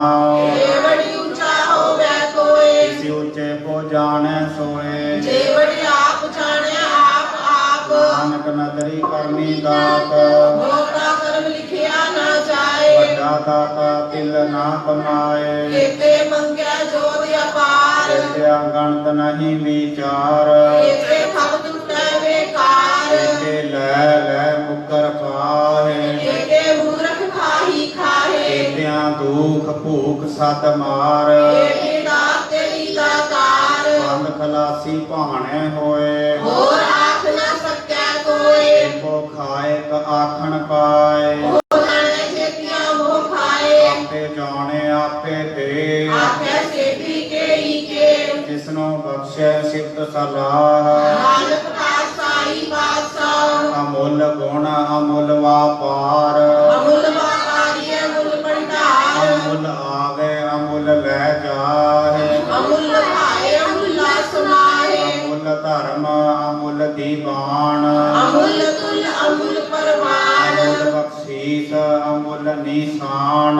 जे बड़ी ऊंचा होवे कोय, किसी ऊंचे को जाने सोए। जे बड़ी आप जाने आप आप, नानक नदरी करनी दात, मोटा कर्म लिखिया ना जाए। वड्डा दाता तिल ना कमाए। केते मंग्या जोत अपार, विद्या गणत नहीं विचार। केते खब टूटे बेकार, केते लै लै मुकर पाहे। केते मूर्ख खाही खाहे, केतियां दुख भूख सत मार। केते दात तेरी दातार, ਬੰਦ ਖਲਾਸੀ ਭਾਣੇ ਹੋਏ। और आख ना सकै कोय। ਏਕੋ ਖਾਏ ਕ ਆਖਣ ਪਾਏ। हो जाने जेतिया मोह खाए, ਆਪੇ ਜਾਣੇ ਆਪੇ ਦੇ। आखे सेठी के ही के। ਜਿਸਨੂੰ ਬਖਸ਼ੈ ਸਿਫਤ ਸਲਾਹ। नानक दास साई बादशाह, ਅਮੁੱਲ ਗੁਣ ਅਮੁੱਲ ਵਾਪਾਰ। अमूल व्यापारी अमूल भंडार। ਅਮੁੱਲ ਆਵੇ ਅਮੁੱਲ ਲੈ ਜਾਹੇ। अमूल भाए अमूल समाहे, ਅਮੁੱਲ ਧਰਮ ਅਮੁੱਲ ਦੀਵਾਨ। अमूल तुल अमूल परवान। ਅਮੁੱਲ ਬਖਸ਼ੀਸ ਅਮੁੱਲ ਨਿਸ਼ਾਨ।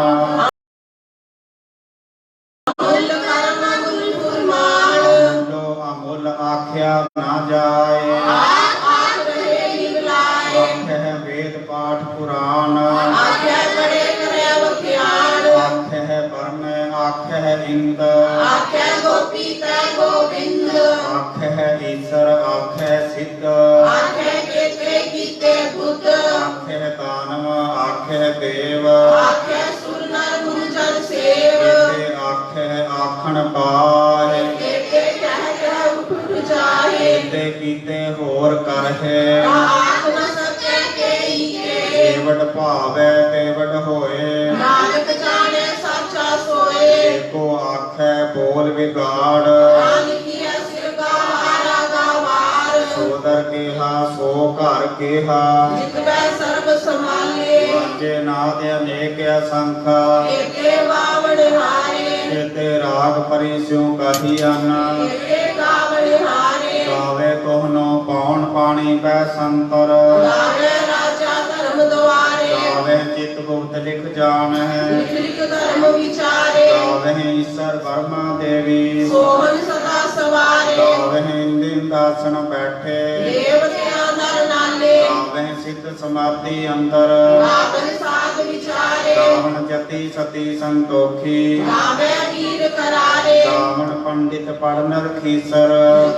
अमूल कर्म अमूल फुरमान, ਅਮੁੱਲੋ ਅਮੁੱਲ ਆਖਿਆ ਨਾ ਜਾਏ। आप आप रहे निवलाए। ਆਖਿਆ ਵੇਦ ਪਾਠ ਪੁਰਾਨ। आख्या करे करे अवज्ञान, ਆਖਿਆ ਬਰਮ ਆਖਿਆ ਇੰਦ। आख्या गोपी तै गोविंद। ਆਖਿਆ ਈਸ਼ਰ ਆਖਿਆ ਸਿੱਧ। आख्या केते कीते बुद्ध, ਆਖਿਆ ਦਾਨਵ ਆਖਿਆ ਦੇਵ। आख्या सुर नर मुनि जन सेव। ਕੀਤੇ ਆਖਿਆ ਆਖਣ ਪਾਏ। केते कह कह उठ उठ जाहे, ਕੀਤੇ ਕੀਤੇ ਹੋਰ ਕਰਹਿ। आख न सकै के ही के। ਕੇਵਟ ਭਾਵੈ ਕੇਵਟ ਹੋਏ। नानक जाने साचा सोए, ਏਕੋ ਆਖੈ ਬੋਲ ਵਿਗਾੜ। लिखिया सिर गवारा गवार। ਸੋਦਰ ਕਿਹਾ ਸੋ ਘਰ ਕਿਹਾ। जित बै सर्व संभाले, ਵਾਜੇ ਨਾਦ ਅਨੇਕ ਅਸੰਖਾ। केते बावण हारे, ਕੀਤੇ ਰਾਗ ਪਰਿ ਸਿਉ ਕਹੀ ਅਨ। केते गावण हारे। ਗਾਵੇ ਕੋਹਨੋ ਪੌਣ ਪਾਣੀ ਪੈ ਸੰਤਰ। गावे राजा धर्म द्वारे, ਗਾਵੇ ਚਿਤ ਗੁਪਤ ਲਿਖ ਜਾਣਹਿ। लिख लिख धर्म विचारे। ਗਾਵੇ ਈਸ਼ਰ ਬਰਮਾ ਦੇਵੀ। सोहन सदा सवारे, ਗਾਵੇ ਇੰਦਿਨ ਦਾਸਨ ਬੈਠੇ। देवतिया नर नाले। ਗਾਵੇ ਸਿੱਧ ਸਮਾਧੀ ਅੰਦਰ। गावन साध विचारे, ਗਾਵਣ ਜਤੀ ਸਤੀ ਸੰਤੋਖੀ। गावे वीर करारे। ਗਾਵਣ ਪੰਡਿਤ ਪੜਨ ਰਖੀਸਰ।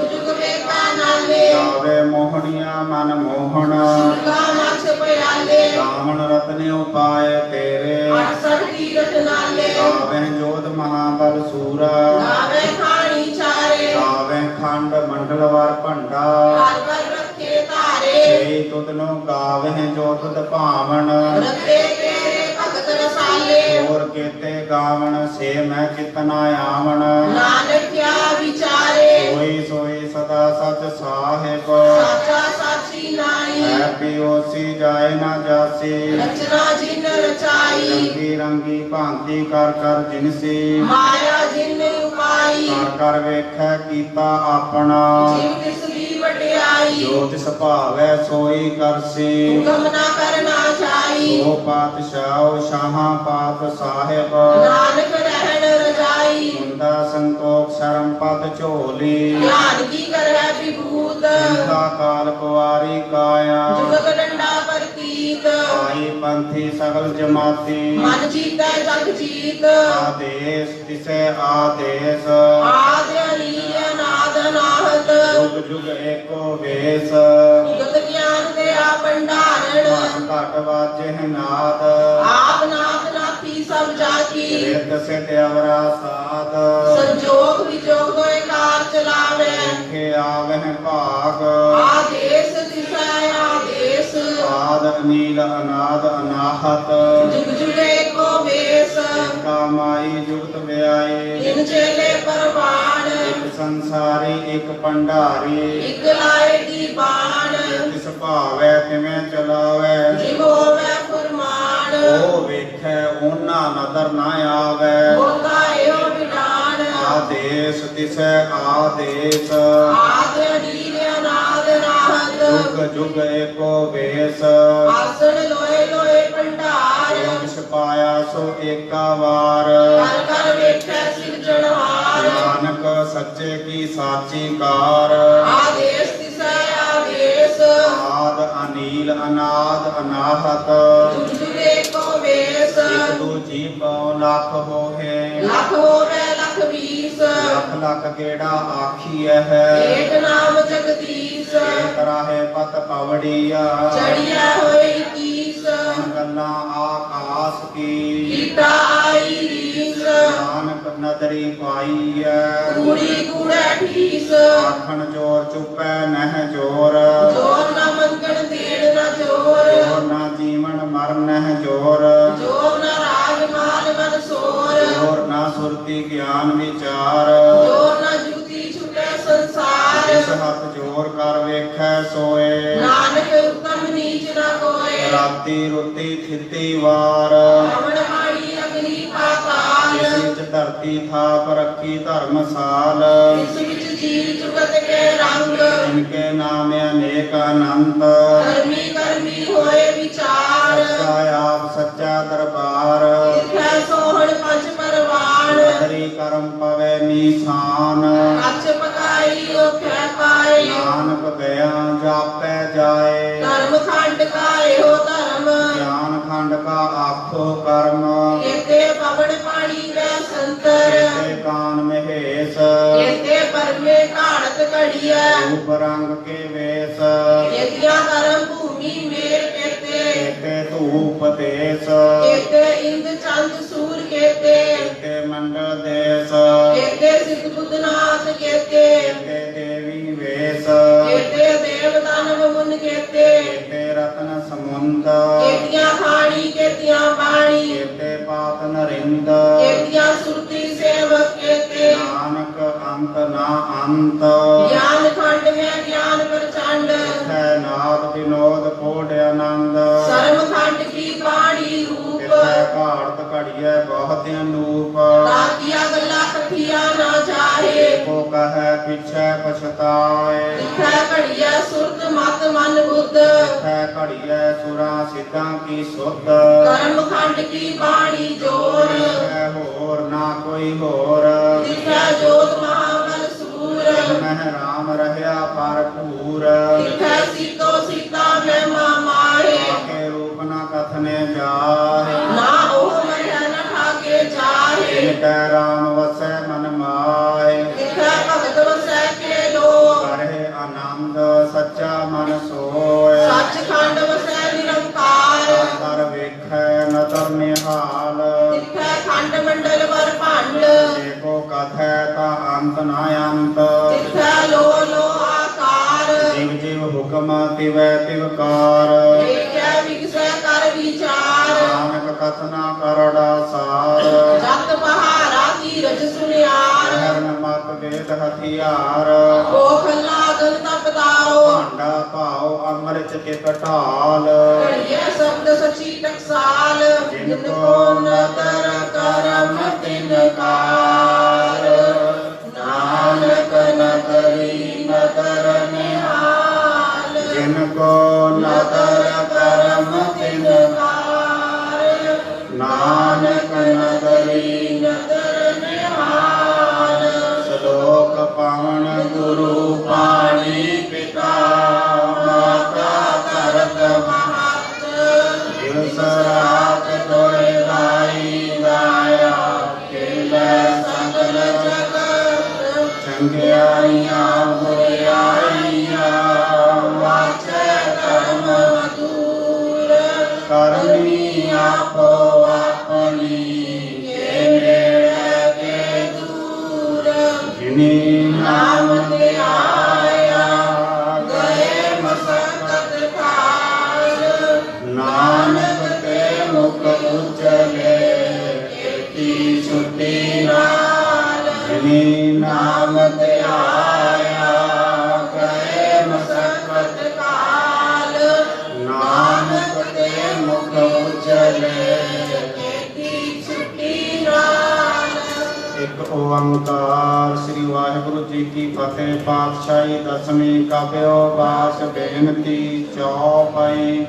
जुग जुग वेता नाले, ਗਾਵੇ ਮੋਹਣੀਆ ਮਨ ਮੋਹਣ। दुर्गा माछ प्याले। ਗਾਵਣ ਰਤਨ ਉਪਾਏ ਤੇਰੇ। अठसठ तीरथ नाले, ਗਾਵੇ ਜੋਧ ਮਹਾਬਲ ਸੂਰਾ। गावे खानी चारे। ਗਾਵੇ ਖੰਡ ਮੰਡਲਵਾਰ ਭੰਡਾ। घर घर रखे तारे, ਸੇ ਤੁਧਨੋ ਗਾਵੇ ਜੋ ਤੁਧ ਭਾਵਨ। रते तेरे भगत रसाले। ਹੋਰ ਕੀਤੇ ਗਾਵਣ ਸੇ ਮੈਂ ਚਿਤਨਾ ਆਵਣ। नानक क्या विचारे, ਸੋਈ ਸੋਈ ਸਦਾ ਸਚ ਸਾਹਿਬ। साचा साची नाई। ਹੈ ਪਿਓਸੀ ਜਾਏ ਨਾ ਜਾਸੀ। रचना जिन रचाई, ਰੰਗੀ ਰੰਗੀ ਭਾਂਤੀ ਕਰ ਕਰ ਜਿਨਸੀ। माया जिन उपाई। ਕਰ ਕਰ ਵੇਖੈ ਕੀਤਾ ਆਪਣਾ। जीव तिस भी वड्याई, ਜੋ ਤਿਸ ਭਾਵੈ ਸੋਈ ਕਰਸੀ। हुकम ना करना चाही। ਸੋ ਪਾਤਸ਼ਾਹ ਸ਼ਾਹਾਂ ਪਾਤ ਸਾਹਿਬ। नानक रहन रजाई, ਮੁੰਦਾ ਸੰਤੋਖ ਸ਼ਰਮ ਪਦ ਝੋਲੀ। ध्यान की कर है विभूत। ਇੰਦਾ ਕਾਲ ਕੁਆਰੀ ਕਾਇਆ। जुगत डंडा प्रतीत, ਆਈ ਪੰਥੀ ਸਗਲ ਜਮਾਤੀ। मन जीत जग जीत। ਆਦੇਸ ਤਿਸੈ ਆਦੇਸ। आदि अनीय अनाद अनाहत, ਜੁਗ ਜੁਗ ਏਕੋ ਵੇਸ। जुगत ज्ञान दया भंडारण। ਘਟ ਘਟ ਵਾਜਹਿ ਨਾਦ। आप नाथ नाथी सब जाकी, ਰਿਤ ਸਿਧ ਅਵਰਾ ਸਾਧ। संजोग विजोग दोए कार चलावे। ਦੇਖੇ ਆਵਹਿ ਭਾਗ। आदेश दिशा आदेश, ਆਦ ਅਨੀਲ ਅਨਾਦ ਅਨਾਹਤ। जुग जुग एको वेश। ਕਾ ਮਾਈ ਜੁਗਤ ਵਿਆਈ। इन चेले परवान, ਇਕ ਸੰਸਾਰੀ ਇਕ ਭੰਡਾਰੀ। इक लाए दी बाण। ਤਿਸ ਭਾਵੈ ਤਿਵੇਂ ਚਲਾਵੈ। जिव होवे फुरमान, ਉਹ ਵੇਖੈ ਉਹਨਾਂ ਨਦਰ ਨਾ ਆਵੈ। होता एहो विधान। ਆਦੇਸ ਤਿਸੈ ਆਦੇਸ। आदि अनील अनाद अनाहत, ਜੁਗ ਜੁਗ ਏਕੋ ਵੇਸ। आसन लोए लोए भंडार। ਜੋ ਕਿਛ ਪਾਇਆ ਸੋ ਏਕਾ ਵਾਰ। ਕਰ ਕਰ ਵੇਖੈ ਸਿਰਜਣਹਾਰ। ਨਾਨਕ ਸੱਚੇ ਕੀ ਸਾਚੀ ਕਾਰ। ਆਦੇਸ ਤਿਸੈ ਆਦੇਸ। ਆਦ ਅਨੀਲ ਅਨਾਦ ਅਨਾਹਤ। ਜੁਗ ਜੁਗ ਏਕੋ ਵੇਸ। ਇਕ ਦੂਜੀ ਪਉ ਲੱਖ ਹੋਏ। ਲਖ ਹੋਵੇ ਲਖ ਵੀਸ। ਲੱਖ ਲੱਖ ਗੇੜਾ ਆਖੀਐ ਹੈ। ਏਕ ਨਾਮ ਜਗਦੀਸ਼। ਏਕ ਰਾਹੇ ਪਤ ਪਵੜੀਆ। ਚੜਿਆ ਹੋਈ ਕੀਸ। ਗੱਲਾਂ ਆਕਾਸ ਕੀ। ਕੀਤਾ ਆਈ ਰੀਸ। ਨਾਨਕ ਨਦਰੀ ਪਾਈਐ। ਕੂੜੀ ਕੂੜੈ ਠੀਸ। ਆਖਣ ਜੋਰ ਚੁੱਪੈ ਨਹਿ ਜੋਰ। ਜੋਰ ਨਾ ਮੰਗਣ ਦੇਣ ਨਾ ਜੋਰ। ਜੋਰ ਨਾ ਜੀਵਨ ਮਰਨ ਨਹਿ ਜੋਰ। ਜੋਰ ਨਾ ਰਾਜ ਮਾਲ ਮਨ ਸੋਰ। ਜੋਰ ਨਾ ਸੁਰਤੀ ਗਿਆਨ ਵਿਚਾਰ। ਜੋਰ ਨਾ ਜੁਗਤੀ ਛੁਟੈ ਸੰਸਾਰ। ਜਿਸ ਹੱਥ ਜੋਰ ਕਰ ਵੇਖੈ ਸੋਏ। ਨਾਨਕ ਉਤਮ ਨੀਚ ਨਾ ਕੋਏ। ਰਾਤੀ ਰੁੱਤੀ ਥਿੱਤੀ ਵਾਰ। ਪਵਨ ਪਾਣੀ ਅਗਨੀ ਪਾਤਾਲ। ਜਿਸ ਵਿੱਚ ਧਰਤੀ ਥਾਪ ਰੱਖੀ ਧਰਮਸਾਲ। ਇਸ ਵਿੱਚ ਜੀਵ ਜੁਗਤ ਕੇ ਰੰਗ। ਇਨਕੇ ਨਾਮ ਅਨੇਕ ਅਨੰਤ। ਕਰਮੀ ਕਰਮੀ ਹੋਏ ਵਿਚਾਰ। ਸੱਚਾ ਆਪ ਸੱਚਾ ਦਰਬਾਰ। ਤਿੱਥੈ ਸੋਹਣ ਪੰਜ ਪਰਵਾਨ। ਨਦਰੀ ਕਰਮ ਪਵੇ ਨੀਸਾਨ। ਕੱਚ ਪਕਾਈ ਉਥੈ ਪਾਏ। ਨਾਨਕ ਗਿਆ ਜਾਪੈ ਜਾਏ। ਧਰਮ ਖੰਡ ਕਾ ਇਹੋ ਧਰਮ। ਗਿਆਨ ਖੰਡ ਕਾ ਆਖੋ ਕਰਮ। ਕੇਤੇ ਪਵਨ ਪਾਣੀ ਵੈ ਸੰਤਰ। ਕੇਤੇ ਕਾਨ ਮਹੇਸ਼। ਕੇਤੇ ਪਰਮੇ ਘਾੜਤ ਘੜੀਐ। ਰੂਪ ਰੰਗ ਕੇ ਵੇਸ। ਕੇਤੀਆਂ ਧਰਮ ਭੂਮੀ ਮੇਰ ਕੇਤੇ। ਕੇਤੇ ਧੂਪ ਦੇਸ। ਕੇਤੇ ਇੰਦ ਚੰਦ ਸੂਰ ਕੇਤੇ। ਕੇਤੇ ਮੰਡਲ ਦੇਸ। ਕੇਤੇ ਸਿੱਧ ਬੁੱਧਨਾਥ ਕੇਤੇ। ਕੇਤੇ ਦੇਵੀ ਵੇਸ। ਕੇਤੇ ਦੇਵ ਦਾਨਵ ਮੁਨ ਕੇਤੇ। ਕੇਤੇ ਰਤਨ ਸਮੁੰਦ। ਕੇਤੀਆਂ ਖਾਣੀ ਕੇਤੀਆਂ ਬਾਣੀ। ਕੇਤੇ ਪਾਤ ਨਰਿੰਦ। ਕੇਤੀਆਂ ਸੁਰਤੀ ਸੇਵਕ ਕੇਤੇ। ਨਾਨਕ ਅੰਤ ਨਾ ਅੰਤ। ਗਿਆਨ ਖੰਡ ਮੈਂ ਗਿਆਨ ਪ੍ਰਚੰਡ। ਹੈ ਨਾਦ ਵਿਨੋਦ ਕੋਟ ਆਨੰਦ। ਸਰਮ ਖੰਡ ਕੀ ਬਾਣੀ ਰੂਪ। ਕਿਥੈ ਘਾੜਤ ਘੜੀਐ ਬਹੁਤ ਅਨੂਪ। ਤਾਕੀਆਂ ਗੱਲਾਂ ਕਥੀਆਂ ਨਾ ਜਾਹੇ। ਕੋ ਕਹੈ ਪਿਛੈ ਪਛਤਾਏ। ਤਿੱਥੈ ਘੜੀਐ ਸੁਰਤ ਮਤ ਮਨ ਬੁੱਧ। ਕਿਥੈ ਘੜੀਐ ਸੁਰਾਂ ਸਿੱਧਾਂ ਕੀ ਸੁਧ। ਕਰਮ ਖੰਡ ਕੀ ਬਾਣੀ ਜੋੜ। ਹੈ ਹੋਰ ਨਾ ਕੋਈ ਹੋਰ। ਤਿੱਥੈ ਜੋਤ ਮਹਾਬਲ ਸੂਰ। ਮਹਿ ਰਾਮ ਰਹਿਆ ਭਰਪੂਰ। ਤਿੱਥੈ ਸੀਤੋ ਸੀਤਾ ਮਹਿਮਾ ਮਾਹੇ। ਆਕੇ ਰੂਪ ਨਾ ਕਥਨੇ ਜਾਹੇ। ਨਾ ਉਹ ਮਰਿਆ ਨ ਠਾਕੇ ਜਾਹੇ। ਜਿਨਕੈ ਰਾਮ ਵਸੈ ਮਨ ਮਾਹੇ। ਤਿੱਥੈ ਭਗਤ ਵਸੈ ਕੇ ਲੋ। ਕਰੇ ਆਨੰਦ ਸੱਚਾ ਮਨ ਸੋਏ। ਸੱਚਖੰਡ ਵਸੈ ਨਿਰੰਕਾਰ। ਕਰ ਵੇਖੈ ਨਦਰ ਨਿਹਾਲ। ਤਿੱਥੈ ਖੰਡ ਮੰਡਲ ਵਰ ਭੰਡ। ਦੇਖੋ ਕਥੈ ਤਾ ਅੰਤ ਨਾ ਅੰਤ। ਤਿੱਥੈ ਲੋ ਲੋ ਆਕਾਰ। ਜਿਵ ਜਿਵ ਹੁਕਮ ਤਿਵੈ ਤਿਵਕਾਰ। ਵੇਖੈ ਵਿਗਸੈ ਕਰ ਵਿਚਾਰ। ਨਾਨਕ ਕਥਨਾ ਕਰੜਾ ਸਾਰ। ਜਤ ਬਹਾਰਾ ਧੀਰਜ ਸੁਨਿਆਰ। ਹਰਨ ਮਤ ਵੇਦ ਹਥਿਆਰ। ਕੋਖ ਲਾਗਨ ਤਪਦਾਓ। ਭਾਂਡਾ ਭਾਉ ਅੰਮ੍ਰਿਤ ਇਕ ਢਾਲ। ਘੜੀਐ ਸ਼ਬਦ ਸਚੀ ਟਕਸਾਲ। ਜਿਨ ਕੋ ਨਦਰ ਕਰਮ ਤਿਨ ਕਾਰ। ਨਾਨਕ ਨਦਰੀ ਨਦਰ ਨਿਹਾਲ। ਜਿਨ ਕੋ ਨਦਰ ਕਰਮ ਤਿਨ ਕਾਰ। ਨਾਨਕ ਨਦਰੀ। ਨਦਰ ਨਿਹਾਲ। ਸ਼ਲੋਕ ਪਾਵਨ ਗੁਰੂ ਪਾਣੀ ਪਿਤਾ। ਮਾਤਾ ਧਰਤ ਮਹਤ। ਜਿਵ ਸਰਾਤ ਤੋਇ ਗਾਈ ਗਾਇਆ। ਖੇਲੈ ਸਗਲ ਜਗਤ। ਚੰਗਿਆਈਆਂ ਬੁਰਿਆਈਆਂ। ਵਾਚੈ ਧਰਮ ਦੂਰ। ਕਰਨੀ ਆਪੋ ਆਪਣੀ। ਕੇ ਨੇੜੇ ਕੇ ਦੂਰ। ਜਿਨੀ ਨਾਮ ਨਾਮ ਤੇ ਆਇਆ। ਗਏ ਗਏ ਮਸਕਤ ਖਾਰ। ਨਾਨਕ ਤੇ ਮੁਖ ਉਚਲੇ। ਕੀਤੀ ਛੁੱਟੀ ਨਾਲ। ਜਿਨੀ ਨਾਮ ਤੇ ਆਇਆ। ਗਏ ਮਸਕਤ ਕਾਲ। ਨਾਨਕ ਤੇ ਮੁਖ ਉਚਲੇ। ਕੀਤੀ ਛੁੱਟੀ ਨਾਲ। ਇੱਕ ਓੰਕਾਰ ਸ੍ਰੀ ਵਾਹਿਗੁਰੂ ਜੀ ਕੀ ਫਤਿਹ। ਪਾਤਸ਼ਾਹੀ ਦਸਵੀਂ ਕਾਬਿਓ ਬਾਸ ਬੇਨਤੀ ਚੌਪਈ।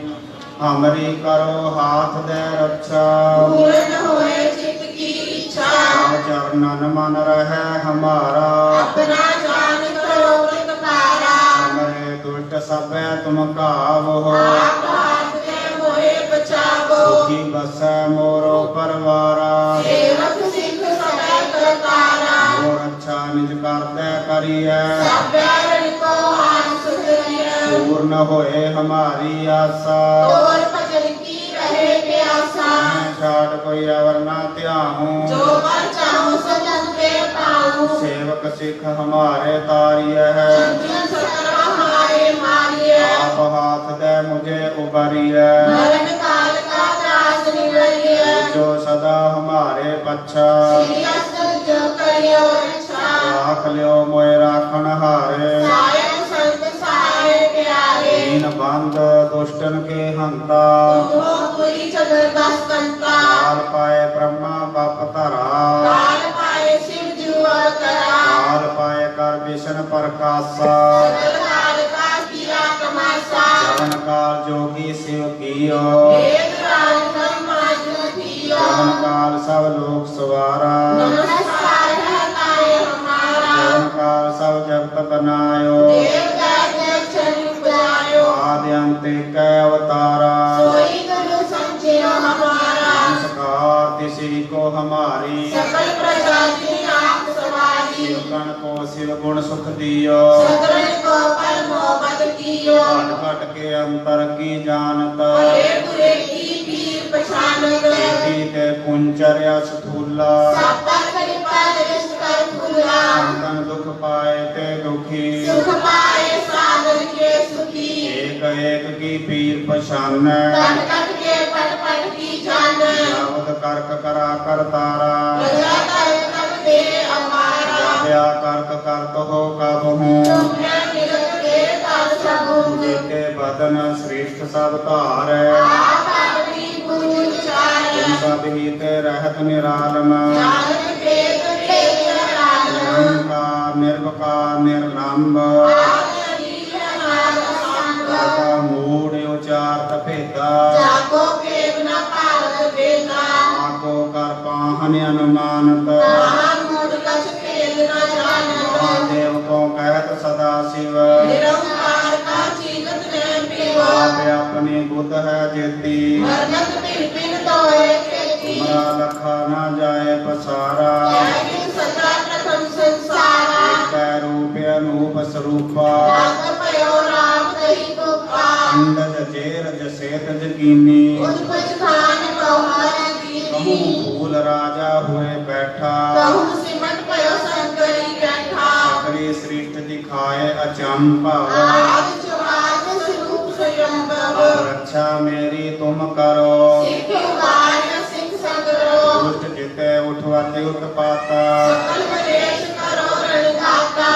हमरी करो हाथ दे रक्षा। पूर्ण होए चित्त की इच्छा। तव चरणन मन रहे हमारा। अपना जान करो प्रतिपारा। हमरे दुष्ट सबे तुम कावो। आप हाथ दे मोहे बचावो। सुखी बसै मोरो परवारा। सेवक सिख सदै करतारा। मोर अच्छा निज करते करिए। सब बैरन को हाथ सुधरिए। पूर्ण होए हमारी आशा। और भजन की रहे प्यासा। मैं छाड़ कोई अवर ना त्याहूं। जो वर चाहूं सो जग पे पाऊं। सेवक सिख हमारे तारिय है। सज्जन सकर हमारे मारिय। आप हाथ दे मुझे उबरिय। मरण काल का त्रास निवरिय। जो सदा हमारे पच्छा। श्री अस्तु जो करियो रक्षा। राख लियो मोय राखन हारे। सायक संत सहाय प्यारे। दीन बंद दुष्टन के हंता। तुम हो पूरी जगदस कंता। काल पाए ब्रह्मा बप धरा। काल पाए शिव जुआ करा। काल पाए कर विष्णु प्रकाशा। सकल काल का किया तमाशा। जवन काल जोगी शिव कियो। वेद राज ब्रह्मा जो थियो। जवन काल सब लोक सवारा। नमस्कार है तारे हमारा। जवन काल सब जगत बनायो। देव दास चरण पुजायो। आदि अंत कै अवतारा। सोई गुरु समझियो हमारा। नमस्कार तिसी को हमारी। सकल प्रजा की आप सवारी। शिवगण को शिव गुण सुख दियो। सकल को पर मोहब्बत कियो। घट घट के अंतर की जानत। भले बुरे की पीर पछानत। तेती ते कुंचर्य स्थूला। सब पर कृपा दृष्ट कर खुला। संतन दुख पाए ते दुखी। सुख पाए साधन के सुखी। एक एक की पीर पछान। कट कट के पट पट की जान। जावत कर्क करा कर तारा। प्रजा कर तब दे अमारा। व्या कर्क करत हो कब हूँ। तुमने निरत के कर सबू। जेते बदन श्रेष्ठ सब तार। आप अपनी पूज चार। तुम सब ही ते रहत निरालम। जानत वेद वेद राज। निरंकार निर्विकार निर्लंब। आदि नील नाद संग। दाता मूढ़ उचारत भेदा। जाको भेद न पावत वेदा। आको कर पाहन अनुमानत। महामूढ़ कछ भेद न जानत। महादेव को कहत सदा शिव। निरंकार का चीजत ने पीवा। आप अपनी बुद्ध है जेती। मरनत पिन पिन तोए खेती। तुमरा लखा न जाए पसारा। जय सदा प्रथम संसारा। एक रूप अनूप स्वरूपा। राग पयो राम कही गोपा। अंडज जेरज सेतज कीनी। उद्भुज खान बहुर कहूँ दीनी। भूल राजा हुए बैठा। कहूँ सिमट पयो संकरी बैठा। सकरी सृष्ट दिखाए अचंभव। आज चुराज स्वरूप स्वयंभव। अब रक्षा मेरी तुम करो। सिख उबार सिख सगरो। दुष्ट जिते उठवते उत्पाता। सकल मलेश करो रणदाता।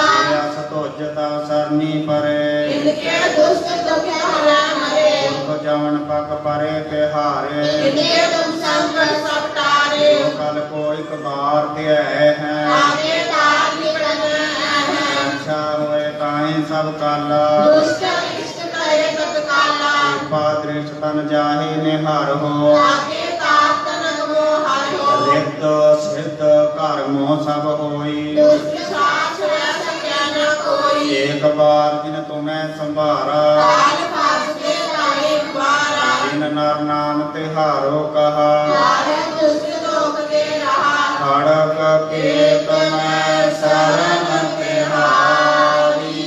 तुझता सरनी परे। इनके दुष्ट दुख हरे मरे। उनको जवन पक परे ते हारे। इनके तुम संकट सब टारे। जो कल को एक बार दे हैं। आगे तार निकल हैं। रक्षा हुए ताहि सब काला। दुष्ट इष्ट करे तत्काला। कृपा दृष्ट तन जाहि निहार हो। आगे ताप तनक मोहर हो। रिद्ध सिद्ध कर्मो सब होई। दुष्ट साथ रह सके न कोई। एक बार दिन तुम्हें संभारा। काल फास के तारे द्वारा। दिन नर नाम तिहारो कहा। तारे दुष्ट लोक दे रहा। खड़ग के तुम्हें शरण तिहारी।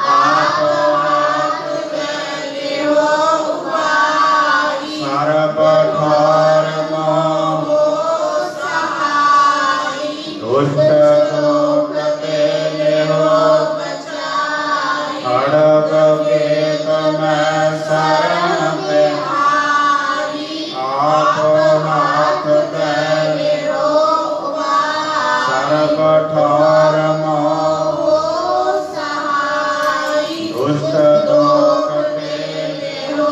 आप हाथ ले हो उबारी। सर्व ठार मोह हो सहाई। दुष्ट लोक ते लेहो। बचाई। खड़ग के तुम्हें शरण हारी। आप हाथ दे हो उबारी। सर्व ठार मोह हो सहाई। दुष्ट लोक ते। हो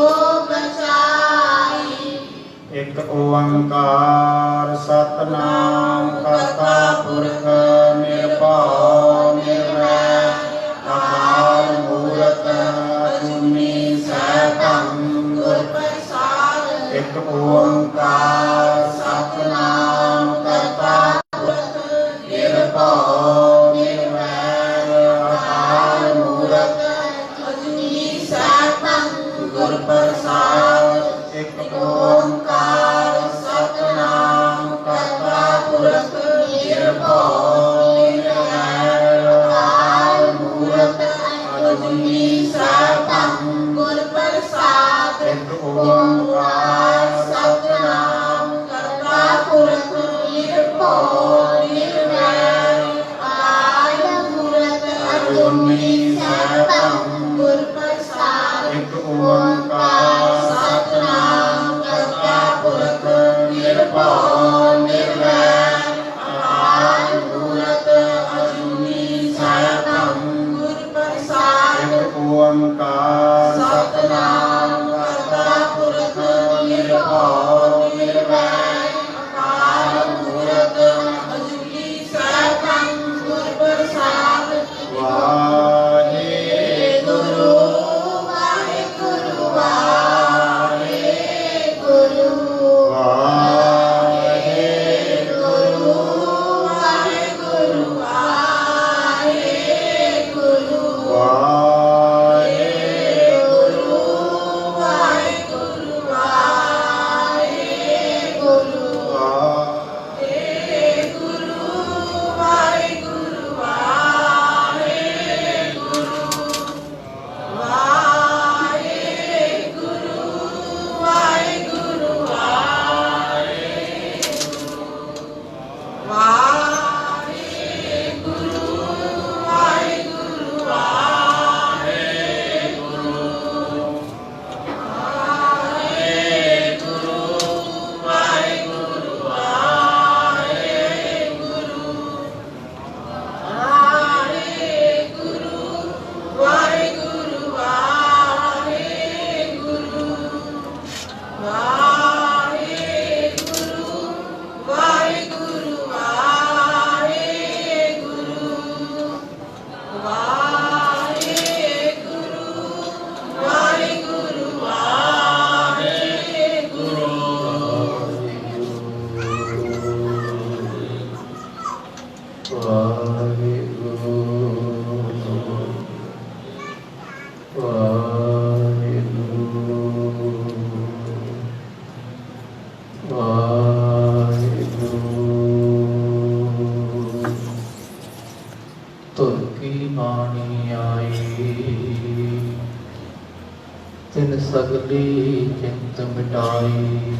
बचाई। एक ओंकार सतनाम करता पुरख निर्भव निर्वैर अकाल मूरत अजूनी सैभं गुर प्रसाद। ਵਾਹਿਗੁਰੂ ਵਾਹਿਗੁਰੂ ਵਾਹਿਗੁਰੂ। ਤੁਰ ਕੀ ਬਾਣੀ ਆਈ ਤਿਨ ਸਗਲੀ ਚਿੰਤ ਮਿਟਾਈ।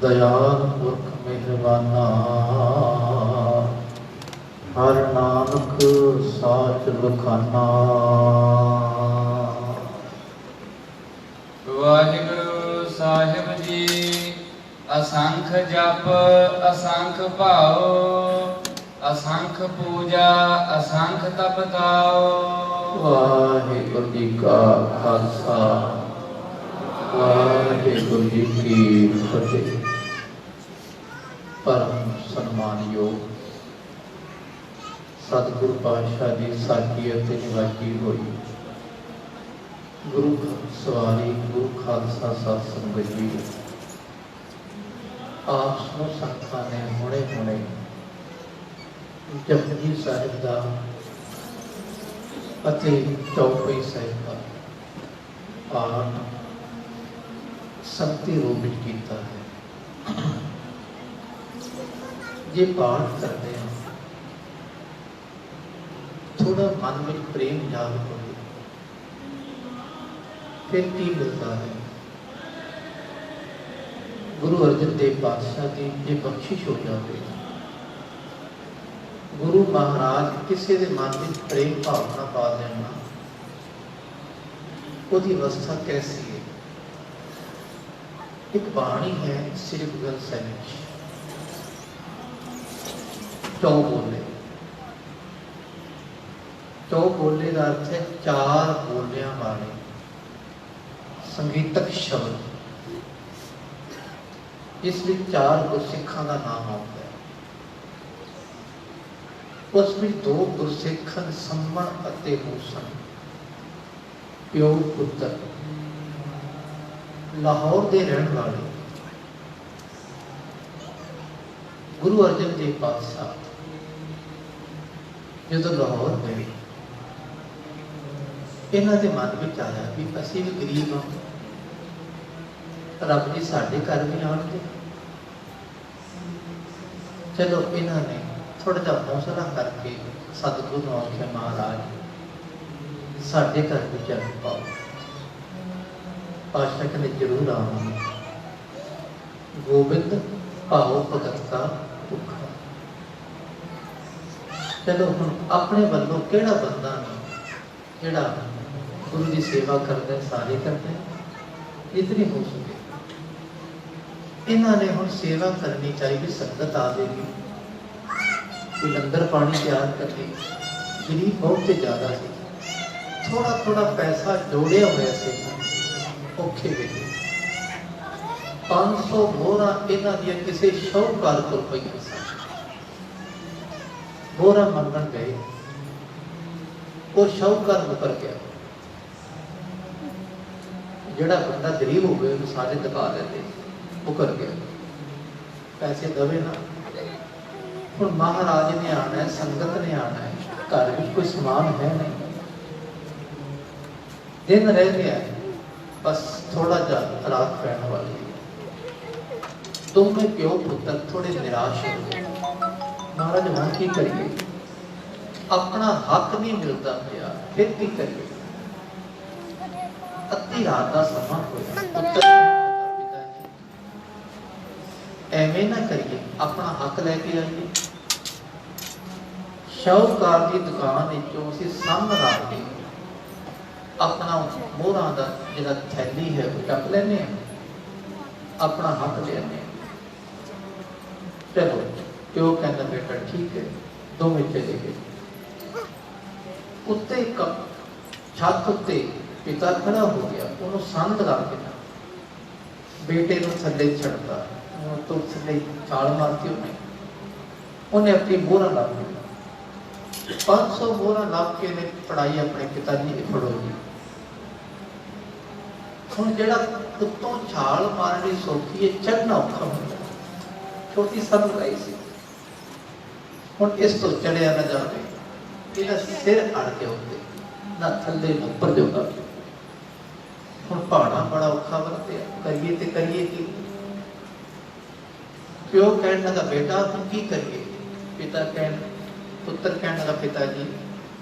ਦਇਆਲ ਪੁਰਖ ਮਿਹਰਬਾਨਾ ਹਰ ਨਾਨਕ ਸਾਚ ਲਖਾਨਾ। ਵਾਹਿਗੁਰੂ ਸਾਹਿਬ ਜੀ ਅਸੰਖ ਜਪ ਅਸੰਖ ਭਾਉ ਅਸੰਖ ਪੂਜਾ ਅਸੰਖ ਤਪ ਤਾਉ। ਵਾਹਿਗੁਰੂ ਜੀ ਕਾ ਖਾਲਸਾ ਵਾਹਿਗੁਰੂ ਜੀ ਕੀ ਫਤਿਹ। ਪਰਮ ਸਨਮਾਨਯੋਗ ਸਤਿਗੁਰੂ ਪਾਤਸ਼ਾਹ ਦੀ ਸਾਚੀ ਅਤੇ ਨਿਵਾਜੀ ਹੋਈ ਗੁਰੂ ਸਵਾਰੀ ਗੁਰੂ ਖਾਲਸਾ ਸਾਧ ਸੰਗਤ ਜੀ, ਆਪ ਸਮੂਹ ਸੰਗਤਾਂ ਨੇ ਹੁਣੇ ਜਪਜੀ ਸਾਹਿਬ ਦਾ ਅਤੇ ਚੌਪਈ ਸਾਹਿਬ ਦਾ ਪਾਠ ਸੰਤੀ ਰੂਪ ਵਿੱਚ ਕੀਤਾ ਹੈ। ਜੇ ਪਾਠ ਕਰਦੇ ਹਾਂ ਥੋੜਾ ਮਨ ਵਿੱਚ ਪ੍ਰੇਮ ਜਾਗ ਹੋਵੇ ਫਿਰ ਕੀ ਮਿਲਦਾ ਹੈ? ਗੁਰੂ ਅਰਜਨ ਦੇਵ ਪਾਤਸ਼ਾਹ ਦੀ ਜੇ ਬਖਸ਼ਿਸ਼ ਹੋ ਜਾਵੇ, ਗੁਰੂ ਮਹਾਰਾਜ ਕਿਸੇ ਦੇ ਮਨ ਵਿੱਚ ਪ੍ਰੇਮ ਭਾਵਨਾ ਪਾ ਦੇਣਾ, ਉਹਦੀ ਅਵਸਥਾ ਕੈਸੀ ਹੈ? ਇੱਕ ਬਾਣੀ ਹੈ ਸ੍ਰੀ ਗੁਰੂ ਗ੍ਰੰਥ ਸਾਹਿਬ ਵਿੱਚ, ਚੌ ਬੋਲੇ। ਚੌ ਬੋਲੇ ਦਾ ਅਰਥ ਹੈ ਚਾਰ ਬੋਲਿਆਂ ਵਾਲੇ ਸੰਗੀਤਕ ਸ਼ਬਦ। ਇਸ ਵਿੱਚ ਚਾਰ ਗੁਰਸਿੱਖਾਂ ਦਾ ਨਾਮ ਆਉਂਦਾ ਹੈ। ਉਸ ਵਿੱਚ ਦੋ ਗੁਰਸਿੱਖ ਹਨ, ਸੰਮਣ ਅਤੇ ਮੂਸਣ, ਪਿਓ ਪੁੱਤਰ, ਲਾਹੌਰ ਦੇ ਰਹਿਣ ਵਾਲੇ। ਗੁਰੂ ਅਰਜਨ ਦੇਵ ਪਾਤਸ਼ਾਹ ਜਦੋਂ ਲਾਹੌਰ ਗਏ, ਇਹਨਾਂ ਦੇ ਮਨ ਵਿੱਚ ਆਇਆ ਵੀ ਅਸੀਂ ਵੀ ਗਰੀਬ ਹਾਂ, ਰੱਬ ਜੀ ਸਾਡੇ ਘਰ ਵੀ ਆਉਣਗੇ। ਚਲੋ ਇਹਨਾਂ ਨੇ ਥੋੜਾ ਜਿਹਾ ਹੌਸਲਾ ਕਰਕੇ ਸਤਿਗੁਰੂ ਨੂੰ ਆਖਿਆ, ਮਹਾਰਾਜ ਸਾਡੇ ਘਰ ਵਿੱਚ ਚੱਲ ਪਾਓ। ਪਾਤਸ਼ਾਹ ਕਹਿੰਦੇ ਜ਼ਰੂਰ ਆਵਾਂਗੇ। ਗੋਬਿੰਦ ਭਾਉ ਭਗਤ ਕਾ ਭੁੱਖਾ। ਚਲੋ ਹੁਣ ਆਪਣੇ ਵੱਲੋਂ ਕਿਹੜਾ ਬੰਦਾ ਨਹੀਂ ਜਿਹੜਾ ਗੁਰੂ ਦੀ ਸੇਵਾ ਕਰਦਾ, ਸਾਰੇ ਕਰਦੇ, ਇਤਨੀ ਹੋ ਸਕੇ। ਇਹਨਾਂ ਨੇ ਹੁਣ ਸੇਵਾ ਕਰਨੀ ਚਾਹੀਦੀ, ਸੰਗਤ ਆਵੇਗੀ, ਕੋਈ ਲੰਗਰ ਪਾਣੀ ਤਿਆਰ ਕਰਨੀ। ਗਰੀਬ ਬਹੁਤ ਤੇ ਜ਼ਿਆਦਾ ਸੀ, ਥੋੜਾ ਥੋੜਾ ਪੈਸਾ ਜੋੜਿਆ ਹੋਇਆ ਸੀ। ਔਖੇ ਵੇਲੇ 500 ਮੋਹਰਾਂ ਇਹਨਾਂ ਦੀਆਂ ਕਿਸੇ ਸ਼ਾਹੂਕਾਰ ਕੋਲ ਪਈਆਂ ਸਨ। ਮੋਹਰਾਂ ਮੰਗਣ ਗਏ, ਉਹ ਸ਼ਾਹੂਕਾਰ ਮੁਕਰ ਗਿਆ। ਜਿਹੜਾ ਬੰਦਾ ਗਰੀਬ ਹੋਵੇ ਉਹਨੂੰ ਸਾਰੇ ਦਿਖਾ ਦਿੰਦੇ, ਮੁਕਰ ਗਿਆ, ਪੈਸੇ ਦਵੇ ਨਾ। ਹੁਣ ਮਹਾਰਾਜ ਨੇ ਆਣਾ ਹੈ, ਸੰਗਤ ਨੇ ਆਣਾ ਹੈ, ਘਰ ਵਿੱਚ ਕੋਈ ਸਮਾਨ ਹੈ ਨਹੀਂ, ਦਿਨ ਰਹਿ ਗਿਆ, ਬਸ ਥੋੜਾ ਜਿਹਾ ਰਾਤ ਪੈਣ ਵਾਲੀ। ਦੋਵੇਂ ਪਿਓ ਪੁੱਤਰ ਥੋੜੇ ਨਿਰਾਸ਼ ਹੋ ਗਏ। ਮਹਾਰਾਜ ਹੁਣ ਕੀ ਕਰੀਏ, ਆਪਣਾ ਹੱਕ ਨਹੀਂ ਮਿਲਦਾ ਪਿਆ, ਫਿਰ ਕੀ ਕਰੀਏ? ਅੱਧੀ ਰਾਤ ਦਾ ਸਮਾਂ ਹੋਇਆ। ਪੁੱਤਰ ਪਿਤਾ ਜੀ ਐਵੇਂ ਨਾ ਕਰੀਏ, ਆਪਣਾ ਹੱਕ ਲੈ ਕੇ ਆਈਏ। ਸ਼ਾਹੂਕਾਰ ਦੀ ਦੁਕਾਨ ਵਿੱਚੋਂ ਅਸੀਂ ਸਾਹਮਣੇ ਰੱਖ ਕੇ ਆਪਣਾ ਮੋਹਰਾਂ ਦਾ ਜਿਹੜਾ ਥੈਲੀ ਹੈ ਉਹ ਚੱਕ ਲੈਂਦੇ ਹਾਂ, ਆਪਣਾ ਹੱਕ ਲੈਂਦੇ ਹਾਂ। ਚਲੋ ਪਿਓ ਕਹਿੰਦਾ ਬੇਟਾ ਠੀਕ ਹੈ, ਦੋਵੇਂ ਚਲੇ ਗਏ। ਉੱਤੇ ਇੱਕ ਛੱਤ ਉੱਤੇ ਪਿਤਾ ਖੜਾ ਹੋ ਗਿਆ, ਉਹਨੂੰ ਸੰਦ ਲਾ ਕੇ ਬੇਟੇ ਨੂੰ ਥੱਲੇ ਛੱਡਦਾ, ਤੋਂ ਥੱਲੇ ਛਾਲ ਮਾਰਤੀ ਉਹਨੇ ਆਪਣੀ ਮੋਹਰਾਂ ਲਾ ਦਿੱਤੀ। 500 ਮੋਹਰਾਂ ਲੱਭ ਕੇ ਨੇ ਪੜਾਈ ਆਪਣੇ ਪਿਤਾ ਜੀ ਨੇ ਫੜੋ ਜੀ। ਹੁਣ ਜਿਹੜਾ ਉੱਤੋਂ ਛਾਲ ਮਾਰਨੀ ਸੌਖੀ ਹੈ, ਚੜ੍ਹਨਾ ਔਖਾ ਹੁੰਦਾ। ਛੋਟੀ ਸੰਦ ਲਾਈ ਸੀ, ਹੁਣ ਇਸ ਤੋਂ ਚੜਿਆ ਨਾ ਜਾਵੇ, ਇਹਦਾ ਸਿਰ ਅੜ ਕੇ ਉੱਤੇ ਨਾ ਥੱਲੇ ਨਾ ਉੱਪਰ ਜੋਗਾ। ਹੁਣ ਪਹਾੜਾ ਬੜਾ ਔਖਾ ਵਰਤਿਆ, ਕਰੀਏ ਤੇ ਕਰੀਏ ਕੀ? ਪਿਓ ਕਹਿਣ ਲੱਗਾ ਬੇਟਾ ਤੂੰ ਕੀ ਕਰੀਏ? ਪਿਤਾ ਪੁੱਤਰ ਕਹਿਣ ਲੱਗਾ ਪਿਤਾ ਜੀ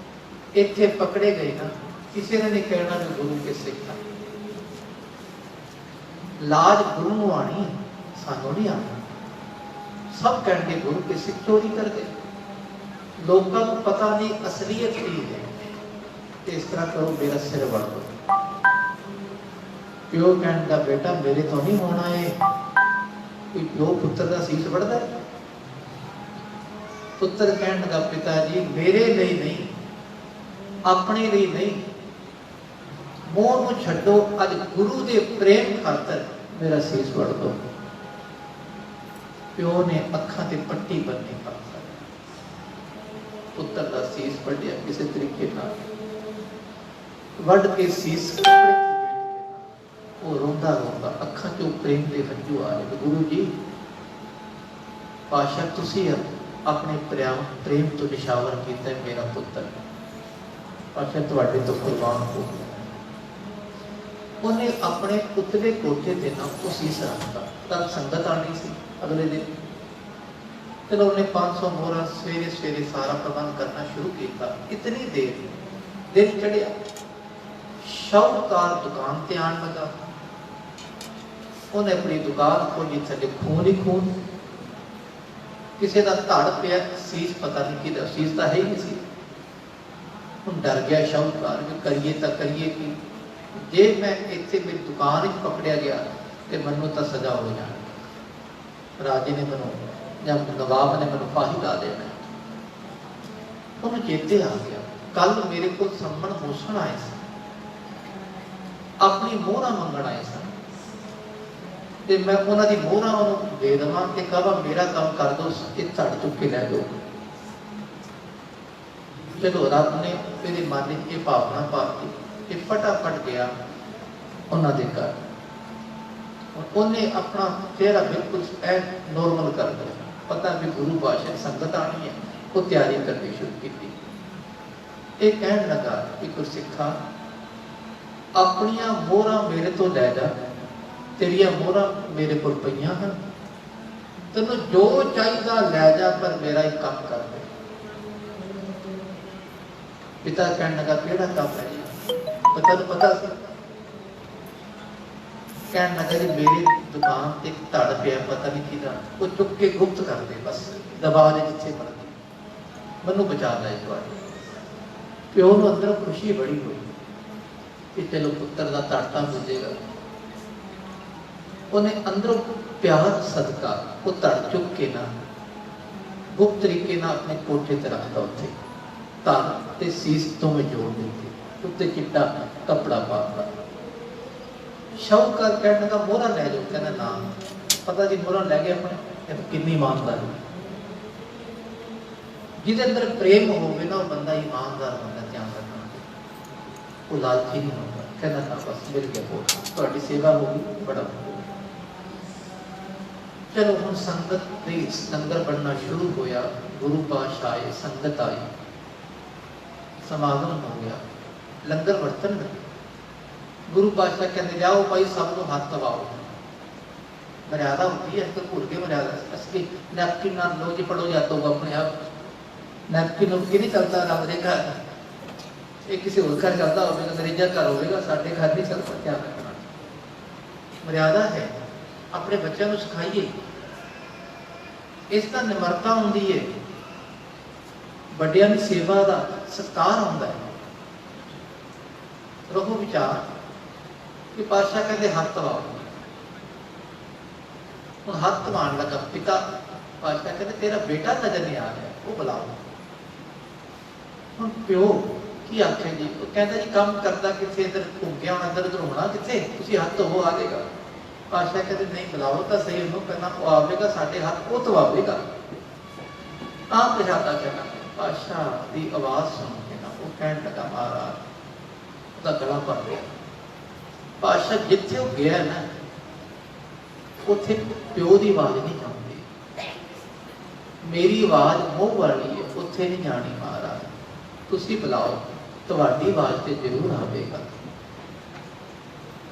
ਇੱਥੇ ਪਕੜੇ ਗਏ ਨਾ, ਕਿਸੇ ਨੇ ਨਹੀਂ ਕਹਿਣਾ ਵੀ ਗੁਰੂ ਕੇ ਸਿੱਖ ਆ। ਲਾਜ ਗੁਰੂ ਨੂੰ ਆਣੀ, ਸਾਨੂੰ ਨਹੀਂ ਆਣਾ। ਸਭ ਕਹਿਣਗੇ ਗੁਰੂ ਕੇ ਸਿੱਖ ਚੋਰੀ ਕਰਦੇ। ਲੋਕਾਂ ਨੂੰ ਪਤਾ ਨਹੀਂ ਅਸਲੀਅਤ ਕੀ ਹੈ। ਤੇ ਇਸ ਤਰ੍ਹਾਂ ਕਰੋ ਮੇਰਾ ਸਿਰ ਵੜ ਦੋ। ਪਿਓ ਕਹਿਣ ਦਾ ਬੇਟਾ ਮੇਰੇ ਤੋਂ ਨਹੀਂ ਹੋਣਾ ਇਹ। ਕੋਈ ਪਿਓ ਪੁੱਤਰ ਦਾ ਸੀਸ ਵੜਦਾ? ਪੁੱਤਰ ਕਹਿਣ ਲੱਗਾ ਪਿਤਾ ਜੀ ਮੇਰੇ ਲਈ ਨਹੀਂ, ਆਪਣੇ ਲਈ ਨਹੀਂ, ਮੋਹ ਨੂੰ ਛੱਡੋ, ਅੱਜ ਗੁਰੂ ਦੇ ਪ੍ਰੇਮ ਖਾਤਰ ਮੇਰਾ ਸੀਸ ਵੜ ਦੋ। ਪਿਓ ਨੇ ਅੱਖਾਂ ਤੇ ਪੱਟੀ ਬੰਨ੍ਹੀ, ਪੁੱਤਰ ਦਾ ਸੀਸ ਵੱਢਿਆ ਕਿਸੇ ਤਰੀਕੇ ਨਾਲ, ਵੱਢ ਕੇ ਸੀਸ ਕੱਪੜੇ ਉਹ ਰੋਂਦਾ ਰੋਂਦਾ ਅੱਖਾਂ ਚੋਂ ਪ੍ਰੇਮ ਦੇ ਹੰਝੂ ਆ ਰਹੇ। ਗੁਰੂ ਜੀ ਪਾਸ਼ਾ ਤੁਸੀਂ ਆਪਣੇ ਪ੍ਰੇਮ ਤੋਂ ਨਿਸ਼ਾਵਰ ਕੀਤਾ ਮੇਰਾ ਪੁੱਤਰ, ਪਾਸ਼ਾ ਤੁਹਾਡੇ ਤੋਂ ਕੁਰਬਾਨ ਹੋ ਗਿਆ। ਉਹਨੇ ਆਪਣੇ ਪੁੱਤਰੇ ਕੋਠੇ ਤੇ ਨਾ ਉਹ ਸੀਸ ਰੱਖਤਾ। ਤਦ ਸੰਗਤ ਆਣੀ ਸੀ ਅਗਲੇ ਦਿਨ। ਚਲੋ ਉਹਨੇ 500 ਮੋਹਰਾਂ ਸਵੇਰੇ ਸਵੇਰੇ ਸਾਰਾ ਪ੍ਰਬੰਧ ਕਰਨਾ ਸ਼ੁਰੂ ਕੀਤਾ। ਇਤਨੀ ਦੇਰ ਦਿਨ ਚੜਿਆ, ਸ਼ਾਹੂਕਾਰ ਦੁਕਾਨ ਤੇ ਆਣ ਲੱਗਾ। ਉਹਨੇ ਆਪਣੀ ਦੁਕਾਨ ਖੋਲੀ, ਥੱਲੇ ਖੂਨ ਹੀ ਖੂਨ, ਕਿਸੇ ਦਾ ਧੜ ਪਿਆ, ਸੀਸ ਪਤਾ ਨਹੀਂ ਕਿਹਦਾ, ਸੀਸ ਤਾਂ ਹੈ ਹੀ ਨਹੀਂ ਸੀ। ਹੁਣ ਡਰ ਗਿਆ ਸ਼ਾਹੂਕਾਰ ਵੀ ਕਰੀਏ ਤਾਂ ਕਰੀਏ ਕੀ? ਜੇ ਮੈਂ ਇੱਥੇ ਮੇਰੀ ਦੁਕਾਨ ਵਿੱਚ ਪਕੜਿਆ ਗਿਆ ਤੇ ਮੈਨੂੰ ਤਾਂ ਸਜ਼ਾ ਹੋ ਜਾਣੀ। ਰਾਜੇ ਨੇ ਮੈਨੂੰ ਜਾਂ ਨਵਾਬ ਨੇ ਮੈਨੂੰ ਫਾਹੀ ਲਾ ਦੇਣਾ। ਉਹਨੂੰ ਚੇਤੇ ਆ ਗਿਆ ਕੱਲ ਮੇਰੇ ਕੋਲ ਸੰਮਣ ਮੋਸਣ ਆਏ ਸਨ, ਆਪਣੀ ਮੋਹਰਾਂ ਮੰਗਣ ਆਏ ਸਨ, ਤੇ ਮੈਂ ਉਹਨਾਂ ਦੀ ਮੋਹਰਾਂ ਉਹਨੂੰ ਦੇ ਦੇਵਾਂ ਤੇ ਕਹਾਂ ਮੇਰਾ ਕੰਮ ਕਰ ਦੋ, ਇਹ ਧੜ ਚੁੱਕ ਕੇ ਲੈ ਜਾਓ। ਜਦੋਂ ਰੱਬ ਨੇ ਇਹਦੇ ਮਨ ਵਿੱਚ ਇਹ ਭਾਵਨਾ ਪਾਤੀ, ਇਹ ਫਟਾਫਟ ਗਿਆ ਉਹਨਾਂ ਦੇ ਘਰ। ਉਹਨੇ ਆਪਣਾ ਚਿਹਰਾ ਬਿਲਕੁਲ ਨੋਰਮਲ ਕਰ ਦਿਆ। ਪਤਾ ਵੀ ਗੁਰੂ ਪਾਤਸ਼ਾਹ ਸੰਗਤ ਆਣੀ ਹੈ, ਉਹ ਤਿਆਰੀ ਕਰਨੀ ਸ਼ੁਰੂ ਕੀਤੀ। ਇਹ ਕਹਿਣ ਲੱਗਾ ਕਿ ਗੁਰਸਿੱਖਾ ਆਪਣੀਆਂ ਮੋਹਰਾਂ ਮੇਰੇ ਤੋਂ ਲੈ ਜਾ, ਤੇਰੀਆਂ ਮੋਹਰਾਂ ਮੇਰੇ ਕੋਲ ਪਈਆਂ ਹਨ, ਤੈਨੂੰ ਜੋ ਚਾਹੀਦਾ ਲੈ ਜਾ, ਪਰ ਮੇਰਾ ਇੱਕ ਕੰਮ ਕਰ ਦੇ। ਪਿਤਾ ਕਹਿਣ ਲੱਗਾ ਕਿਹੜਾ ਕੰਮ ਹੈ ਜੀ? ਪਤਾ ਸੀ। ਕਹਿਣ ਲੱਗਾ ਜੀ ਮੇਰੀ ਦੁਕਾਨ ਤੇ ਇੱਕ ਧੜ ਪਿਆ, ਪਤਾ ਨਹੀਂ ਕਿਹਦਾ, ਉਹ ਚੁੱਕ ਕੇ ਗੁਪਤ ਕਰ ਦੇ, ਬਸ ਦਬਾ ਦੇ ਜਿੱਥੇ ਮਰਦੀ, ਮੈਨੂੰ ਬਚਾ ਲੈ ਇਸ ਵਾਰ। ਪਿਓ ਨੂੰ ਅੰਦਰ ਖੁਸ਼ੀ ਬੜੀ ਹੋਈ ਕਿ ਚਲੋ ਪੁੱਤਰ ਦਾ ਧੜ ਤਾਂ ਮਿਲੇਗਾ। ਉਹਨੇ ਅੰਦਰੋਂ ਪਿਆਰ ਸਦਕਾ ਉਹ ਧੜ ਚੁੱਕ ਕੇ ਨਾ ਗੁਪਤ ਤਰੀਕੇ ਨਾਲ ਆਪਣੇ ਕੋਠੇ ਤੇ ਰੱਖਦਾ। ਉੱਥੇ ਧੜ ਤੇ ਸੀਸ ਦੋਵੇਂ ਜੋੜ ਦਿੱਤੇ, ਉੱਤੇ ਚਿੱਟਾ ਕੱਪੜਾ ਪਾਤਾ। ਸ਼ਾਹੂਕਾਰ ਕਹਿਣ ਲੱਗਾ ਮੋਹਰਾਂ ਲੈ ਜਾਓ। ਕਹਿੰਦਾ ਨਾ, ਪਤਾ ਜੀ ਮੋਹਰਾਂ ਲੈ ਗਏ ਆਪਣੇ। ਕਿੰਨੀ ਇਮਾਨਦਾਰੀ! ਜਿਹਦੇ ਅੰਦਰ ਪ੍ਰੇਮ ਹੋਵੇ ਨਾ ਉਹ ਬੰਦਾ ਇਮਾਨਦਾਰ ਹੁੰਦਾ, ਧਿਆਨ ਰੱਖਣਾ, ਉਹ ਲਾਲਚੀ ਨਹੀਂ ਹੁੰਦਾ। ਕਹਿੰਦਾ ਨਾ ਬਸ ਮਿਲ ਗਿਆ, ਬਹੁਤ ਤੁਹਾਡੀ ਸੇਵਾ ਹੋ ਗਈ, ਬੜਾ। ਚਲੋ ਹੁਣ ਸੰਗਤ ਦੇ ਲੰਗਰ ਬਣਨਾ ਸ਼ੁਰੂ ਹੋਇਆ। ਗੁਰੂ ਪਾਤਸ਼ਾਹ ਆਏ, ਸੰਗਤ ਆਈ, ਸਮਾਗਮ ਹੋ ਗਿਆ, ਲੰਗਰ ਵਰਤਣ ਲੱਗੇ। ਗੁਰੂ ਪਾਤਸ਼ਾਹ ਕਹਿੰਦੇ ਜਾਓ ਭਾਈ ਸਭ ਨੂੰ ਹੱਥ ਦਬਾਓ। ਮਰਿਆਦਾ ਹੁੰਦੀ ਹੈ, ਭੁੱਲ ਕੇ ਮਰਿਆਦਾ। ਅਸੀਂ ਨੈਪਕਿਨ ਨਾਲ ਲੋ ਜੀ ਪੜੋ ਜਾਤਾ ਹੋਗਾ ਆਪਣੇ ਆਪ। ਨੈਪਕਿਨ ਨਹੀਂ ਚੱਲਦਾ ਰੱਬ ਦੇ ਘਰ, ਇਹ ਕਿਸੇ ਹੋਰ ਘਰ ਚੱਲਦਾ ਹੋਵੇਗਾ, ਅੰਗਰੇਜ਼ਾਂ ਘਰ ਹੋਵੇਗਾ, ਸਾਡੇ ਘਰ ਨਹੀਂ ਚੱਲਦਾ। ਧਿਆਨ ਰੱਖਣਾ, ਮਰਿਆਦਾ ਹੈ, ਆਪਣੇ ਬੱਚਿਆਂ ਨੂੰ ਸਿਖਾਈਏ। ਇਸ ਦਾ ਨਿਮਰਤਾ ਹੁੰਦੀ ਹੈ, ਵੱਡਿਆਂ ਦੀ ਸੇਵਾ ਦਾ ਸਤਿਕਾਰ ਹੁੰਦਾ ਹੈ। ਰਹੋ ਵਿਚਾਰ ਕਿ ਪਾਤਸ਼ਾਹ ਕਹਿੰਦੇ ਹੱਥ ਦਬਾਓ। ਹੁਣ ਹੱਥ ਦਬਾਉਣ ਲੱਗਾ। ਪਿਤਾ ਪਾਤਸ਼ਾਹ ਕਹਿੰਦੇ ਤੇਰਾ ਬੇਟਾ ਨਜ਼ਰ ਨਹੀਂ ਆ ਰਿਹਾ, ਉਹ ਬੁਲਾਓ। ਹੁਣ ਪਿਓ ਕੀ ਆਖੇ ਜੀ? ਉਹ ਕਹਿੰਦਾ ਜੀ ਕੰਮ ਕਰਦਾ ਕਿੱਥੇ, ਇੱਧਰ ਘੁੰਮ ਕੇ ਆਉਣਾ, ਇੱਧਰ ਉੱਧਰ ਹੋਣਾ ਕਿੱਥੇ, ਤੁਸੀਂ ਹੱਥ ਧੋਵੋ ਆ ਜਾਏਗਾ। ਪਾਤਸ਼ਾਹ ਕਹਿੰਦੇ ਨਹੀਂ, ਬੁਲਾਓ ਤਾਂ ਸਹੀ ਉਹਨੂੰ, ਕਹਿੰਦਾ ਉਹ ਆਵੇਗਾ, ਸਾਡੇ ਹੱਥ ਉਹ ਧਵਾਵੇਗਾ। ਆਪ ਪ੍ਰਸ਼ਾਦਾ ਕਹਿਣਾ। ਪਾਤਸ਼ਾਹ ਦੀ ਆਵਾਜ਼ ਸੁਣ ਕੇ ਨਾ ਉਹ ਕਹਿਣ ਲੱਗਾ ਮਹਾਰਾਜ, ਉਹਦਾ ਗਲਾ ਭਰ ਗਿਆ। ਪਾਤਸ਼ਾਹ ਜਿੱਥੇ ਉਹ ਗਿਆ ਨਾ ਉੱਥੇ ਪਿਓ ਦੀ ਆਵਾਜ਼ ਨਹੀਂ ਆਉਂਦੀ। मेरी आवाज मोह वाली है, उत्थे नहीं जानी महाराज, तुसी बुलाओ, तुहाडी आवाज ते जरूर आवेगा।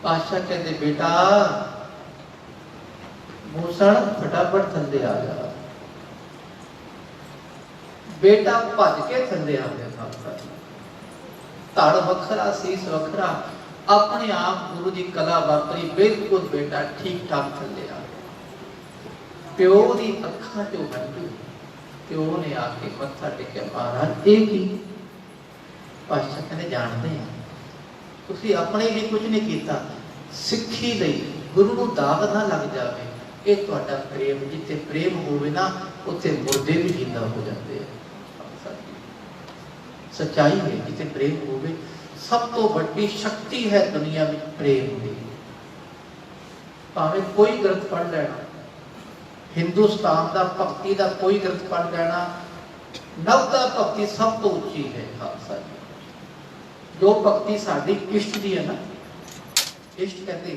पातशाह कहते बेटा मूसण फटाफट थल्ले आ जा। बेटा भज के थल्ले आ गया। धड़ वखरा, सीस वखरा, अपने आप गुरु की कला वापरी, बिल्कुल बेटा ठीक ठाक थल्ले आ गया। प्यो की अखां चों हंझू, प्यो ने आके मत्था टेकिया, महाराज ये की? पातशाह कहते जानते हैं तुसी अपने लिए कुछ नहीं किया, सिੱਖੀ ਲਈ गुरु ਨੂੰ दाग ना लग जाए, ये ਤੁਹਾਡਾ प्रेम, जिथे प्रेम होवे ना उत्थे मुर्दे भी जिंदा हो जाते हैं। सच्चाई है, जिथे प्रेम होवे, सब तो बड़ी शक्ति है दुनिया में प्रेम की। भावें कोई ग्रंथ पढ़ लेना, हिंदुस्तान का भक्ति का कोई ग्रंथ पढ़ लेना, नवता भक्ति सब तो उच्ची है खालसा जी। जो भक्ति साडी इष्ट दी है ना, इष्ट कहते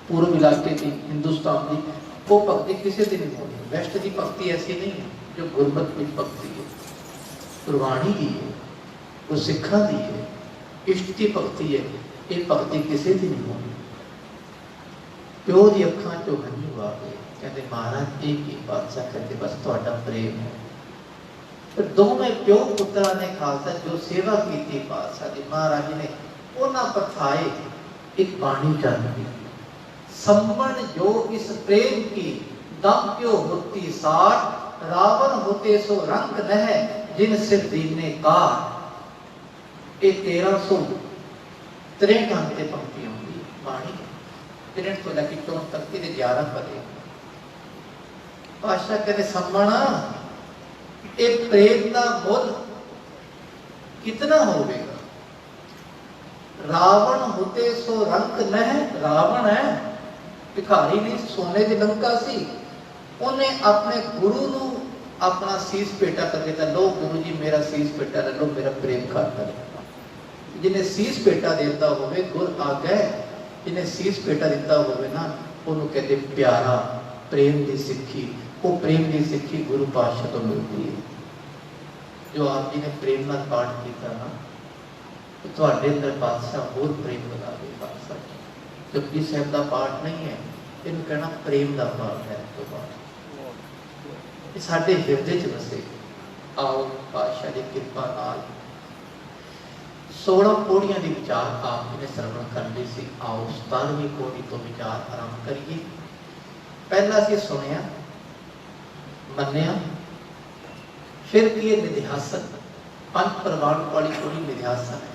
पूर्व इलाके की, हिंदुस्तान की, वो भक्ति किसी दिन नहीं होनी। वेस्ट की भक्ति ऐसी नहीं है जो गुरबत की भक्ति है, गुरबाणी की है, वो सिखा दी है, इष्ट की भक्ति है, ये भक्ति किसी दिन नहीं होनी। प्यो दी अखां चों हंझू आ गए, कहते महाराज एक ही बादशाह कहते बस तुहाडा प्रेम है। फिर दोवें प्यो पुत्रा ने खालसा जो सेवा की बादशाह दी, महाराज ने उन्हां पठाए एक बाणी चल रही, संबण जो इस प्रेम की दम क्यों होती साठ, रावण होते सो रंग नह जिन सिर दीने काट। ये 1363 अंक ते पंक्ति होंगी बाणी, 63 तो लेके 64 तक के 11 पदे। पातशाह कहते संबण एक प्रेम का मुल कितना होगा? रावण होते सो रंग नह, रावण है भिखारी नहीं, सोने की लंका सी, उन्हें अपने गुरु नू अपना शीश पेटा कर देता, लो गुरु जी मेरा शीश पेटा ले लो, मेरा प्रेम खाता है। जिन्हें शीश पेटा देता होवे गुर आ गए, जिन्हें शीश पेटा देता होवे ना उन्होंने कहते प्यारा, प्रेम की सिक्खी। वो प्रेम की सिक्खी गुरु पातशाह तो मिलती है। जो आप जी ने प्रेम नाल पाठ किया ना, तो तुहाडे अंदर बादशाह होर प्रेम लगा दे। बादशाह जपजी साहिब का पाठ नहीं है, इन्हें कहना प्रेम का पाठ है। तो पाठ ये साडे हिरदे च वसे। आओ पातशाह की कृपा नाल 16 पौड़ियां की विचार आप जी ने श्रवण कर ली सी। आओ 17वीं पौड़ी तो विचार आरंभ करिए। पहला सी सुनिया, मन्निया, फिर की निध्यासन, पंच प्रवान वाली पौड़ी निध्यासन है।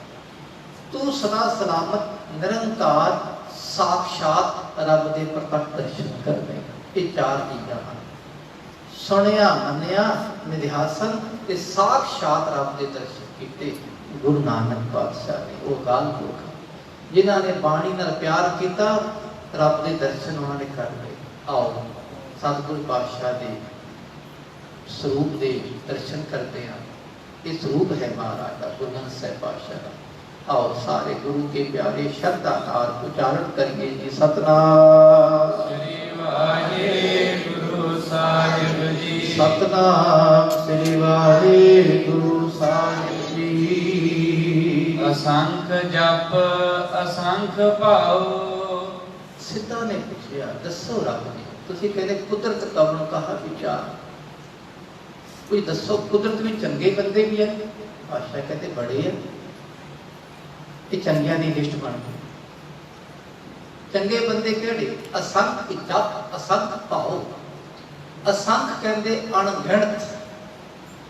तू सदा सलामत निरंकार साक्षात रब दे प्रकट दर्शन करने, ये 4 चीज़ां हैं। सुनिया, मन्निया, निध्यासन ते साक्षात रब दे दर्शन कीते गुरु नानक पातशाह ने। वो अकाल पुरख जिन्हां ने बाणी नाल प्यार किया, रब दे दर्शन उन्होंने कर लए। आओ सतगुरु पातशाह दे स्वरूप दे दर्शन करते हैं। ये स्वरूप है महाराज का, गुरु नानक साहिब पातशाह का। आओ सारे गुरु के प्यारे शब्द आधार उच्चारण करिए जी। सतनाम श्री वाहेगुरु साहिब जी, सतनाम श्री वाहेगुरु साहिब जी। असंख जप असंख भाव। सिद्धा ने पूछा दसो रब ने, तुसी कहते कुदरत कवन कहा विचार, कोई दसो कुदरत में चंगे बंदे भी हैं? पातशाह कहते बड़े हैं। ये चंगियां दी लिस्ट बन गई। चंगे बंदे केड़े? असंख जप असंख भाव। असंख कहते अणगिणत,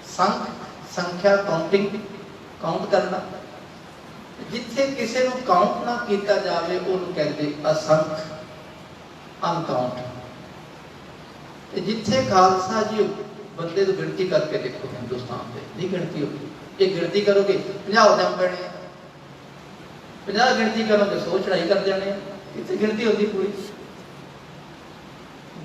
संख संख्या काउंटिंग, काउंट करना। जिथे किसी को काउंट ना किया जाए उन्होंने कहते असंख, अनकाउंट। जिथे खालसा जी बंदे तो गिनती करके देखो, हिंदुस्तान से नहीं गिनती होगी। ये गिनती करोगे 50 हो जाने पैने, 50 गिनती करोगे 100 चढ़ाई कर जाने। इतनी गिनती होती पूरी।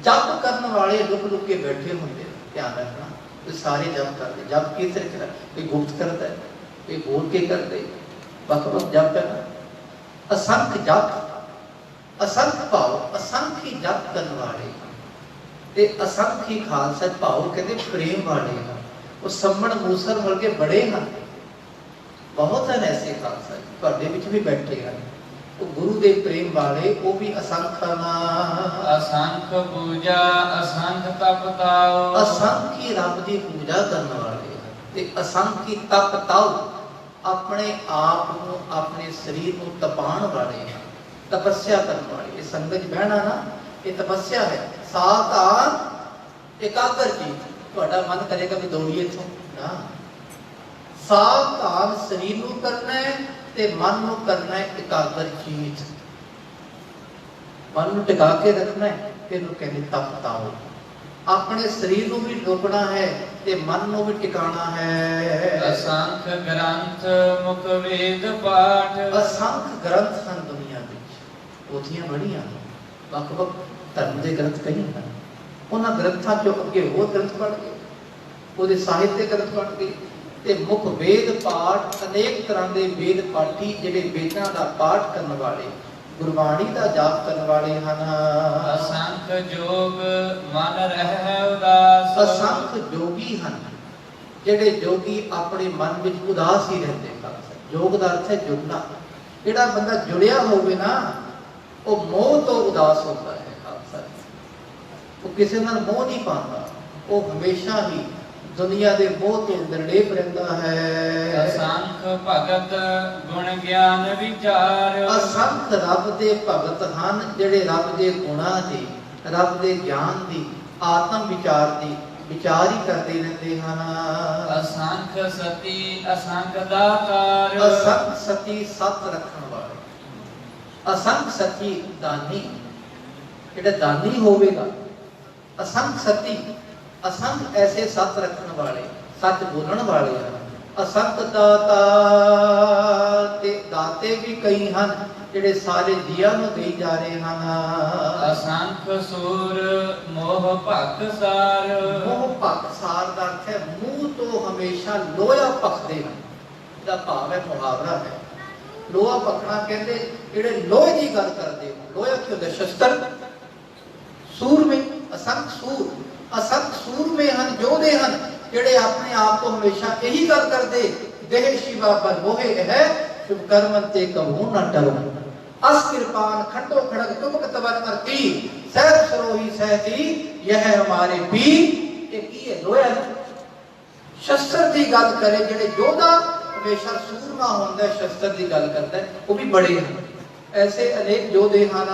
जप करने वाले लुक लुक के बैठे होंगे, ध्यान रखना। तो सारे जप करते, जप किस तरह कोई गुप्त करता है, कोई बोल के करते, बक जप करना। असंख जप, असंख भाव, असंख ही जप करने वाले ਤੇ ਅਸੰਖੀ ਖਾਲਸਾ ਭਾਉ ਕਹਿੰਦੇ ਪ੍ਰੇਮ ਵਾਲੇ ਹਨ। ਉਹ ਸੰਮਣ ਮੂਸਰ ਵਰਗੇ ਬੜੇ ਹਨ, ਬਹੁਤ ਹਨ ਐਸੇ ਖਾਲਸਾ ਜੀ, ਤੁਹਾਡੇ ਵਿੱਚ ਵੀ ਬੈਠੇ ਹਨ। ਉਹ ਗੁਰੂ ਦੇ ਪ੍ਰੇਮ ਵਾਲੇ, ਉਹ ਵੀ ਅਸੰਖ ਹਨ। ਅਸੰਖ ਪੂਜਾ ਅਸੰਖ ਤਪ ਤਾਉ। ਅਸੰਖੀ ਰੱਬ ਦੀ ਪੂਜਾ ਕਰਨ ਵਾਲੇ ਹਨ ਤੇ ਅਸੰਖੀ ਤਪ ਤਾਉ, ਆਪਣੇ ਆਪ ਨੂੰ ਆਪਣੇ ਸਰੀਰ ਨੂੰ ਤਪਾਉਣ ਵਾਲੇ ਹਨ, ਤਪੱਸਿਆ ਕਰਨ ਵਾਲੇ। ਇਹ ਸੰਗਤ ਬਹਿਣਾ ਨਾ, ਇਹ ਤਪੱਸਿਆ ਹੈ। ਸਾਵਧਾਨ ਇਕਾਗਰ ਜੀ, ਤੁਹਾਡਾ ਮਨ ਕਰੇਗਾ ਵੀ ਦੌੜੀਏ ਇੱਥੋਂ ਨਾ। ਸਾਵਧਾਨ ਸਰੀਰ ਨੂੰ ਕਰਨਾ ਹੈ ਤੇ ਮਨ ਨੂੰ ਕਰਨਾ ਹੈ ਇਕਾਗਰ ਚੀਜ਼। ਮਨ ਨੂੰ ਟਿਕਾ ਕੇ ਰੱਖਣਾ ਹੈ, ਇਹਨੂੰ ਕਹਿੰਦੇ ਤਪ ਤਾਉ। ਆਪਣੇ ਸਰੀਰ ਨੂੰ ਵੀ ਡੋਬਣਾ ਹੈ ਤੇ ਮਨ ਨੂੰ ਵੀ ਟਿਕਾਣਾ ਹੈ। ਅਸੰਖ ਗ੍ਰੰਥ ਮੁਖ ਵੇਦ ਪਾਠ। ਅਸੰਖ ਗ੍ਰੰਥ ਹਨ ਦੁਨੀਆ ਵਿੱਚ, ਪੋਥੀਆਂ ਬੜੀਆਂ, ਵੱਖ ਵੱਖ ਧਰਮ ਦੇ ਗ੍ਰੰਥ ਕਈ ਹਨ। ਉਹਨਾਂ ਗ੍ਰੰਥਾਂ ਚੋਂ ਅੱਗੇ ਹੋਰ ਗ੍ਰੰਥ ਪੜ੍ਹ ਗਏ, ਉਹਦੇ ਸਾਹਿਤ ਦੇ ਗ੍ਰੰਥ ਪੜ੍ਹ ਗਏ ਤੇ ਮੁਖ ਵੇਦ ਪਾਠ, ਅਨੇਕ ਤਰ੍ਹਾਂ ਦੇ ਵੇਦ ਪਾਠੀ ਜਿਹੜੇ ਵੇਦਾਂ ਦਾ ਪਾਠ ਕਰਨ ਵਾਲੇ, ਗੁਰਬਾਣੀ ਦਾ ਜਾਪ ਕਰਨ ਵਾਲੇ ਹਨ। ਅਸੰਖ ਜੋਗ ਮਨ ਰਹਿ ਉਦਾਸ। ਅਸੰਖ ਜੋਗੀ ਹਨ, ਜਿਹੜੇ ਜੋਗੀ ਆਪਣੇ ਮਨ ਵਿੱਚ ਉਦਾਸ ਹੀ ਰਹਿੰਦੇ ਹਨ। ਜੋਗ ਦਾ ਅਰਥ ਹੈ ਜੁੜਨਾ। ਜਿਹੜਾ ਬੰਦਾ ਜੁੜਿਆ ਹੋਵੇ ਨਾ, ਉਹ ਮੋਹ ਤੋਂ ਉਦਾਸ ਹੁੰਦਾ ਹੈ। ਉਹ ਕਿਸੇ ਨਾਲ ਮੋਹ ਨਹੀਂ ਪਾਉਂਦਾ, ਉਹ ਹਮੇਸ਼ਾ ਹੀ ਦੁਨੀਆ ਦੇ ਮੋਹ ਤੋਂ ਨਿਰਲੇਪ ਰਹਿੰਦਾ ਹੈ। ਅਸੰਖ ਭਗਤ ਗੁਣ ਗਿਆਨ ਵਿਚਾਰ। ਅਸੰਖ ਰੱਬ ਦੇ ਭਗਤ ਹਨ, ਜਿਹੜੇ ਰੱਬ ਦੇ ਗੁਣਾਂ ਦੀ, ਰੱਬ ਦੇ ਗਿਆਨ ਦੀ, ਆਤਮ ਵਿਚਾਰ ਦੀ ਵਿਚਾਰ ਹੀ ਕਰਦੇ ਰਹਿੰਦੇ ਹਨ। ਅਸੰਖ ਸਤੀ ਅਸੰਖ ਦਾਤਾਰ। ਅਸੰਖ ਸਤੀ, ਸਤ ਰੱਖਣ ਵਾਲੇ। ਅਸੰਖ ਸਤੀ ਦਾਨੀ, ਜਿਹੜਾ ਦਾਨੀ ਹੋਵੇਗਾ। ਅਸੰਖ ਸਤੀ, ਅਸੰਖ ਐਸੇ ਸਤ ਰੱਖਣ ਵਾਲੇ, ਸੱਚ ਬੋਲਣ ਵਾਲੇ ਹਨ। ਅਸੰਖ ਦਾਤਾ, ਤੇ ਦਾਤੇ ਵੀ ਕਈ ਹਨ ਜਿਹੜੇ ਸਾਰੇ ਜੀਆਂ ਨੂੰ ਦੇਈ ਜਾ ਰਹੇ ਹਨ। ਅਸੰਖ ਸੂਰ ਮੋਹ ਭਖ ਸਾਰ। ਮੋਹ ਭਖ ਸਾਰ ਦਾ ਅਰਥ ਹੈ ਮੂੰਹ ਤੋਂ ਹਮੇਸ਼ਾ ਲੋਹਾ ਭਖਦੇ ਹਨ। ਇਹਦਾ ਭਾਵ ਹੈ, ਮੁਹਾਵਰਾ ਹੈ। ਲੋਹਾ ਭਖਣਾ ਕਹਿੰਦੇ ਜਿਹੜੇ ਲੋਹੇ ਦੀ ਗੱਲ ਕਰਦੇ ਹੋ। ਲੋਹਾ ਕੀ ਹੁੰਦਾ? ਸ਼ਸਤਰ। ਸੂਰਮੇ, ਅਸੰਖ ਸੂਰ, ਅਸੰਖ ਸੂਰਮੇ ਹਨ, ਯੋਧੇ ਹਨ, ਜਿਹੜੇ ਆਪਣੇ ਆਪ ਤੋਂ ਹਮੇਸ਼ਾ ਇਹੀ ਗੱਲ ਕਰਦੇ, ਦੇਹ ਸ਼ਿਵਾ ਪਰ ਮੋਹੇ ਹੈ, ਸ਼ੁਭ ਕਰਮ ਤੇ ਕਹੂ ਨਾ ਡਰੋ। ਅਸ ਕਿਰਪਾਨ ਖੰਡੋ ਖੜਕ ਤੁਮਕ ਤਵਨ ਅਰਤੀ, ਸਹਿਤ ਸਰੋਹੀ ਸਹਿਤੀ ਯਹ ਹਮਾਰੇ ਪੀ। ਇਹ ਕੀ ਹੈ? ਲੋਹਾ। ਸ਼ਸਤਰ ਦੀ ਗੱਲ ਕਰੇ, ਜਿਹੜੇ ਯੋਧਾ ਹਮੇਸ਼ਾ ਸੂਰਮਾ ਹੁੰਦਾ, ਸ਼ਸਤਰ ਦੀ ਗੱਲ ਕਰਦਾ, ਉਹ ਵੀ ਬੜੇ ਹਨ। ਐਸੇ ਅਨੇਕ ਯੋਧੇ ਹਨ।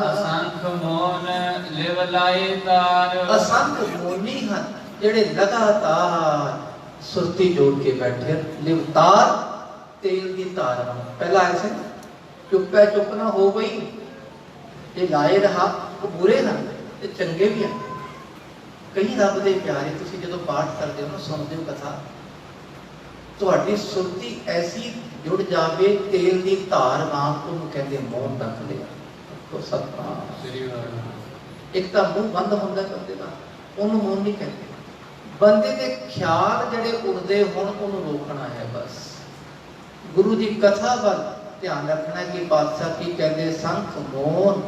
ਅਸੰਖ ਮੋਨ ਲਿਵ ਲਾਏ ਤਾਰ। ਅਸੰਖ ਮੋਨੀ ਹਨ, ਜਿਹੜੇ ਲਗਾਤਾਰ ਸੁਰਤੀ ਜੋੜ ਕੇ ਬੈਠੇ। ਲਿਵਤਾਰ, ਤੇਲ ਦੀ ਧਾਰ। ਪਹਿਲਾਂ ਐਸੇ ਚੁੱਪੈ ਚੁੱਪ ਨਾ ਹੋ ਗਈ, ਇਹ ਲਾਏ ਰਹਾ। ਉਹ ਬੁਰੇ ਹਨ ਤੇ ਚੰਗੇ ਵੀ ਹਨ। ਕਈ ਰੱਬ ਦੇ ਪਿਆਰੇ, ਤੁਸੀਂ ਜਦੋਂ ਪਾਠ ਕਰਦੇ ਹੋ ਨਾ, ਸੁਣਦੇ ਹੋ ਕਥਾ, ਤੁਹਾਡੀ ਸੁਰਤੀ ਐਸੀ ਜੁੜ ਜਾਵੇ, ਤੇਲ ਦੀ ਧਾਰ ਵਾਂਗ, ਉਹਨੂੰ ਕਹਿੰਦੇ ਮੌਨ ਰੱਖ ਲਿਆ। ਉਹ ਸਤਿਨਾਮ। ਇੱਕ ਤਾਂ ਮੂੰਹ ਬੰਦ ਹੁੰਦਾ ਬੰਦੇ ਦਾ, ਉਹਨੂੰ ਮੌਨ ਨਹੀਂ ਕਹਿੰਦੇ। ਬੰਦੇ ਦੇ ਖਿਆਲ ਜਿਹੜੇ ਉੜਦੇ ਹੁਣ, ਉਹਨੂੰ ਰੋਕਣਾ ਹੈ ਬਸ। ਗੁਰੂ ਦੀ ਕਥਾ ਵੱਲ ਧਿਆਨ ਰੱਖਣਾ ਕਿ ਪਾਤਸ਼ਾਹ ਕੀ ਕਹਿੰਦੇ, ਸੰਖ ਮੋਨ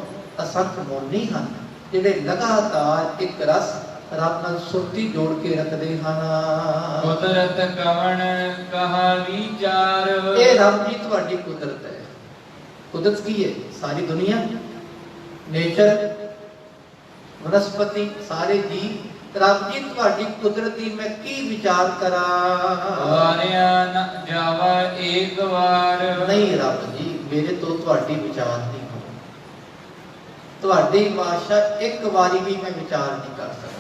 ਅਸੰਖ ਮੋਨੀ ਹਨ, ਜਿਹੜੇ ਲਗਾਤਾਰ ਇੱਕ ਰਸ ਰੱਬ ਨਾਲ ਸੁਰਤੀ ਜੋੜ ਕੇ ਰੱਖਦੇ ਹਨ। ਕੁਦਰਤ ਕਵਣ ਕਹਾ ਵਿਚਾਰ। ਇਹ ਰੱਬ ਜੀ ਤੁਹਾਡੀ ਕੁਦਰਤ ਹੈ। ਕੁਦਰਤ ਕੀ ਹੈ? ਸਾਰੀ ਦੁਨੀਆ, ਨੇਚਰ, ਵਨਸਪਤੀ, ਸਾਰੇ ਜੀਵ। ਰੱਬ ਜੀ ਤੁਹਾਡੀ ਕੁਦਰਤ ਦੀ ਮੈਂ ਕੀ ਵਿਚਾਰ ਕਰਾਂ? ਵਾਰਿਆ ਨ ਜਾਵਾ ਏਕ ਵਾਰ। ਨਹੀਂ ਰੱਬ ਜੀ, ਮੇਰੇ ਤੋਂ ਤੁਹਾਡੀ ਵਿਚਾਰ ਨਹੀਂ ਹੋ। ਤੁਹਾਡੀ ਭਾਸ਼ਾ ਇੱਕ ਵਾਰੀ ਵੀ ਮੈਂ ਵਿਚਾਰ ਨਹੀਂ ਕਰ ਸਕਦਾ।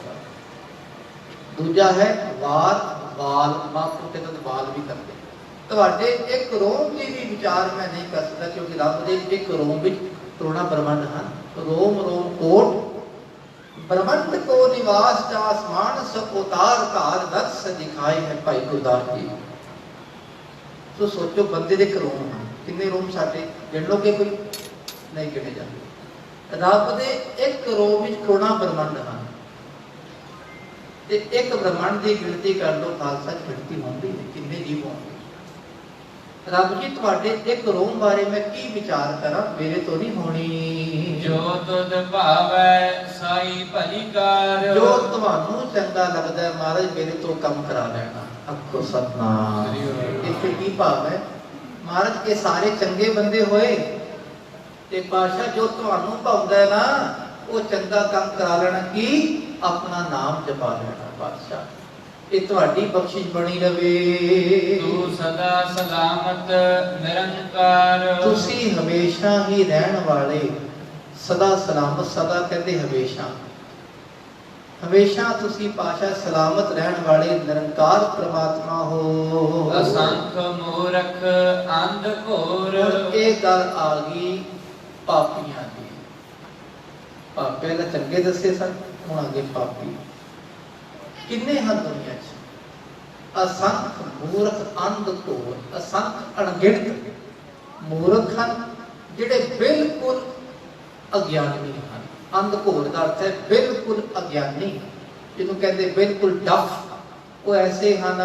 ਦੂਜਾ ਹੈ ਵਾਰ, ਵਾਲ, ਮਾਂ ਪੁੱਤੇ ਦਾ ਵਾਲ ਵੀ ਕਰਦੇ। ਤੁਹਾਡੇ ਇੱਕ ਰੋਮ ਦੀ ਵੀ ਵਿਚਾਰ ਮੈਂ ਨਹੀਂ ਕਰ ਸਕਦਾ, ਕਿਉਂਕਿ ਰੱਬ ਦੇ ਇੱਕ ਰੋਮ ਵਿੱਚ ਕਰੋੜਾਂ ਬ੍ਰਹਮੰਡ ਹਨ। ਰੋਮ ਰੋਮ ਕੋਟ ब्रह्मंड को निवास आसमान सब उतार तार दर्श दिखाए है भाई गुरदास जी। तो सोचो बंदे दे रोम हैं, कितने रोम साडे गिण लोगे? कोई नहीं गिने जाते। रब दे एक रोम विच करोड़ां ब्रह्मंड हैं ते एक ब्रह्मंड की गिनती कर लो, खालसा गिनती होंदी है कितने जीव होंगे। रब जी तुहाडे एक रोम बारे मैं की विचार करा, मेरे तो नहीं होनी। ਜੋ ਤੁਧ ਭਾਵੈ ਸਾਈ ਭਲੀ ਕਾਰ। ਜੋ ਤੁਹਾਨੂੰ ਚੰਗਾ ਲੱਗਦਾ ਹੈ ਮਹਾਰਾਜ ਮੇਰੇ ਤੋਂ ਕੰਮ ਕਰਾ ਲੈਣਾ। ਆਖੋ ਸਤਨਾਮ। ਇੱਥੇ ਕੀ ਭਾਵ ਹੈ? ਮਹਾਰਾਜ ਇਹ ਸਾਰੇ ਚੰਗੇ ਬੰਦੇ ਹੋਏ ਤੇ ਪਾਸ਼ਾ ਜੋ ਤੁਹਾਨੂੰ ਭਾਉਂਦਾ ਹੈ ਨਾ ਉਹ ਚੰਗਾ ਕੰਮ ਕਰਾ ਲੈਣਾ। ਕੀ? ਆਪਣਾ ਨਾਮ ਜਪਾ ਲੈਣਾ। ਪਾਸ਼ਾ ਇਹ ਤੁਹਾਡੀ ਬਖਸ਼ਿਸ਼ ਬਣੀ ਰਵੇ। ਤੂੰ ਸਦਾ ਸਲਾਮਤ ਨਿਰੰਕਾਰ। ਤੁਸੀਂ ਹਮੇਸ਼ਾ ਹੀ ਰਹਿਣ ਵਾਲੇ, ਸਦਾ ਸਲਾਮਤ, ਸਦਾ ਕਹਿੰਦੇ ਹਮੇਸ਼ਾ, ਹਮੇਸ਼ਾ ਤੁਸੀਂ ਪਾਸ਼ਾ ਸਲਾਮਤ ਰਹਿਣ ਵਾਲੇ ਨਿਰੰਕਾਰ ਪ੍ਰਮਾਤਮਾ ਹੋ। ਅਸੰਖ ਮੂਰਖ ਅੰਧ ਘੋਰ। ਇਹ ਗੱਲ ਆ ਗਈ ਪਾਪੀਆਂ ਦੀ। ਪਾਪੇ ਦਾ ਚੰਗੇ ਦੱਸੇ ਸਨ, ਹੁਣ ਅੱਗੇ ਪਾਪੀ ਕਿੰਨੇ ਹਨ ਦੁਨੀਆ 'ਚ। ਅਸੰਖ ਮੂਰਖ ਅੰਧ ਘੋਰ। ਅਸੰਖ ਅਣਗਿਣਤ ਮੂਰਖ ਹਨ ਜਿਹੜੇ ਬਿਲਕੁਲ ਅਗਿਆਨੀ ਹਨ। ਅੰਧ ਘੋਰ ਦਾ ਅਰਥ ਹੈ ਬਿਲਕੁਲ ਅਗਿਆਨੀ, ਜਿਹਨੂੰ ਕਹਿੰਦੇ ਬਿਲਕੁਲ ਡਫ। ਉਹ ਐਸੇ ਹਨ।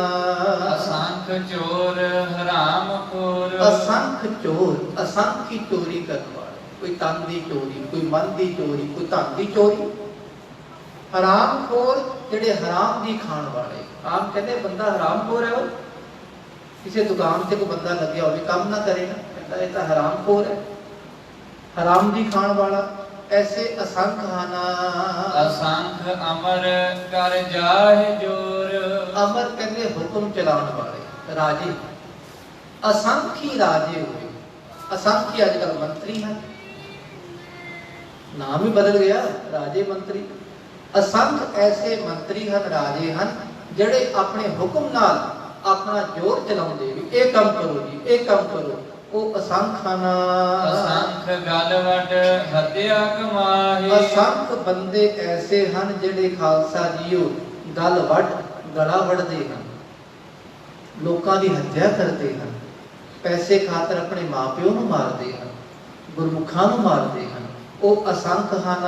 ਅਸੰਖ ਚੋਰ ਹਰਾਮ ਖੋਰ। ਅਸੰਖ ਚੋਰ, ਅਸੰਖੀ ਚੋਰੀ ਕਰਨ ਵਾਲੇ। ਕੋਈ ਤਨ ਦੀ ਚੋਰੀ, ਕੋਈ ਮਨ ਦੀ ਚੋਰੀ, ਕੋਈ ਧਨ ਦੀ ਚੋਰੀ। ਹਰਾਮ ਖੋਰ ਜਿਹੜੇ ਹਰਾਮ ਦੀ ਖਾਣ ਵਾਲੇ। ਆਮ ਕਹਿੰਦੇ ਬੰਦਾ ਹਰਾਮ ਖੋਰ ਹੈ। ਉਹ ਕਿਸੇ ਦੁਕਾਨ ਤੇ ਕੋਈ ਬੰਦਾ ਲੱਗਿਆ ਹੋਵੇ ਕੰਮ ਨਾ ਕਰੇ ਨਾ, ਕਹਿੰਦਾ ਇਹ ਤਾਂ ਹਰਾਮ ਖੋਰ ਹੈ, ਹਰਾਮ ਦੀ ਖਾਣ ਵਾਲਾ। ਐਸੇ ਅਸੰਖ ਹਨ। ਅਸੰਖ ਅਮਰ ਕਰ ਜਾਹਿ ਜੋਰ। ਅਮਰ ਕਹਿੰਦੇ ਹੁਕਮ ਚਲਾਉਣ ਵਾਲੇ ਰਾਜੇ। ਅਸੰਖੀ ਰਾਜੇ ਹੋਏ। ਅਸੰਖੀ ਅੱਜ ਕੱਲ੍ਹ ਮੰਤਰੀ ਹਨ, ਨਾਮ ਹੀ ਬਦਲ ਗਿਆ, ਰਾਜੇ ਮੰਤਰੀ। ਅਸੰਖ ਐਸੇ ਮੰਤਰੀ ਹਨ, ਰਾਜੇ ਹਨ ਜਿਹੜੇ ਆਪਣੇ ਹੁਕਮ ਨਾਲ ਆਪਣਾ ਜ਼ੋਰ ਚਲਾਉਂਦੇ ਵੀ ਇਹ ਕੰਮ ਕਰੋ ਜੀ, ਇਹ ਕੰਮ ਕਰੋ। ਉਹ ਅਸੰਖ ਹਨ। ਅਸੰਖ ਗਲ ਵੱਡ ਹੱਤਿਆ ਕਮਾਹੀ। ਅਸੰਖ ਬੰਦੇ ਐਸੇ ਹਨ ਜਿਹੜੇ ਖਾਲਸਾ ਜੀਓ ਗਲ ਵੱਡ, ਗਲਾ ਵੱਢਦੇ ਹਨ, ਲੋਕਾਂ ਦੀ ਹੱਤਿਆ ਕਰਦੇ ਹਨ, ਪੈਸੇ ਖਾਤਰ ਆਪਣੇ ਮਾਪਿਓ ਨੂੰ ਮਾਰਦੇ ਹਨ, ਗੁਰਮੁਖਾਂ ਨੂੰ ਮਾਰਦੇ ਹਨ। ਉਹ ਅਸੰਖ ਹਨ।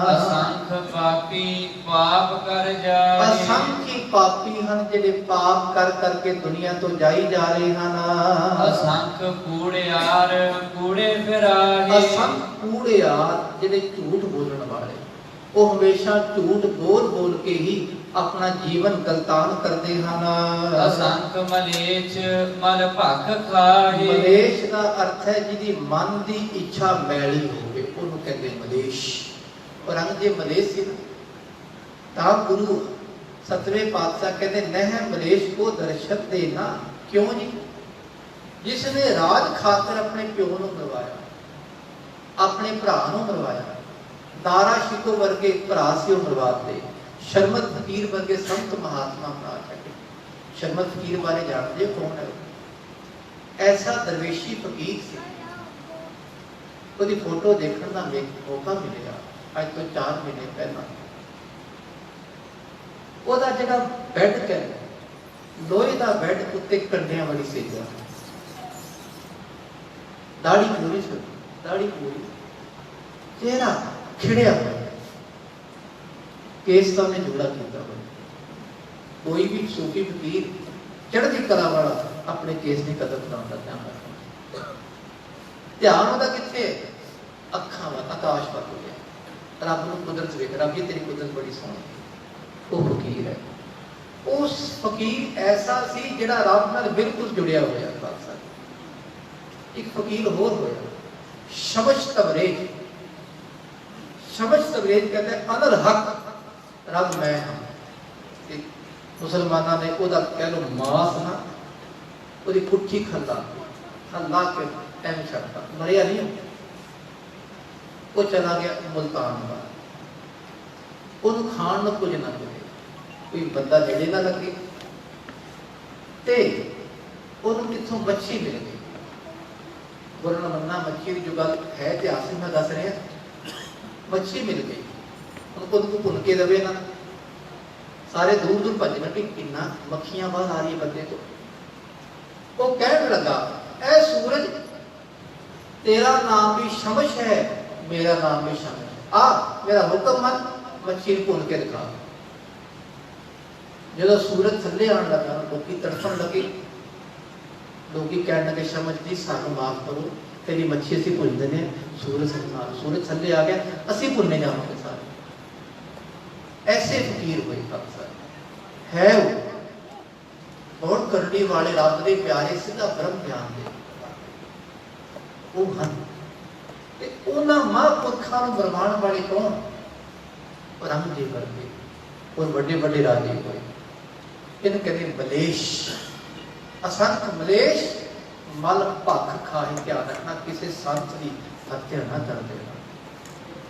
ਅਸੰਖ ਪਾਪੀ ਪਾਪ ਕਰ ਜਾਏ। ਅਸੰਖੀ ਪਾਪੀ ਹਨ ਜਿਹੜੇ ਪਾਪ ਕਰ ਕਰਕੇ ਦੁਨੀਆ ਤੋਂ ਜਾਈ ਜਾ ਰਹੇ ਹਨ। ਅਸੰਖ ਕੂੜਿਆਰ ਕੂੜੇ ਫਿਰਾਹੇ। ਅਸੰਖ ਕੂੜਿਆਰ ਜਿਹੜੇ ਝੂਠ ਬੋਲਣ ਵਾਲੇ। ਉਹ ਹਮੇਸ਼ਾ ਝੂਠ ਬੋਲ ਕੇ ਹੀ ਆਪਣਾ ਜੀਵਨ ਗਲਤਾਨ ਕਰਦੇ ਹਨ। ਅਸੰਖ ਮਲੇਛ ਮਲ ਭਖ ਖਾਹੇ। ਮਲੇਸ਼ ਦਾ ਅਰਥ ਹੈ ਜਿਹਦੀ ਮਨ ਦੀ ਇੱਛਾ ਮੈਲੀ ਹੋਵੇ, ਉਹਨੂੰ ਕਹਿੰਦੇ ਮਲੇਸ਼। ਔਰੰਗਜ਼ੇਬ ਮਲੇਸ਼ ਸੀ ਨਾ, ਤਾਂ ਗੁਰੂ ਸਤਵੇਂ ਪਾਤਸ਼ਾਹ ਕਹਿੰਦੇ ਨਹਿ ਮਲੇਸ਼ ਕੋ ਦਰਸ਼ਨ ਦੇਣਾ। ਕਿਉਂ ਜੀ? ਜਿਸ ਨੇ ਰਾਜ ਖਾਤਰ ਆਪਣੇ ਪਿਓ ਨੂੰ ਮਰਵਾਇਆ, ਆਪਣੇ ਭਰਾ ਨੂੰ ਮਰਵਾਇਆ। ਦਾਰਾ ਸ਼ਿਕੋ ਵਰਗੇ ਭਰਾ ਸੀ ਉਹ ਮਰਵਾਤੇ। ਸ਼ਰਮਤ ਫਕੀਰ ਵਰਗੇ ਸੰਤ ਮਹਾਤਮਾ ਭਰਾ ਛੱਡੇ। ਸ਼ਰਮਤ ਫਕੀਰ ਬਾਰੇ ਜਾਣਦੇ ਕੌਣ ਹੈ? ਐਸਾ ਦਰਵੇਸ਼ੀ ਫਕੀਰ ਸੀ। ਉਹਦੀ ਫੋਟੋ ਦੇਖਣ ਦਾ ਮੌਕਾ ਮਿਲਿਆ ਅੱਜ ਤੋਂ 4 ਮਹੀਨੇ ਪਹਿਲਾਂ। ਉਹਦਾ ਜਿਹੜਾ ਬੈੱਡ ਹੈ ਲੋਹੇ ਦਾ ਬੈੱਡ, ਉੱਤੇ ਕੰਡਿਆਂ ਵਾਲੀ ਸੇਜਾ, ਦਾੜੀ ਪੂਰੀ ਸੀ, ਦਾੜੀ ਪੂਰੀ, ਚਿਹਰਾ ਖਿੜਿਆ ਹੋਇਆ, ਕੇਸ ਤਾਂ ਉਹਨੇ ਜੋੜਾ ਕੀਤਾ ਹੋਇਆ। ਕੋਈ ਵੀ ਸੂਫੀ ਫਕੀਰ ਚੜ੍ਹਦੀ ਕਲਾ ਵਾਲਾ ਆਪਣੇ ਕੇਸ ਦੀ ਕਦਰ ਕਰਾਉਣ ਦਾ ਧਿਆਨ ਰੱਖਦਾ। ਧਿਆਨ ਉਹਦਾ ਕਿੱਥੇ? ਅੱਖਾਂ ਵੱਲ, ਆਕਾਸ਼ ਵੱਲ ਹੋ ਗਿਆ। ਰੱਬ ਨੂੰ ਕੁਦਰਤ ਵੇਖ, ਰੱਬ ਇਹ ਤੇਰੀ ਕੁਦਰਤ ਬੜੀ ਸੋਹਣੀ। ਉਹ ਫਕੀਰ ਹੈ। ਉਸ ਫਕੀਰ ਐਸਾ ਸੀ ਜਿਹੜਾ ਰੱਬ ਨਾਲ ਬਿਲਕੁਲ ਜੁੜਿਆ ਹੋਇਆ। ਖਾਲਸਾ ਇੱਕ ਫਕੀਰ ਹੋਰ ਹੋਇਆ, ਸ਼ਮਸ਼ ਤਬਰੇਜ਼। ਸ਼ਮਸ਼ ਤਬਰੇਜ਼ ਕਹਿੰਦਾ ਅਨਲ ਹਕ, ਰੱਬ ਮੈਂ ਹਾਂ। ਮੁਸਲਮਾਨਾਂ ਨੇ ਉਹਦਾ ਕਹਿ ਲਓ ਮਾਸ ਨਾ, ਉਹਦੀ ਪੁੱਠੀ ਖੱਲਾ ਕੇ ਐਵੇਂ ਛੱਡਤਾ, ਮਰਿਆ ਨਹੀਂ। ਉਹ ਚਲਾ ਗਿਆ ਮੁਲਤਾਨ ਦਾ। ਉਹਨੂੰ ਖਾਣ ਨੂੰ ਕੁਝ ਨਾ ਮਿਲੇ, ਕੋਈ ਬੰਦਾ ਨੇੜੇ ਨਾ ਲੱਗੇ, ਤੇ ਉਹਨੂੰ ਕਿੱਥੋਂ ਮੱਛੀ ਮਿਲ ਗਈ। ਗੁਰੂ ਮੰਨਾ ਮੱਛੀ ਦੀ ਜੋ ਗੱਲ ਹੈ ਇਤਿਹਾਸ ਮੈਂ ਦੱਸ ਰਿਹਾ, ਮੱਛੀ ਮਿਲ ਗਈ। ਉਹਨੂੰ ਭੁੰਨ ਕੇ ਦੇਵੇ ਨਾ, ਸਾਰੇ ਦੂਰ ਦੂਰ ਭੱਜਣ ਕਿ ਕਿੰਨਾ ਮੱਖੀਆਂ ਬਾਹਰ ਆ ਰਹੀ ਬੰਦੇ ਤੋਂ। ਉਹ ਕਹਿਣ ਲੱਗਾ ਐ ਸੂਰਜ, ਤੇਰਾ ਨਾਮ ਵੀ ਸ਼ਮਸ਼ ਹੈ, ਮੇਰਾ ਨਾਮ ਵੀ ਸ਼ਮਸ਼। ਆ ਮੇਰਾ ਹੁਕਮ ਮੰਨ, ਮੱਛੀ ਨੂੰ ਭੁੰਨ ਕੇ ਦਿਖਾ। ਜਦੋਂ ਸੂਰਜ ਥੱਲੇ ਆਉਣ ਲੱਗਾ, ਲੋਕੀ ਤੜਫਣ ਲੱਗੇ। ਲੋਕੀ ਕਹਿਣ ਲੱਗੇ ਸ਼ਮਸ਼ ਜੀ ਸਾਨੂੰ ਮਾਫ ਕਰੋ, तेरी मच्छी असी भुल देने, सूरज थल्ले आ गया, असी भुलने जावांगे सारे। ऐसे फकीर हुए भगत साहब है वो और करने वाले रब दे प्यारे सीधा ब्रह्म ज्ञान दे वो हन ते उन्हां महापुरखां नूं बरमाण वाले कौन? औरंगजेब वर्गे और बड़े बड़े राजे हुए। इन कहते मलेश, असंख्य मलेश मल भख खाए। ध्यान रखना किसी संत की हत्या ना कर देना,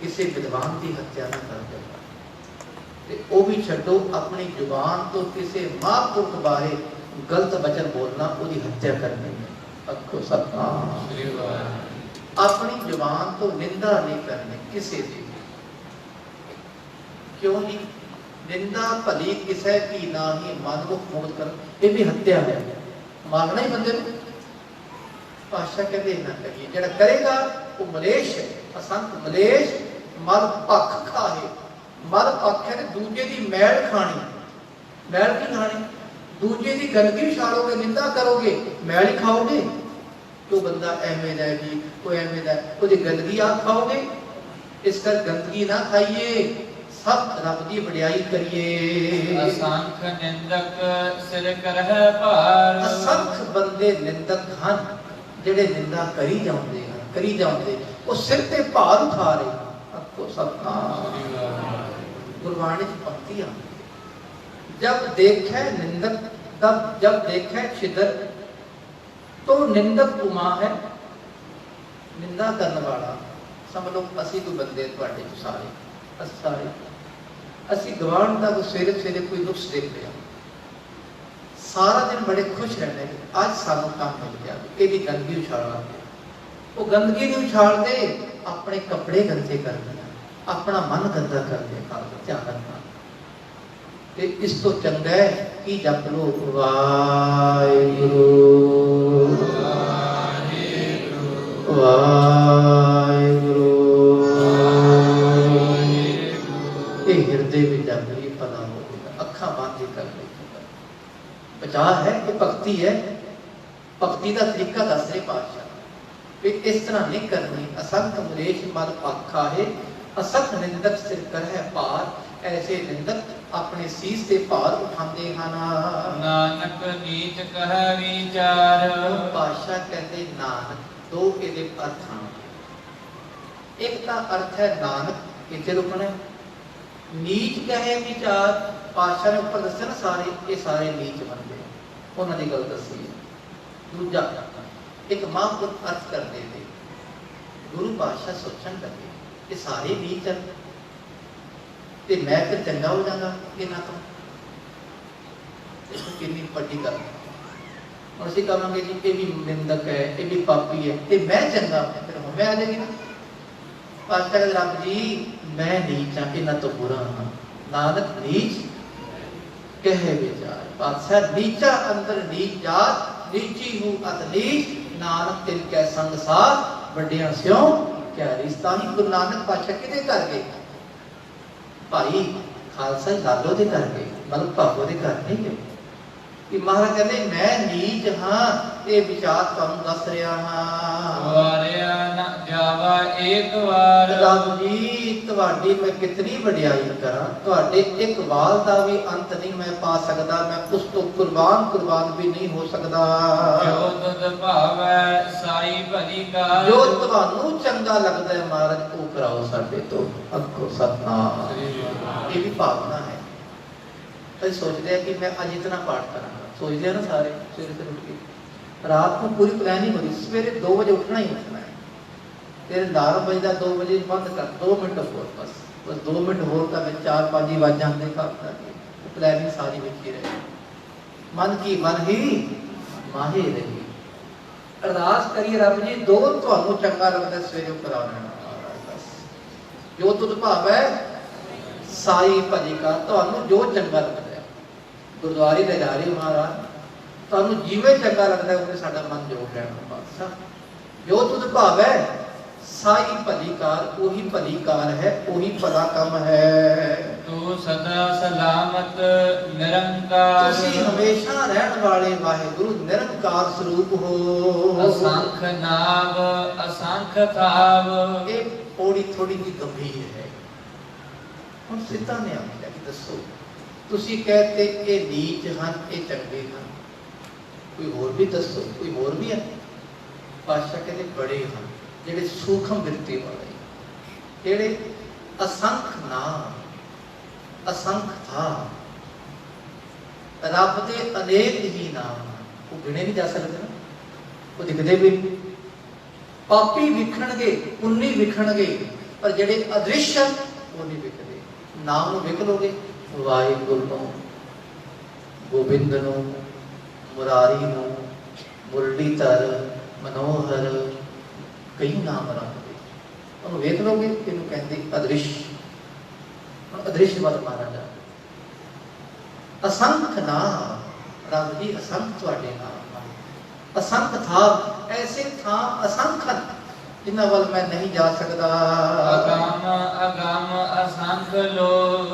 किसी विद्वान की हत्या ना कर देना, ते वो भी छड्डो अपनी जुबान तो किसी महापुरख बारे गलत वचन बोलना, उसकी हत्या करनी है। आखो सतनाम। अपनी जुबान तो निंदा नहीं करनी किसी की। क्यों नहीं? निंदा भली किसे की ना ही मन को मोड़ कर, ये भी हत्या है, मारना ही बंदे को। पातशाह कहते ना करिए, जेड़ा करेगा वो मलेश है, असंख्य मलेश मल भख खाए। मल भख है दूजे की मैल खानी। मैल की खानी? दूजे की गंदगी उछालोगे, निंदा करोगे, मैल ही खाओगे। तो बंदा एवें दा जी, वो एवें दा, उसकी गंदगी आप खाओगे। इस कर गंदगी ना खाइए, सब रब की वडियाई करिए। असंख्य निंदक सिर करह भार। असंख्य बंदे निंदक हैं जेड़े निंदा करी जाते हैं, करी जाते, वो सिर ते भार उठा रहे। आपको सतनाम। गुरबाणी की पंक्ति आ, जब देखे निंदक, तब जब देखे छिदर, तो निंदक उमा है। निंदा करने वाला समझ लो असी कोई बंदे तुहाडे च सारे सारे असी गवान का सवेरे सवेरे कोई नुक्स देख लिया, सारा दिन बड़े खुश रहने कि आज सानू काम मिल गया, ये गंदगी उछाला। वो गंदगी नहीं उछालते, अपने कपड़े गंदे कर दिया, अपना मन गंदा कर दिया। ध्यान रखना। ते इस तो चंगा है कि जप लो वाहिगुरू वाहिगुरू। ये हृदय में जप ली पता होगा, अखा बंद ही कर ली। बचा है ये भक्ति है, भक्ति का तरीका दस रहे पातशाह। इस तरह नहीं करनी। असंख्य मलेश मल भख है, असंख्य निंदक सिर करह भार। ऐसे निंदक अपने सीस से भार उठाते हैं। नानक नीच कह विचार। पातशाह कहते नानक, दो ਇਹਦੇ अर्थ हैं। एक का अर्थ है नानक इतने रुकना, नीच कहे विचार। पातशाह ने ऊपर दस्या ना सारे, ये सारे नीच बनते हैं, उन्होंने गल दसी है। दूजा एक महापुरुष अर्थ करते थे, गुरु पातशाह सोचन लगे ये सारे नीच हैं ते मैं फिर चंगा हो जाऊंगा इन्हां तो। इसको कितनी बड़ी गल। और असीं कहांगे जी ये भी निंदक है, ये भी पापी है, ते मैं चंगा, फिर मैं आ जाएगी ना। पातशाह रब जी मैं नीच हाँ, इन्हां तो बुरा हाँ। नानक नीच कहे विचार। पातशाह नीचा अंदर नीच जात, नीची हूँ अत नीच। नानक तिन कै संग साथ, वड्डियां स्यों क्या रिश्ता। ही गुरु नानक पातशाह किहदे कर गए? भाई खालसा लालो दे कर गए, मल भागो दे कर नहीं गए। कि महाराज कहते मैं नीच हाँ, ये विचार तुहानू दस रहा हाँ। वारिया न जावा एक वार। रब जी तुहाडी मैं कितनी वडियाई करा, तुहाडे एक वाल दा भी अंत नहीं मैं पा सकदा, मैं उस तो कुर्बान भी नहीं हो सकदा। जो तुध भावै साई भली कार। जो तुहानू चंगा लगदा है महाराज वो कराओ साडे तो। आखो सतनाम। ये भी भावना है। तो सोचते हैं कि मैं आज इतना पाठ करा, सोचते हैं ना सारे सवेरे से उठ के। रात को पूरी प्लानिंग होती, सवेरे 2 बजे उठना ही उठना है। तेरे अलार्म बजदा 2 बजे बंद कर, 2 मिनट होर बस 2 मिनट होर का 4-5 ही बज जाते घर। प्लानिंग सारी बिखी रही, मन की मन ही माही रही। अरदास करिए रब जी दो तुहानू चंगा लगदा सवेरे करा लेना। बस जो तुझ भावै साई भली का, तुहानू जो चंगा लगदा। गुरुद्वारे ले जा रहे महाराज, तुहानू जिवें चंगा लगदा है उन्हें साडा मन जोड़ लेना। बादशाह जो तुझ भावै साई भली कार, वही भली कार है, वही भला काम है। ਤੂੰ ਸਦਾ ਸਲਾਮਤ ਨਿਰੰਕਾਰ ਤੁਸੀਂ ਹਮੇਸ਼ਾ ਰਹਿਣ ਵਾਲੇ ਵਾਹਿਗੁਰੂ ਨਿਰੰਕਾਰ ਸਰੂਪ ਹੋ। ਅਸੰਖ ਨਾਮ ਅਸੰਖ ਥਾਵ। ਇਹ ਪੌੜੀ ਥੋੜੀ ਜਿਹੀ ਗੰਭੀਰ ਹੈ। ਹੁਣ ਸਿੱਧਾ ਨੇ ਆਖਿਆ ਕਿ ਦੱਸੋ, ਤੁਸੀਂ ਕਹਤੇ ਇਹ ਨੀਚ ਹਨ, ਇਹ ਚੰਗੇ ਹਨ, ਕੋਈ ਹੋਰ ਵੀ ਦੱਸੋ, ਕੋਈ ਹੋਰ ਵੀ ਹੈ? ਪਾਤਸ਼ਾਹ ਕਹਿੰਦੇ ਬੜੇ ਹਨ, ਜਿਹੜੇ ਸੂਖਮ ਬਿਰਤੀ ਵਾਲੇ, ਜਿਹੜੇ ਅਸੰਖ ਨਾਮ ਅਸੰਖ ਥਾ, ਰੱਬ ਦੇ ਅਨੇਕ ਹੀ ਨਾਮ, ਉਹ ਗਿਣੇ ਨਹੀਂ ਜਾ ਸਕਦੇ ਨਾ, ਉਹ ਦਿਖਦੇ ਵੀ ਨਹੀਂ। ਪਾਪੀ ਵਿਖਣਗੇ, ਪੁੰਨੀ ਵਿਖਣਗੇ, ਪਰ ਜਿਹੜੇ ਅਦ੍ਰਿਸ਼ ਉਹ ਨਹੀਂ ਵਿਖਦੇ। ਨਾਮ ਨੂੰ ਵਿਖ ਲੋਗੇ, ਵਾਹਿਗੁਰੂ ਨੂੰ, ਗੋਬਿੰਦ ਨੂੰ, ਮੁਰਾਰੀ ਨੂੰ, ਮੁਰਲੀਧਰ, ਮਨੋਹਰ, ਕਈ ਨਾਮ ਰੱਬ ਦੇ, ਉਹਨੂੰ ਵੇਖ ਲੋਗੇ, ਇਹਨੂੰ ਕਹਿੰਦੇ ਅਦ੍ਰਿਸ਼। ਅਦ੍ਰਿਸ਼ ਵੱਲ ਮਾਰਾ ਜਾ, ਅਸੰਖ ਨਾਮ, ਰੱਬ ਜੀ ਅਸੰਖ ਤੁਹਾਡੇ ਨਾਮ ਹਨ। ਅਸੰਖ ਥਾਂ, ਐਸੇ ਥਾਂ ਅਸੰਖ ਹਨ ਜਿਨ੍ਹਾਂ ਵੱਲ ਮੈਂ ਨਹੀਂ ਜਾ ਸਕਦਾ। ਅਗੰਮ ਅਗੰਮ ਅਸੰਖ ਲੋ।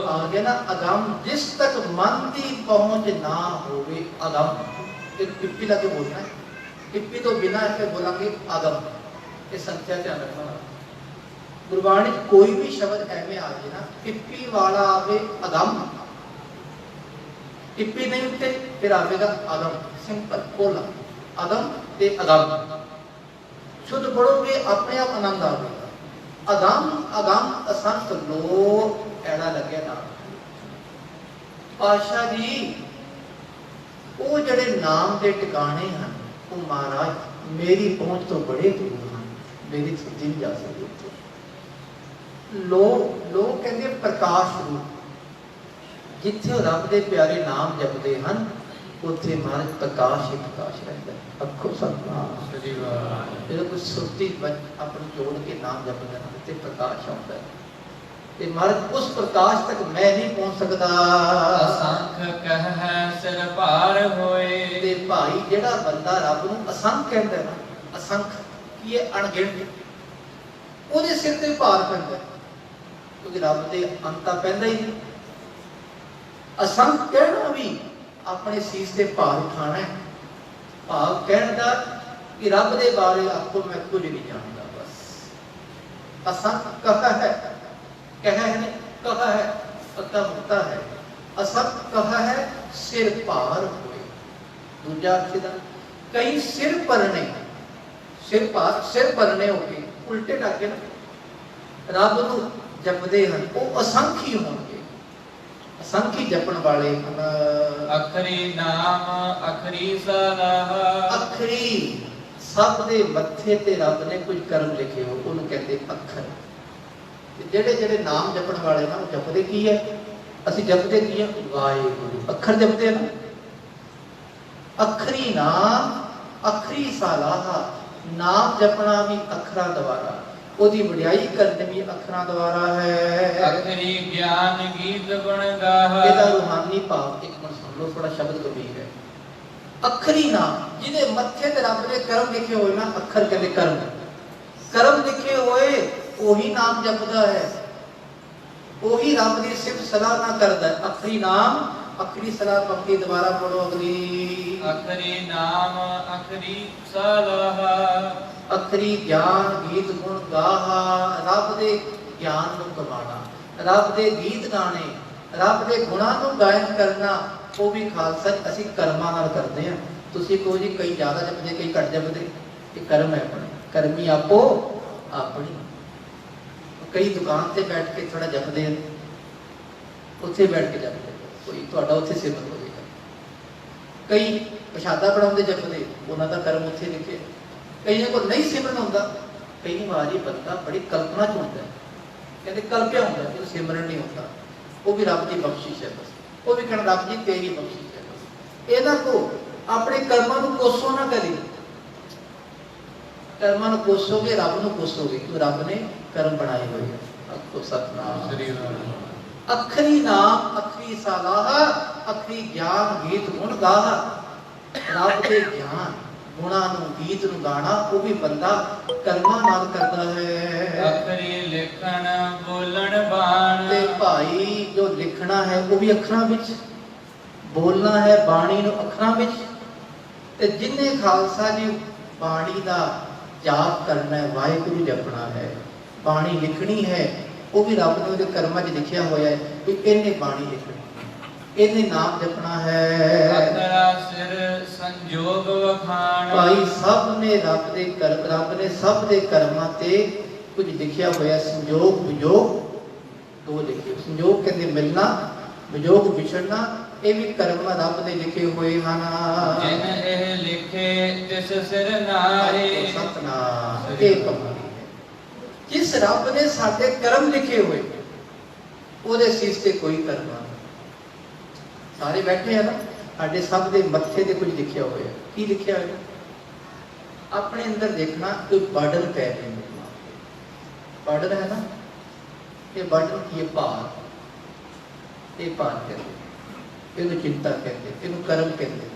ਆ ਗਿਆ ਨਾ ਅਗੰਮ, ਜਿਸ ਤੱਕ ਮਨ ਦੀ ਪਹੁੰਚ ਨਾ ਹੋਵੇ। ਅਗੰਮ ਇੱਕ ਟਿੱਪੀ ਲਾ ਕੇ ਬੋਲਣਾ ਹੈ, ਟਿੱਪੀ ਤੋਂ ਬਿਨਾਂ ਇਹ ਬੋਲਾਂਗੇ ਅਗੰਮ। ਇਹ ਸੰਖਿਆ ਧਿਆਨ ਰੱਖਣਾ। ਗੁਰਬਾਣੀ ਕੋਈ ਵੀ ਸ਼ਬਦ ਐਵੇਂ ਆ ਜਾਏ ਨਾ, ਟਿੱਪੀ ਵਾਲਾ ਆਵੇ ਅਗੰਮ, ਟਿੱਪੀ ਨਹੀਂ ਉੱਤੇ ਫਿਰ ਆਵੇਗਾ ਅਗੰਮ। ਸਿੰਪਲ ਬੋਲਾ, ਅਗੰਮ ਤੇ ਅਗੰਮ ਸ਼ੁੱਧ ਪੜੋਗੇ, ਆਪਣੇ ਆਪ ਆਨੰਦ ਆਵੇਗਾ। ਅਗੰਮ ਅਗੰਮ ਅਸੰਖ ਲੋ, ਐੜਾ ਲੱਗਿਆ ਨਾ। ਪਾਤਸ਼ਾਹ ਜੀ ਉਹ ਜਿਹੜੇ ਨਾਮ ਦੇ ਟਿਕਾਣੇ ਹਨ, ਉਹ ਮਹਾਰਾਜ ਮੇਰੀ ਪਹੁੰਚ ਤੋਂ ਬੜੇ ਦੂਰ ਹਨ, ਮੇਰੀ ਸੁਧੀ ਨਹੀਂ ਜਾ ਸਕਦੀ। ਲੋਕ ਕਹਿੰਦੇ ਪ੍ਰਕਾਸ਼ ਰੂਪ, ਜਿੱਥੇ ਉਹ ਰੱਬ ਦੇ ਪਿਆਰੇ ਨਾਮ ਜਪਦੇ ਹਨ, ਉੱਥੇ ਮਹਾਰਾਜ ਪ੍ਰਕਾਸ਼ ਹੀ ਪ੍ਰਕਾਸ਼ ਰਹਿੰਦਾ। ਅੱਖੋਂ ਸਤਨਾਮ ਸ੍ਰੀ ਵਾਹਿਗੁਰੂ। ਜਦੋਂ ਕੋਈ ਸੁਰਤੀ ਆਪਣੀ ਜੋੜ ਕੇ ਨਾਮ ਜਪਦਾ ਹੈ ਤੇ ਪ੍ਰਕਾਸ਼ ਆਉਂਦਾ ਹੈ। ਤੇ ਮਹਾਰਾਜ ਉਸ ਪ੍ਰਕਾਸ਼ ਤੱਕ ਮੈਂ ਨਹੀਂ ਪਹੁੰਚ ਸਕਦਾ। ਅਸੰਖ ਕਹਿ ਸਿਰ ਭਾਰ ਹੋਏ। ਤੇ ਭਾਈ ਜਿਹੜਾ ਬੰਦਾ ਰੱਬ ਨੂੰ ਅਸੰਖ ਕਹਿੰਦਾ ਨਾ, ਅਸੰਖ ਕੀ ਹੈ? ਅਣਗਿਣਤ, ਉਹਦੇ ਸਿਰ ਤੇ ਭਾਰ ਪੈਂਦਾ, ਕਿਉਂਕਿ ਰੱਬ ਦੇ ਅੰਤ ਤਾਂ ਪੈਂਦਾ ਹੀ ਨਹੀਂ। ਅਸੰਖ ਕਹਿਣਾ ਵੀ ਆਪਣੇ ਸੀਸ ਤੇ ਭਾਰ ਉਠਾਣਾ ਹੈ। ਭਾਵ ਕਹਿਣ ਦਾ ਕਿ ਰੱਬ ਦੇ ਬਾਰੇ ਆਖੋ ਮੈਂ ਕੁਝ ਨਹੀਂ ਜਾਣਦਾ, ਬਸ। ਅਸੰਖ ਕਹਾ ਹੈ, ਕਹਾ ਹੈ, ਕਹਾ ਹੈ, ਪਤਾ ਮੁਕਤਾ ਹੈ। ਅਸੰਖ ਕਹਾ ਹੈ ਸਿਰ ਭਾਰ ਹੋਏ। ਦੂਜਾ ਅਖਿਦਾ ਕਈ ਸਿਰ ਭਰਨੇ, ਸਿਰ ਭਾਰ, ਸਿਰ ਭਰਨੇ ਹੋ ਗਏ, ਉਲਟੇ ਲੱਗੇ ਨਾ। ਰੱਬ ਨੂੰ ਜਪਦੇ ਹਨ, ਉਹ ਅਸੰਖ ਹੀ ਹੋਣਗੇ। ਅਸੰਖੀ ਜਪਣ ਵਾਲੇ ਹਨ। ਅਖਰੀ ਨਾਮ ਅਖਰੀ ਸਲਾਹ। ਅਖਰੀ, ਸਭ ਦੇ ਮੱਥੇ ਤੇ ਰੱਬ ਨੇ ਕੁਝ ਕਰਮ ਲਿਖੇ ਹੋ, ਉਹਨੂੰ ਕਹਿੰਦੇ ਅੱਖਰ। ਤੇ ਜਿਹੜੇ ਜਿਹੜੇ ਨਾਮ ਜਪਣ ਵਾਲੇ ਨਾ, ਉਹ ਜਪਦੇ ਕੀ ਹੈ? ਅਸੀਂ ਜਪਦੇ ਕੀ ਹੈ? ਵਾਹਿਗੁਰੂ। ਅੱਖਰ ਜਪਦੇ ਨਾ। ਅਖਰੀ ਨਾਮ ਅਖਰੀ ਸਲਾਹ, ਨਾਮ ਜਪਣਾ ਵੀ ਅੱਖਰਾਂ ਦੁਆਰਾ, ਉਹਦੀ ਵਡਿਆਈ ਕਰਨੀ ਵੀ ਅੱਖਰਾਂ ਦੁਆਰਾ ਹੈ। ਅਖਰੀ ਗਿਆਨ ਗੀਤ ਗੁਣ ਗਾਹ। ਇਹਦਾ ਰੂਹਾਨੀ ਭਾਵ ਇੱਕ ਮਿੰਟ ਸੁਣ ਲਓ, ਥੋੜਾ ਸ਼ਬਦ ਗੰਭੀਰ ਹੈ। ਅਖਰੀ ਨਾਮ, ਜਿਹਦੇ ਮੱਥੇ ਤੇ ਰੱਬ ਨੇ ਕਰਮ ਲਿਖੇ ਹੋਏ ਨਾ, ਅੱਖਰ ਕਹਿੰਦੇ ਕਰਮ, ਕਰਮ ਲਿਖੇ ਹੋਏ, ਉਹੀ ਨਾਮ ਜਪਦਾ ਹੈ, ਉਹੀ ਰੱਬ ਦੀ ਸਿਫਤ ਸਲਾਹ ਨਾ ਕਰਦਾ ਹੈ। ਅਖਰੀ ਨਾਮ ਅਖਰੀ ਸਲਾਹ ਪੰਕਤੀ ਦੁਬਾਰਾ ਪੜੋ ਅਗਲੀ। ਅਖਰੀ ਨਾਮ ਅਖਰੀ ਸਲਾਹ। ਅਖਰੀ ਗਿਆਨ ਗੀਤ ਗੁਣ ਗਾਹਾ, ਰੱਬ ਦੇ ਗਿਆਨ ਨੂੰ ਕਮਾਣਾ, ਰੱਬ ਦੇ ਗੀਤ ਗਾਣੇ, ਰੱਬ ਦੇ ਗੁਣਾਂ ਨੂੰ ਗਾਇਨ ਕਰਨਾ, ਉਹ ਵੀ ਖਾਲਸਾ ਅਸੀਂ ਕਰਮਾਂ ਨਾਲ ਕਰਦੇ ਹਾਂ। ਤੁਸੀਂ ਕਹੋ ਜੀ ਕਈ ਜ਼ਿਆਦਾ ਜਪਦੇ, ਕਈ ਘੱਟ ਜਪਦੇ, ਇਹ ਕਰਮ ਹੈ ਆਪਣੇ, ਕਰਮੀ ਆਪੋ ਆਪਣੀ। ਕਈ ਦੁਕਾਨ ਤੇ ਬੈਠ ਕੇ ਥੋੜਾ ਜਪਦੇ ਹਨ, ਉੱਥੇ ਬੈਠ ਕੇ ਜਪਦੇ, ਕੋਈ ਤੁਹਾਡਾ ਉੱਥੇ ਸਿਮਰਨ ਹੋ ਜਾਏਗਾ। ਕਈ ਪ੍ਰਸ਼ਾਦਾ ਬਣਾਉਂਦੇ ਜਪਦੇ, ਉਹਨਾਂ ਦਾ ਕਰਮ ਉੱਥੇ ਲਿਖੇ। ਕਈਆਂ ਕੋਲ ਨਹੀਂ ਸਿਮਰਨ ਹੁੰਦਾ, ਕਈ ਵਾਰੀ ਬੰਦਾ ਬੜੀ ਕਲਪਨਾ ਚ ਹੁੰਦਾ, ਕਹਿੰਦੇ ਕਲਪਿਆ ਹੁੰਦਾ, ਜਦੋਂ ਸਿਮਰਨ ਨਹੀਂ ਹੁੰਦਾ। ਉਹ ਵੀ ਰੱਬ ਦੀ ਬਖਸ਼ਿਸ਼ ਹੈ, ਬਸ। ਉਹ ਵੀ ਕਹਿਣਾ ਰੱਬ ਜੀ ਤੇਰੀ ਬਖਸ਼ਿਸ਼ ਹੈ, ਬਸ। ਇਹਨਾਂ ਕੋ ਆਪਣੇ ਕਰਮਾਂ ਨੂੰ ਕੋਸੋ ਨਾ ਕਰੀ। ਕਰਮਾਂ ਨੂੰ ਕੋਸੋਗੇ, ਰੱਬ ਨੂੰ ਕੋਸੋਗੇ, ਕਿਉਂ ਰੱਬ ਨੇ ਕਰਮ ਬਣਾਏ ਹੋਏ ਹੈ। ਆਖੋ ਸਤਨਾਮ ਸ੍ਰੀ ਵਾਹਿਗੁਰੂ। ਅਖਰੀ ਨਾਮ ਅਖਰੀ ਸਲਾਹ, ਅਖਰੀ ਗਿਆਨ ਗੀਤ ਗੁਣ ਗਾਹ। ਰੱਬ ਦੇ ਗਿਆਨ ਗੁਣਾਂ ਨੂੰ, ਗੀਤ ਨੂੰ ਗਾਣਾ ਉਹ ਵੀ ਬੰਦਾ ਕਰਮਾਂ ਨਾਲ ਕਰਦਾ ਹੈ। ਅਖਰੀ ਲਿਖਣ ਬੋਲਣ ਬਾਣ, ਤੇ ਭਾਈ ਜੋ ਲਿਖਣਾ ਹੈ ਉਹ ਵੀ ਅੱਖਰਾਂ ਵਿੱਚ, ਬੋਲਣਾ ਹੈ ਬਾਣੀ ਨੂੰ ਅੱਖਰਾਂ ਵਿੱਚ। ਤੇ ਜਿਨੇ ਖਾਲਸਾ ਜੀ ਬਾਣੀ ਦਾ ਜਾਪ ਕਰਨਾ ਹੈ, ਵਾਹਿਗੁਰੂ ਜਪਣਾ ਹੈ, ਬਾਣੀ ਲਿਖਣੀ ਹੈ, ਉਹ ਵੀ ਰੱਬ ਨੇ ਉਹਦੇ ਕਰਮਾਂ 'ਚ ਲਿਖਿਆ ਹੋਇਆ ਹੈ ਕਿ ਇਹਨੇ ਬਾਣੀ ਲਿਖਣੀ, ਇਹਨੇ ਨਾਮ ਜਪਣਾ ਹੈ। ਅਖਰਾ ਸਿਰ ਸੰਜੋਗ ਵਖਾਣ, ਭਾਈ ਸਭ ਨੇ ਰੱਬ ਨੇ ਸਭ ਦੇ ਕਰਮਾਂ ਤੇ ਕੁਝ ਲਿਖਿਆ ਹੋਇਆ। ਸੰਜੋਗ ਵਿਜੋਗ ਦੋ ਲਿਖੇ। ਸੰਜੋਗ ਕਹਿੰਦੇ ਮਿਲਣਾ, ਵਿਜੋਗ ਵਿਛੜਨਾ, ਇਹ ਵੀ ਕਰਮ ਰੱਬ ਨੇ ਲਿਖੇ ਹੋਏ ਹਨ। ਜਿਨ ਇਹ ਲਿਖੇ ਤਿਸ ਸਿਰ ਨਾਹੀ, ਸਤਨਾਮ ਇਹ ਕਮਾਲ ਹੈ। ਜਿਸ ਰੱਬ ਨੇ ਸਾਡੇ ਕਰਮ ਲਿਖੇ ਹੋਏ ਉਹਦੇ ਸੀਸ ਤੇ ਕੋਈ ਕਰਮ ਨਹੀਂ। ਸਾਰੇ ਬੈਠੇ ਆ ਨਾ, ਸਾਡੇ ਸਭ ਦੇ ਮੱਥੇ ਤੇ ਕੁਝ ਲਿਖਿਆ ਹੋਇਆ। ਕੀ ਲਿਖਿਆ ਹੋਇਆ? ਆਪਣੇ ਅੰਦਰ ਦੇਖਣਾ, ਕੋਈ ਬਰਡਨ ਪੈ ਰਿਹਾ ਹੈ। ਬਰਡਨ ਹੈ ਨਾ, ਇਹ ਬਰਡਨ ਕੀ ਹੈ? ਭਾਰ। ਇਹ ਭਾਰ ਕਹਿੰਦੇ, ਇਹਨੂੰ ਚਿੰਤਾ ਕਹਿੰਦੇ, ਇਹਨੂੰ ਕਰਮ ਕਹਿੰਦੇ।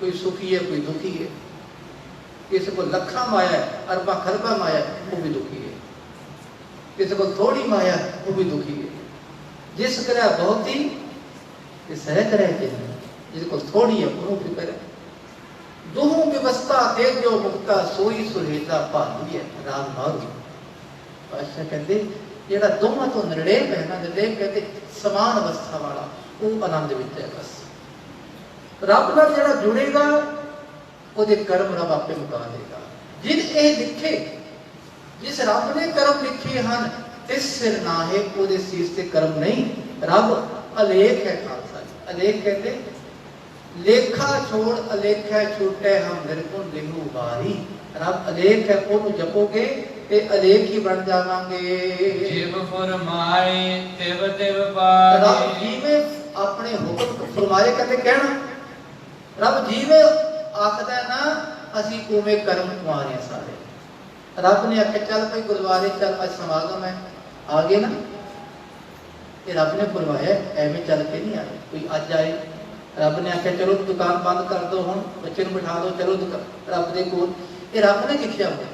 ਕੋਈ ਸੁਖੀ ਹੈ, ਕੋਈ ਦੁਖੀ ਹੈ। ਕਿਸੇ को ਲੱਖਾਂ ਮਾਇਆ ਹੈ, ਅਰਬਾਂ ਖਰਬਾਂ ਮਾਇਆ ਹੈ, ਉਹ ਵੀ ਦੁਖੀ ਹੈ। ਕਿਸੇ को ਥੋੜੀ ਮਾਇਆ ਹੈ, ਉਹ ਵੀ ਦੁਖੀ ਹੈ। ਜਿਸ ਕਰਿਆ ਬਹੁਤੀ ਤੇ ਸਹਿ ਕਰਿਆ ਕਿ ਜਿਹਦੇ ਕੋਲ ਥੋੜੀ ਹੈ ਉਹਨੂੰ ਫਿਕਰ ਹੈ। ਦੋਹੋਂ ਵਿਵਸਥਾ ਤੇ ਜੋ ਮੁਕਤਾ ਸੋਈ ਸੁਹੇਲਾ ਭਾਲੂ ਹੈ ਰਾਮ ਭਾਲੂ। ਪਾਸ਼ਾ ਕਹਿੰਦੇ ਜਿਹੜਾ ਦੋਵਾਂ ਤੋਂ ਨਿਰਲੇਪ ਹੈ ਨਾ, ਨਿਰਲੇਪ ਕਹਿੰਦੇ ਸਮਾਨ ਅਵਸਥਾ ਵਾਲਾ, ਉਹ ਆਨੰਦ ਵਿੱਚ ਹੈ। ਬਸ ਰੱਬ ਨਾਲ ਜਿਹੜਾ ਜੁੜੇਗਾ ਉਹਦੇ ਕਰਮ ਰੱਬ ਆਪੇ ਮੁਕਾ ਦੇਗਾ। ਜਿਨ ਇਹ ਲਿਖੇ, ਜਿਸ ਰੱਬ ਨੇ ਕਰਮ ਲਿਖੇ ਹਨ ਤਿਸ ਸਿਰ ਨਾਹੇ, ਉਹਦੇ ਸੀਸ ਤੇ ਕਰਮ ਨਹੀਂ। ਰੱਬ ਅਲੇਖ ਹੈ। ਖਾਲਸਾ ਜੀ ਅਲੇਖ ਕਹਿੰਦੇ ਲੇਖਾ ਛੋੜ ਅਲੇਖਾ ਛੁਟੇ ਹਮ ਨਿਰਗੁਣ ਲਿਹੂ ਬਾਰੀ। ਰੱਬ ਅਲੇਖ ਹੈ, ਉਹਨੂੰ ਜਪੋਗੇ ਤੇ ਅਲੇਖ ਹੀ ਬਣ ਜਾਵਾਂਗੇ। ਜਿਵ ਫਰਮਾਏ ਤਿਵ ਤਿਵ ਪਾਏ, ਰੱਬ ਜਿਵੇਂ ਆਪਣੇ ਹੁਕਮ ਫਰਮਾਏ ਕਹਿੰਦੇ ਕਹਿਣਾ, ਰੱਬ ਜਿਵੇਂ ਆਖਦਾ ਨਾ ਅਸੀਂ ਉਵੇਂ ਕਰਮ ਕਮਾਰੇ ਸਾਰੇ। ਰੱਬ ਨੇ ਆਖਿਆ ਚੱਲ ਭਾਈ ਗੁਰਦੁਆਰੇ ਚੱਲ, ਅੱਜ ਸਮਾਗਮ ਹੈ, ਆ ਗਏ ਨਾ। ਇਹ ਰੱਬ ਨੇ ਕਰਵਾਇਆ, ਐਵੇਂ ਚੱਲ ਕੇ ਨਹੀਂ ਆਏ। ਕੋਈ ਅੱਜ ਆਏ, ਰੱਬ ਨੇ ਆਖਿਆ ਚਲੋ ਦੁਕਾਨ ਬੰਦ ਕਰ ਦੋ, ਹੁਣ ਬੱਚੇ ਨੂੰ ਬਿਠਾ ਦੋ, ਚਲੋ ਰੱਬ ਦੇ ਕੋਲ। ਇਹ ਰੱਬ ਨੇ ਲਿਖਿਆ ਹੋਇਆ।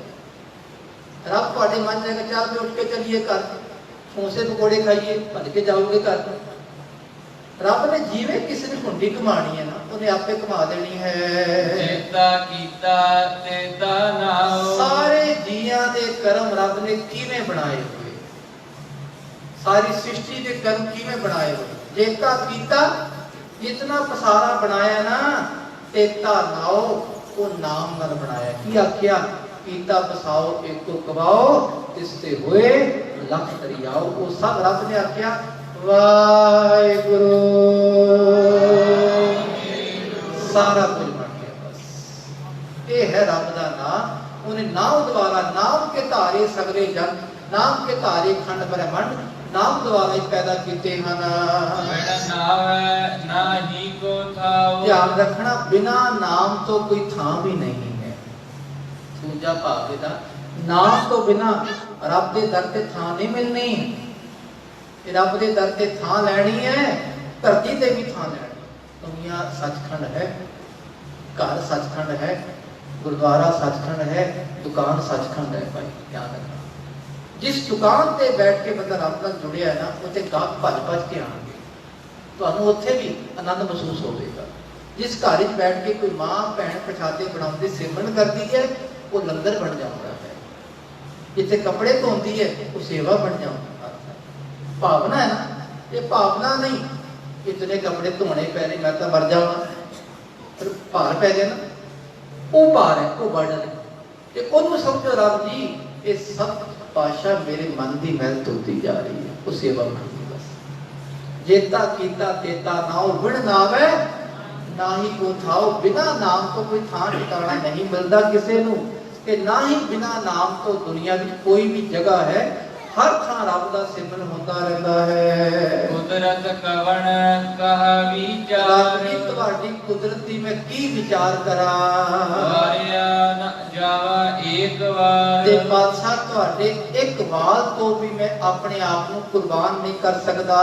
ਰੱਬ ਤੁਹਾਡੇ ਮਨ ਚ ਚੱਲ ਕੇ ਉੱਠ ਕੇ ਚਲੀਏ ਘਰ, ਸਮੋਸੇ ਪਕੌੜੇ ਖਾਈਏ, ਭੱਜ ਕੇ ਜਾਓਗੇ ਘਰ। ਰੱਬ ਨੇ ਜਿਵੇਂ ਕਿਸੇ ਨੇ ਕੁੰਡੀ ਕਮਾਣੀ ਹੈ ਨਾ, ਉਹਨੇ ਆਪੇ ਕਮਾ ਦੇਣੀ ਹੈ। ਚੇਤਾ ਕੀਤਾ ਤੇਤਾ ਨਾਉ, ਸਾਰੇ ਜੀਆਂ ਦੇ ਕਰਮ ਰੱਬ ਨੇ ਕਿਵੇਂ ਬਣਾਏ ਹੋਏ, ਸਾਰੀ ਸ੍ਰਿਸ਼ਟੀ ਦੇ ਕਰਮ ਕਿਵੇਂ ਬਣਾਏ ਹੋਏ। ਚੇਤਾ ਕੀਤਾ, ਜਿਤਨਾ ਪਸਾਰਾ ਬਣਾਇਆ ਨਾ, ਤੇਤਾ ਨਾਉ, ਉਹ ਨਾਮ ਨਾਲ ਬਣਾਇਆ। ਕੀ ਆਖਿਆ? ਕੀਤਾ ਪਸਾਓ ਏਕੋ ਕਵਾਓ, ਤਿਸ ਤੇ ਹੋਏ ਲੱਖ ਦਰਿਆਓ। ਉਹ ਸਭ ਰੱਬ ਨੇ ਆਖਿਆ ਵਾਹਿਗੁਰੂ। ਸਾਰਾ ਕੁਝ ਬਣ ਗਿਆ। ਬਸ ਇਹ ਹੈ ਰੱਬ ਦਾ ਨਾਮ। ਉਹਨੇ ਨਾਮ ਦੁਆਰਾ, ਨਾਮ ਕੇ ਧਾਰੇ ਸਗਲੇ ਜਨ, ਨਾਮ ਕੇ ਧਾਰੇ ਖੰਡ ਬ੍ਰਹਮੰਡ, ਨਾਮ ਦੁਆਰਾ ਹੀ ਪੈਦਾ ਕੀਤੇ ਹਨ। ਮੇਰਾ ਨਾਮ ਹੈ ਨਾਹੀ ਕੋ ਥਾਉ, ਧਿਆਨ ਰੱਖਣਾ, ਬਿਨਾ ਨਾਮ ਤੋਂ ਕੋਈ ਥਾਂ ਵੀ ਨਹੀਂ ਹੈ। ਦੂਜਾ ਭਾਗ ਇਹਦਾ, ਨਾਮ ਤੋਂ ਬਿਨਾ ਰੱਬ ਦੇ ਦਰ ਤੇ ਥਾਂ ਨਹੀਂ ਮਿਲਣੀ। ਰੱਬ ਦੇ ਦਰ ਤੇ ਥਾਂ ਲੈਣੀ ਹੈ, ਧਰਤੀ ਤੇ ਵੀ ਥਾਂ ਲੈਣੀ। ਦੁਨੀਆ ਸੱਚਖੰਡ ਹੈ, ਘਰ ਸੱਚਖੰਡ ਹੈ, ਗੁਰਦੁਆਰਾ ਸੱਚਖੰਡ ਹੈ, ਦੁਕਾਨ ਸੱਚਖੰਡ ਹੈ। ਭਾਈ ਧਿਆਨ ਰੱਖਣਾ, ਜਿਸ ਦੁਕਾਨ ਤੇ ਬੈਠ ਕੇ ਬੰਦਾ ਰੱਬ ਨਾਲ ਜੁੜਿਆ ਹੈ ਨਾ, ਉੱਥੇ ਗਾਹਕ ਭੱਜ ਭੱਜ ਕੇ ਆਉਣਗੇ, ਤੁਹਾਨੂੰ ਉੱਥੇ ਵੀ ਆਨੰਦ ਮਹਿਸੂਸ ਹੋਵੇਗਾ। ਜਿਸ ਘਰ ਵਿੱਚ ਬੈਠ ਕੇ ਕੋਈ ਮਾਂ ਭੈਣ ਪ੍ਰਸ਼ਾਦੇ ਬਣਾਉਂਦੀ ਸਿਮਰਨ ਕਰਦੀ ਹੈ, ਉਹ ਲੰਗਰ ਬਣ ਜਾਂਦਾ ਹੈ। ਜਿੱਥੇ ਕੱਪੜੇ ਧੋਂਦੀ ਹੈ, ਉਹ ਸੇਵਾ ਬਣ ਜਾਂਦਾ। ਭਾਵਨਾ ਹੈ ਨਾ, ਇਹ ਭਾਵਨਾ ਨਹੀਂ ਇਤਨੇ ਕੱਪੜੇ ਧੋਣੇ ਪੈ ਰਹੇ, ਮੈਂ ਤਾਂ ਮਰ ਜਾਵਾਂ, ਪਰ ਭਾਰ ਪੈ ਗਿਆ ਨਾ, ਉਹ ਭਾਰ ਹੈ, ਉਹ ਬਰਡਨ ਹੈ। ਤੇ ਉਹਨੂੰ ਸਮਝੋ ਰੱਬ ਜੀ ਇਹ ਸਭ ਪਾਸ਼ਾ ਮੇਰੇ ਮਨ ਦੀ ਮਹਿਲ ਧੋਤੀ ਜਾ ਰਹੀ ਹੈ, ਉਹ ਸੇਵਾ ਕਰਦੀ। ਬਸ ਜੇਤਾ ਕੀਤਾ ਤੇਤਾ ਨਾਉ, ਵਿਣ ਨਾਵੇ ਨਾਹੀ ਕੋ ਥਾਉ। ਬਿਨਾ ਨਾਮ ਤੋਂ ਕੋਈ ਥਾਂ ਟਿਕਾਣਾ ਨਹੀਂ ਮਿਲਦਾ ਕਿਸੇ ਨੂੰ, ਤੇ ਨਾ ਹੀ ਬਿਨਾ ਨਾਮ ਤੋਂ ਦੁਨੀਆ ਵਿੱਚ ਕੋਈ ਵੀ ਜਗ੍ਹਾ ਹੈ। ਹਰ ਥਾਂ ਰੱਬ ਦਾ ਸਿਮਰਨ ਹੁੰਦਾ ਰਹਿੰਦਾ ਹੈ। ਕੁਦਰਤ ਕਵਣ ਕਹਾ ਰੱਬ ਵਿਚਾਰ ਦੀ ਤੁਹਾਡੀ ਕੁਦਰਤ ਦੀ ਮੈਂ ਕੀ ਵਿਚਾਰ ਕਰਾਂ। ਵਾਰਿਆ ਨ ਜਾਵਾ ਏਕ ਵਾਰ ਤੇ ਪਾਤਸ਼ਾਹ ਤੁਹਾਡੇ ਇੱਕ ਵਾਰ ਤੋਂ ਵੀ ਮੈਂ ਆਪਣੇ ਆਪ ਨੂੰ ਕੁਰਬਾਨ ਨਹੀਂ ਕਰ ਸਕਦਾ।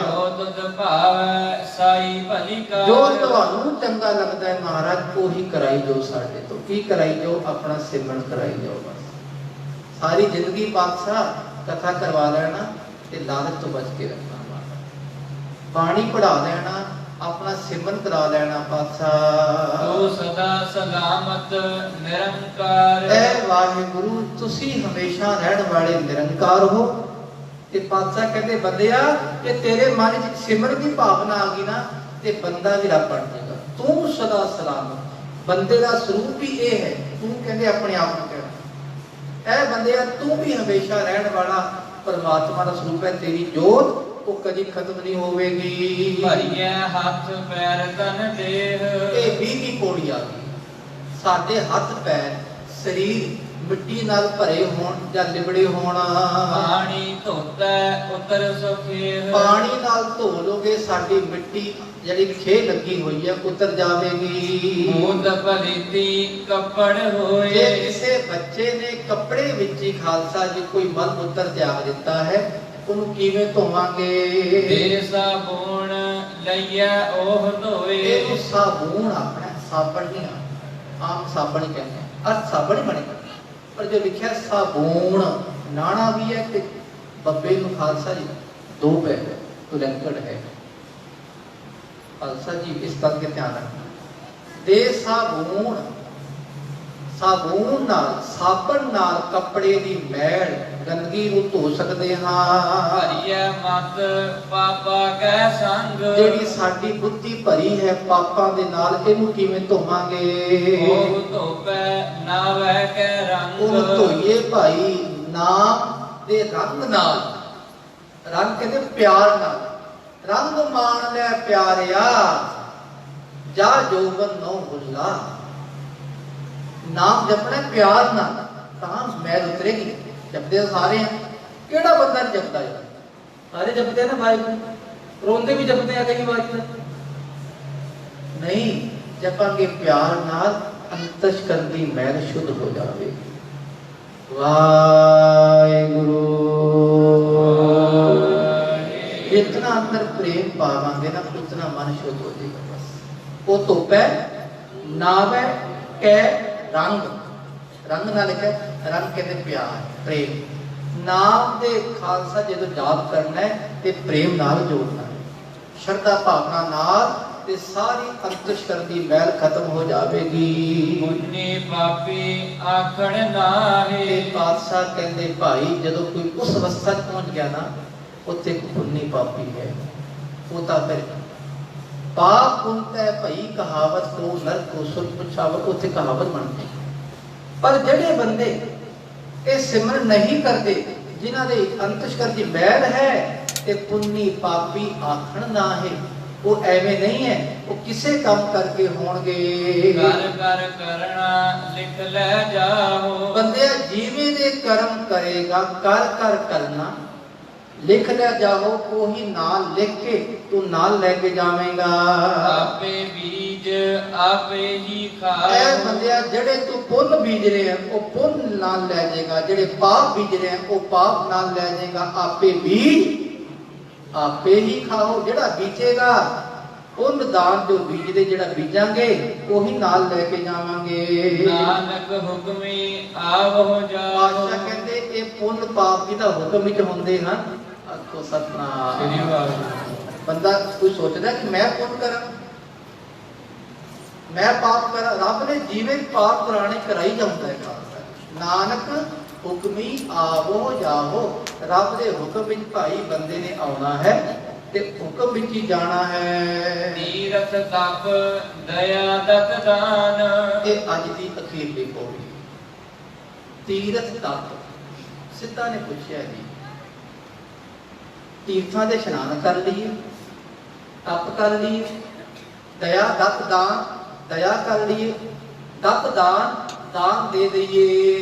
ਜੋ ਤੁਧ ਭਾਵੈ ਸਾਈ ਭਲੀ ਕਾਰ ਜੋ ਤੁਹਾਨੂੰ ਚੰਗਾ ਲੱਗਦਾ ਹੈ ਮਹਾਰਾਜ ਉਹੀ ਕਰਾਈ ਜੋ ਸਾਡੇ ਤੋਂ। ਕੀ ਕਰਾਈ ਜੋ? ਆਪਣਾ ਸਿਮਰਨ ਕਰਾਈ ਜਾਓ ਬਸ। ਸਾਰੀ ਜ਼ਿੰਦਗੀ ਪਾਤਸ਼ਾਹ ਕਥਾ ਕਰਵਾ ਲੈਣਾ ਤੇ ਲਾਲਚ ਤੋਂ ਬਚ ਕੇ ਰੱਖਣਾ। ਬਾਣੀ ਪੜ੍ਹਾ ਲੈਣਾ, ਆਪਣਾ ਸਿਮਰਨ ਕਰਾ ਲੈਣਾ ਪਾਤਸ਼ਾਹ। ਤੂੰ ਸਦਾ ਸਲਾਮਤ ਨਿਰੰਕਾਰ ਐ ਵਾਹਿਗੁਰੂ ਤੁਸੀਂ ਹਮੇਸ਼ਾ ਰਹਿਣ ਵਾਲੇ ਨਿਰੰਕਾਰ ਹੋ। ਤੇ ਪਾਤਸ਼ਾਹ ਕਹਿੰਦੇ ਬੰਦਿਆ ਕਿ ਤੇਰੇ ਮਨ ਵਿੱਚ ਸਿਮਰਨ ਦੀ ਭਾਵਨਾ ਆ ਗਈ ਨਾ ਤੇ ਬੰਦਾ ਵੀ ਰੱਬ ਬਣ ਜਾਏਗਾ। ਤੂੰ ਸਦਾ ਸਲਾਮਤ। ਬੰਦੇ ਦਾ ਸਰੂਪ ਵੀ ਇਹ ਹੈ। ਤੂੰ ਕਹਿੰਦੇ ਆਪਣੇ ਆਪ ਨੂੰ ਕਹਿਣਾ ਐ ਬੰਦਿਆ ਤੂੰ ਵੀ ਹਮੇਸ਼ਾ ਰਹਿਣ ਵਾਲਾ ਪਰਮਾਤਮਾ ਦਾ ਸਰੂਪ ਹੈ। ਤੇਰੀ ਜੋਤ ਉਹ ਕਦੀ ਖਤਮ ਨਹੀਂ ਹੋਵੇਗੀ। ਭਰੀਏ ਹੱਥ ਪੈਰ ਤਨ ਦੇਹ ਇਹ 20ਵੀਂ ਪੌੜੀ ਆ ਗਈ। ਸਾਡੇ ਹੱਥ ਪੈਰ ਸਰੀਰ ਮਿੱਟੀ ਨਾਲ ਭਰੇ ਹੋਣ ਜਾਂ ਲਿਬੜੇ ਹੋਣ। ਪਾਣੀ ਧੋਤੈ ਉਤਰ ਸੁਖੇਹ ਪਾਣੀ ਨਾਲ ਧੋ ਲੋਗੇ ਸਾਡੀ ਮਿੱਟੀ ਜਿਹੜੀ ਖੇ ਲੱਗੀ ਹੋਈ ਹੈ ਉਤਰ ਜਾਵੇਗੀ। ਮੂਤ ਪਲੀਤੀ ਕੱਪੜ ਹੋਏ ਜੇ ਕਿਸੇ ਬੱਚੇ ਨੇ ਕੱਪੜੇ ਵਿੱਚ ਹੀ ਖਾਲਸਾ ਜੀ ਕੋਈ ਮਲ ਮੂਤਰ ਤਿਆਗ ਦਿੱਤਾ ਹੈ ਉਹਨੂੰ ਕਿਵੇਂ ਧੋਵਾਂਗੇ? ਤੇਰੇ ਸਾਬੂਣ ਲਈਆ ਉਹ ਧੋਏ ਇਹ ਸਾਬੂਨ ਆਪਣਾ ਸਾਬਣ ਨਹੀਂ ਆਮ ਸਾਬਣ ਹੀ ਕਹਿੰਦੇ ਆ। ਅਰਥ ਸਾਬਣ ਹੀ ਬਣੇਗਾ ਪਰ ਜੋ ਲਿਖਿਆ ਸਾਬੂਨ ਨਾਣਾ ਵੀ ਹੈ ਤੇ ਬੱਬੇ ਨੂੰ ਖਾਲਸਾ ਜੀ ਦੋ ਪੈ ਤੁਲੰਕੜ ਹੈ। ਖਾਲਸਾ ਜੀ ਇਸ ਗੱਲ ਤੇ ਧਿਆਨ ਰੱਖਣਾ। ਦੇ ਸਾਬੂਨ ਸਾਬੂਨ ਨਾਲ ਸਾਬਣ ਨਾਲ ਕੱਪੜੇ ਦੀ ਮੈਲ ਗੰਦਗੀ ਨੂੰ ਧੋ ਸਕਦੇ ਹਾਂ। ਭਰੀਏ ਮਤ ਪਾਪਾ ਕੈ ਸੰਗ ਜਿਹੜੀ ਸਾਡੀ ਬੁੱਧੀ ਭਰੀ ਹੈ ਪਾਪਾਂ ਦੇ ਨਾਲ ਇਹਨੂੰ ਕਿਵੇਂ ਧੋਵਾਂਗੇ? ਉਹ ਧੋਪੈ ਨਾਵੈ ਕੈ ਰੰਗ ਉਹਨੂੰ ਧੋਈਏ ਭਾਈ ਨਾਮ ਦੇ ਰੰਗ ਨਾਲ। ਰੰਗ ਕਹਿੰਦੇ ਪਿਆਰ ਨਾਲ। ਰੰਗ ਮਾਣ ਲੈ ਪਿਆਰਿਆ ਜਾ ਜੋਬਨ ਨੋ ਹੁੱਲਾ। ਨਾਮ ਜਪਣਾ ਪਿਆਰ ਨਾਲ ਤਾਂ ਮੈਲ ਉਤਰੇਗੀ। ਜਪਦੇ ਸਾਰੇ ਆ ਕਿਹੜਾ ਬੰਦਾ ਨਹੀਂ ਜਪਦਾ ਯਾਰ? ਸਾਰੇ ਜਪਦੇ ਆ ਨਾ ਵਾਹਿਗੁਰੂ। ਰੋਂਦੇ ਵੀ ਜਪਦੇ ਆ ਕਈ ਵਾਰੀ। ਨਹੀਂ ਜਪਾਂਗੇ ਪਿਆਰ ਨਾਲ ਅੰਤਸ਼ਕਰਨ ਦੀ ਮੈਲ ਸ਼ੁੱਧ ਹੋ ਜਾਵੇ। ਵਾਹਿਗੁਰੂ ਜਿਤਨਾ ਅੰਦਰ ਪ੍ਰੇਮ ਪਾਵਾਂਗੇ ਨਾ ਉਤਨਾ ਮਨ ਸ਼ੁੱਧ ਹੋ ਜਾਏਗਾ। ਬਸ ਉਹ ਧੋਪੈ ਨਾਵੈ ਕੈ ਰੰਗ। ਰੰਗ ਨਾਲ ਲਿਖਿਆ ਰੰਗ ਕਹਿੰਦੇ ਪਿਆਰ ਪ੍ਰੇਮ। ਨਾਮ ਦੇ ਖਾਲਸਾ ਜਦੋਂ ਜਾਪ ਕਰਨਾ ਹੈ ਤੇ ਪ੍ਰੇਮ ਨਾਲ ਜੋੜਨਾ ਹੈ ਸ਼ਰਧਾ ਭਾਵਨਾ ਨਾਲ ਤੇ ਸਾਰੀ ਅੰਤਸ਼ਕਰਨ ਦੀ ਮੈਲ ਖਤਮ ਹੋ ਜਾਵੇਗੀ। ਮੁੰਨੇ ਪਾਪੀ ਆਖਣ ਨਾਹੀ ਤੇ ਪਾਤਸ਼ਾਹ ਕਹਿੰਦੇ ਭਾਈ ਜਦੋਂ ਕੋਈ ਉਸ ਅਵਸਥਾ 'ਚ ਪਹੁੰਚ ਗਿਆ ਨਾ ਉੱਥੇ ਕੋਈ ਪੁੰਨੀ ਪਾਪੀ ਹੈ। ਉਹ ਤਾਂ ਫਿਰ ਪਾਪ ਪੁੰਤੈ ਭਈ ਕਹਾਵਤ ਕੋ ਨਰ ਕੋ ਸੁਰ ਪੁਛਾਵਤ ਉੱਥੇ ਕਹਾਵਤ ਬਣਦੀ। ਪਰ ਜਿਹੜੇ ਬੰਦੇ ਇਹ ਸਿਮਰਨ ਨਹੀਂ ਕਰਦੇ ਜਿਨ੍ਹਾਂ ਦੇ ਅੰਤਸ਼ਕਰਨ ਦੀ ਮੈਲ ਹੈ ਤੇ ਪੁੰਨੀ ਪਾਪੀ ਆਖਣ ਨਾ ਹੈ ਉਹ ਐਵੇਂ ਨਹੀਂ ਹੈ। ਉਹ ਕਿਸੇ ਕੰਮ ਕਰਕੇ ਹੋਣਗੇ। ਕਰ ਕਰ ਕਰਨਾ ਲਿਖ ਲੈ ਜਾਓ ਬੰਦੇ ਜਿਵੇਂ ਦੇ ਕਰਮ ਕਰੇਗਾ ਕਰ ਕਰ ਕਰਨਾ ਲਿਖ ਲੈ ਜਾਓ। ਉਹੀ ਨਾਲ ਲਿਖ ਕੇ ਤੂੰ ਨਾਲ ਲੈ ਕੇ ਜਾਵੇਂਗਾ। ਆਪੇ ਬੀਜ ਆਪੇ ਹੀ ਖਾਓ ਐ ਬੰਦਿਆ ਜਿਹੜੇ ਤੂੰ ਪੁੰਨ ਬੀਜ ਰਹੇ ਆ ਉਹ ਪੁੰਨ ਨਾਲ ਲੈ ਜਾਏਗਾ। ਜਿਹੜੇ ਪਾਪ ਬੀਜ ਰਹੇ ਆ ਉਹ ਪਾਪ ਨਾਲ ਲੈ ਜਾਏਗਾ। ਆਪੇ ਬੀਜ ਆਪੇ ਹੀ ਖਾਓ। ਜਿਹੜਾ ਬੀਜੇਗਾ ਪੁੰਨ ਦਾਨ ਜੋ ਬੀਜਦੇ ਜਿਹੜਾ ਬੀਜਾਂਗੇ ਉਹੀ ਨਾਲ ਲੈ ਕੇ ਜਾਵਾਂਗੇ। ਨਾਨਕ ਹੁਕਮੀ ਆਵੋ ਜਾਓ ਪਾਤਸ਼ਾਹ ਕਹਿੰਦੇ ਇਹ ਪੁੰਨ ਪਾਪ ਜਿਹਦਾ ਹੁਕਮ ਵਿੱਚ ਹੁੰਦੇ ਹਨ। ਆਖੋ ਸਤਨਾਮ। ਸ੍ਰੀ ਵਾਹਿਗੁਰੂ। ਬੰਦਾ ਕੋਈ ਸੋਚਦਾ ਕਿ ਮੈਂ ਪੁੰਨ ਕਰਾਂ ਮੈਂ ਪਾਪ ਕਰਾਂ। ਰੱਬ ਨੇ ਜਿਵੇਂ ਪਾਪ ਪੁਰਾਣੇ ਕਰਾਈ ਜਾਂਦਾ ਹੈ। ਨਾਨਕ ਹੁਕਮੀ ਆਵੋ ਜਾਵੋ। ਰੱਬ ਦੇ ਹੁਕਮ ਵਿੱਚ ਭਾਈ ਬੰਦੇ ਨੇ ਆਉਣਾ ਹੈ ਤੇ ਹੁਕਮ ਵਿੱਚ ਹੀ ਜਾਣਾ ਹੈ। ਤੀਰਥ ਤਪ ਦਇਆ ਦਤ ਦਾਨ ਇਹ ਅੱਜ ਦੀ ਅਖੀਰਲੀ ਪੌੜੀ। ਤੀਰਥ ਤਪ ਸਿੱਧਾ ਨੇ ਪੁੱਛਿਆ ਜੀ ਤੀਰਥਾਂ ਦੇ ਇਸ਼ਨਾਨ ਕਰ ਲਈਏ ਤਪ ਕਰ ਲਈਏ ਦਇਆ ਦਤ ਦਾਨ ਦਇਆ ਕਰ ਲਈਏ ਦਤ ਦਾਨ ਦਾਨ ਦੇ ਦਈਏ।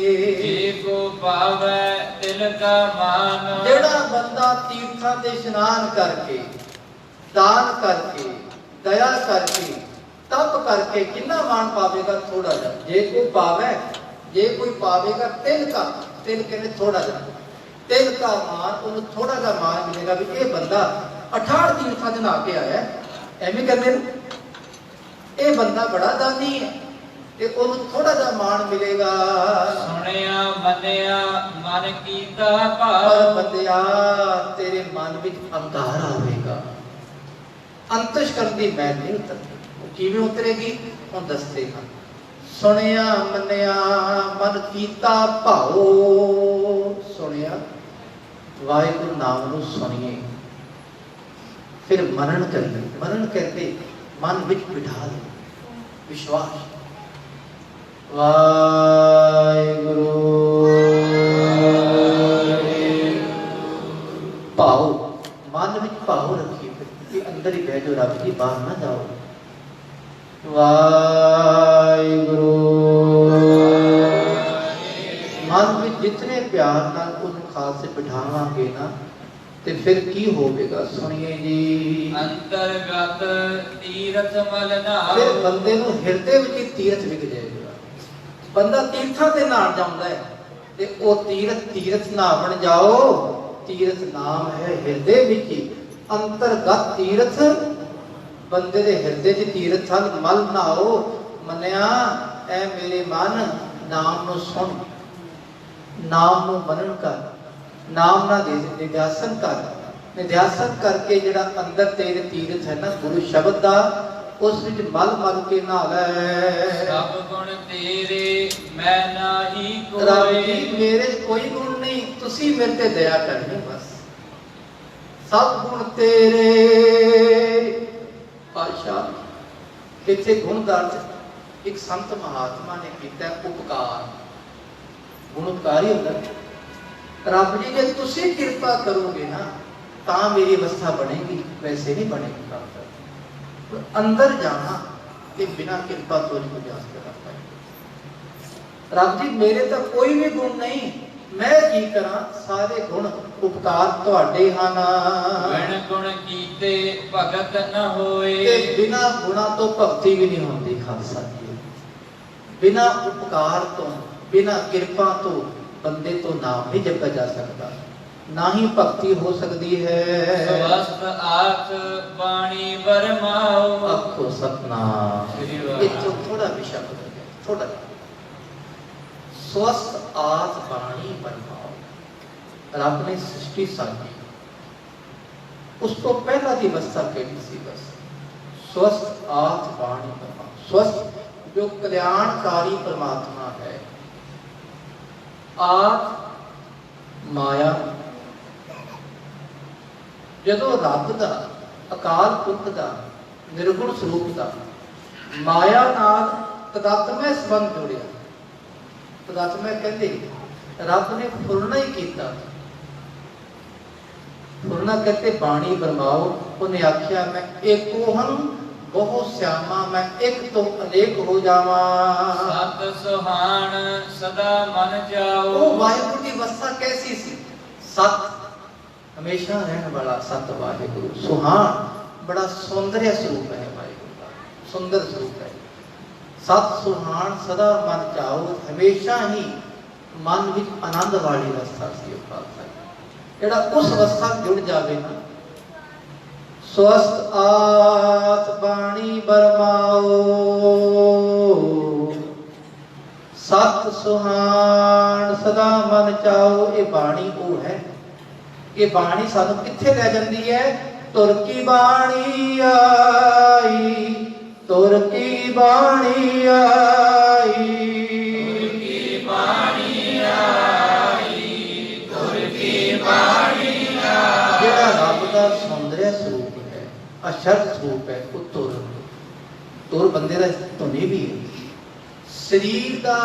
ਜੇ ਕੋ ਪਾਵੈ ਤਿਲ ਕਾ ਮਾਨ, ਜਿਹੜਾ ਬੰਦਾ ਤੀਰਥਾਂ ਤੇ ਇਸ਼ਨਾਨ ਕਰਕੇ, ਦਾਨ ਕਰਕੇ, ਦਇਆ ਕਰਕੇ, ਤਪ ਕਰਕੇ ਕਿੰਨਾ ਮਾਣ ਪਾਵੇਗਾ? ਥੋੜਾ ਜਿਹਾ। ਜੇ ਕੋਈ ਪਾਵੇ, ਜੇ ਕੋਈ ਪਾਵੇਗਾ ਤਿਲ ਕਾ, ਤਿਲ ਕਹਿੰਦੇ ਥੋੜਾ ਜਿਹਾ, ਤਿਲ ਕਾ ਮਾਨ, ਉਹਨੂੰ ਥੋੜਾ ਜਿਹਾ ਮਾਨ ਮਿਲੇਗਾ ਵੀ ਇਹ ਬੰਦਾ 68 ਤੀਰਥਾਂ ਦੇ ਨਹਾ ਕੇ ਆਇਆ। ਐਵੇਂ ਕਹਿੰਦੇ ਨੇ ਇਹ ਬੰਦਾ ਬੜਾ ਦਾਨੀ ਹੈ, ਤੇ ਉਹਨੂੰ ਥੋੜਾ ਜਿਹਾ ਮਾਣ ਮਿਲੇਗਾ। ਸੁਣਿਆ ਮੰਨਿਆ ਮਨ ਕੀਤਾ ਪਰ ਭਾਵ, ਬੰਦਿਆ ਤੇਰੇ ਮਨ ਵਿੱਚ ਅੰਧਾਰ ਆਵੇਗਾ, ਅੰਤਸ਼ਕਰਨ ਦੀ ਮੈਲ ਨਹੀਂ ਉਤਰਦੀ। ਉਹ ਕਿਵੇਂ ਉਤਰੇਗੀ? ਹੁਣ ਦੱਸਦੇ ਹਾਂ। ਸੁਣਿਆ ਮੰਨਿਆ ਮਨ ਕੀਤਾ ਭਾਉ। ਸੁਣਿਆ ਵਾਹਿਗੁਰੂ ਨਾਮ ਨੂੰ ਸੁਣੀਏ, ਫਿਰ ਮਨਨ ਕਰੀਏ। ਮਨਨ ਕਰਦੇ ਮਨ ਵਿੱਚ ਬਿਠਾ ਲਓ ਵਿਸ਼ਵਾਸ। ਵਾਹਿਗੁਰੂ ਭਾਉ, ਮਨ ਵਿੱਚ ਭਾਉ ਰੱਖੀ, ਕਿ ਅੰਦਰ ਹੀ ਬਹਿ ਜਾਓ, ਰੱਬ ਦੀ ਬਾਹਰ ਨਾ ਜਾਓ। ਵਾਹਿਗੁਰੂ ਮਨ ਵਿੱਚ ਜਿਤਨੇ ਪਿਆਰ ਨਾਲ ਉਹਨੂੰ ਖਾਲਸੇ ਬਿਠਾਵਾਂਗੇ ਨਾ, ਤੇ ਫਿਰ ਕੀ ਹੋਵੇਗਾ? ਸੁਣੀਏ ਜੀ। ਅੰਤਰਗਤ ਤੀਰਥ ਮਲ ਫਿਰ ਨਾਉ, ਬੰਦੇ ਨੂੰ ਹਿਰਦੇ ਵਿੱਚ ਹੀ ਤੀਰਥ ਵਿਕ ਜਾਏਗਾ। ਬੰਦਾ ਤੀਰਥਾਂ ਤੇ ਨਹਾਉਣ ਜਾਂਦਾ ਹੈ, ਤੇ ਉਹ ਤੀਰਥ ਨਹਾਵਣ ਜਾਓ, ਤੀਰਥ ਨਾਮ ਹੈ ਹਿਰਦੇ ਵਿੱਚ ਹੀ। ਅੰਤਰਗਤ ਤੀਰਥ, ਬੰਦੇ ਦੇ ਹਿਰਦੇ 'ਚ ਤੀਰਥ ਹਨ। ਮਲ ਨਹਾਓ ਮੰਨਿਆ, ਐ ਮੇਰੇ ਮਨ ਨਾਮ ਨੂੰ ਸੁਣ, ਨਾਮ ਨੂੰ ਮਨਨ ਕਰ, ਨਾਮ ਨਾਲ ਨਿਧਿਆਸਨ ਕਰ। ਨਿਧਿਆਸਨ ਕਰਕੇ ਜਿਹੜਾ ਅੰਦਰ ਤੇਰੇ ਤੀਰਥ ਹੈ ਨਾ ਗੁਰੂ ਸ਼ਬਦ ਦਾ, ਉਸ ਵਿੱਚ ਮਲ ਮਲ ਕੇ ਨਹਾ ਲੈ। ਸਭ ਗੁਣ ਤੇਰੇ ਮੈਂ ਨਾਹੀ ਰੱਬ ਜੀ ਕੋਈ, ਮੇਰੇ 'ਚ ਕੋਈ ਗੁਣ ਨਹੀਂ, ਤੁਸੀਂ ਮੇਰੇ ਤੇ ਦਇਆ ਕਰਨੀ ਬਸ। ਸਭ ਗੁਣ ਤੇਰੇ। ਪਾਤਸ਼ਾਹ ਇੱਥੇ ਗੁਣਦਾਰ ਇੱਕ ਸੰਤ ਮਹਾਤਮਾ ਨੇ ਕੀਤਾ ਉਪਕਾਰ। ਗੁਣ ਉਪਕਾਰ ਹੀ ਹੁੰਦਾ। ਰੱਬ ਜੀ ਜੇ ਤੁਸੀਂ ਕਿਰਪਾ ਕਰੋਗੇ ਨਾ ਤਾਂ ਮੇਰੀ ਅਵਸਥਾ ਬਣੇਗੀ, ਵੈਸੇ ਨਹੀਂ ਬਣੇਗੀ। ਅੰਦਰ ਜਾਣਾ ਤੇ ਬਿਨਾਂ ਕਿਰਪਾ ਤੋਂ ਨਹੀਂ ਜਾ ਸਕਦਾ। ਰੱਬ ਜੀ ਮੇਰੇ ਤਾਂ ਕੋਈ ਵੀ ਗੁਣ ਨਹੀਂ, ਮੈਂ ਕੀ ਕਰਾਂ? ਸਾਰੇ ਗੁਣ ਉਪਕਾਰ ਤੁਹਾਡੇ ਹਨ। ਬਿਨ ਗੁਣ ਕੀਤੇ ਭਗਤ ਨ ਹੋਏ, ਤੇ ਬਿਨਾਂ ਗੁਣਾ ਤੋਂ ਭਗਤੀ ਵੀ ਨਹੀਂ ਹੁੰਦੀ ਖਾਲਸਾ ਜੀ। ਬਿਨਾਂ ਉਪਕਾਰ ਤੋਂ, ਬਿਨਾਂ ਕਿਰਪਾ ਤੋਂ ਬੰਦੇ ਤੋਂ ਨਾਮ ਨਹੀਂ ਜਪਿਆ ਜਾ ਸਕਦਾ, ਨਾ ਹੀ ਭਗਤੀ ਹੋ ਸਕਦੀ ਹੈ। ਸਵਸਤ ਆਖ ਬਾਣੀ ਬਰਮਾਓ, ਆਖੋ ਸਤਨਾਮ। ਸ੍ਰੀ ਵਾਹਿਗੁਰੂ। ਇੱਥੋਂ ਥੋੜਾ ਵਿਸ਼ਾ ਬਦਲ ਗਿਆ, ਥੋੜਾ। ਸਵਸਤ ਆਤ ਬਾਣੀ ਬਰਮਾਓ। ਰੱਬ ਨੇ ਸ੍ਰਿਸ਼ਟੀ ਸਾਜੀ, ਉਸ ਤੋਂ ਪਹਿਲਾਂ ਦੀ ਅਵਸਥਾ ਕਿਹੜੀ ਸੀ? ਬਸ ਸਵਸਤ ਆਤ ਬਾਣੀ ਬਰਮਾਓ। ਸਵਸਤ ਜੋ ਕਲਿਆਣਕਾਰੀ ਪਰਮਾਤਮਾ ਹੈ, ਆਤ ਮਾਇਆ। ਜਦੋਂ ਰੱਬ ਦਾ, ਅਕਾਲ ਪੁਰਖ ਦਾ, ਨਿਰਗੁਣ ਸਰੂਪ ਦਾ ਮਾਇਆ ਨਾਲ ਤਦਾਤਮੈ ਸੰਬੰਧ ਜੁੜਿਆ। ਤਦਾਤਮੈ ਕਹਿੰਦੇ ਰੱਬ ਨੇ ਫੁਰਨਾ ਹੀ ਕੀਤਾ। ਫੁਰਨਾ ਕਹਿੰਦੇ ਬਾਣੀ ਬਰਮਾਓ। ਉਹਨੇ ਆਖਿਆ ਮੈਂ ਏਕੋਹੰ ਬਹੁ ਸਿਆਮਾ, ਮੈਂ ਇੱਕ ਤੋਂ ਅਨੇਕ ਹੋ ਜਾਵਾਂ। ਸਤ ਸੁਹਾਣ ਸਦਾ ਮਨ ਜਾਓ, ਉਹ ਵਾਹਿਗੁਰੂ ਦੀ ਅਵਸਥਾ ਕੈਸੀ ਸੀ? ਸਤ ਹਮੇਸ਼ਾ ਰਹਿਣ ਵਾਲਾ ਸਤ ਵਾਹਿਗੁਰੂ। ਸੁਹਾਣ ਬੜਾ ਸੌਂਦਰਯ ਸਰੂਪ ਹੈ ਵਾਹਿਗੁਰੂ ਦਾ, ਸੁੰਦਰ ਸਰੂਪ ਹੈ। ਸਤ ਸੁਹਾਣ ਸਦਾ ਮਨ ਜਾਓ, ਹਮੇਸ਼ਾ ਹੀ ਮਨ ਵਿੱਚ ਆਨੰਦ ਵਾਲੀ ਅਵਸਥਾ ਸੀ ਉਹ ਖਾਲਸਾ। ਜਿਹੜਾ ਉਸ ਅਵਸਥਾ ਜੁੜ ਜਾਵੇ ਨਾ, ਸਵਸਤ ਆਤ ਬਾਣੀ ਬਰਮਾਓ, ਸਤ ਸੁਹਾਣ ਸਦਾ ਮਨ ਚਾਓ। ਇਹ ਬਾਣੀ ਉਹ ਹੈ। ਇਹ ਬਾਣੀ ਸਾਨੂੰ ਕਿੱਥੇ ਲੈ ਜਾਂਦੀ ਹੈ? ਤੁਰ ਕੀ ਬਾਣੀ ਆਈ, ਤੁਰ ਕੀ ਬਾਣੀ ਆਈ, ਤੁਰ ਕੀ ਬਾਣੀ ਆਈ, ਤੁਰ ਕੀ ਬਾਣੀ ਆਈ। ਜਿਹੜਾ ਰੱਬ ਦਾ ਸੌਂਦਰਯ ਸਰੂਪ ਹੈ, ਅਸ਼ਰਤ ਸਰੂਪ ਹੈ, ਉਹ ਤੁਰ ਬੰਦੇ ਦਾ ਧੁਨੀ ਵੀ ਹੈ। ਸਰੀਰ ਦਾ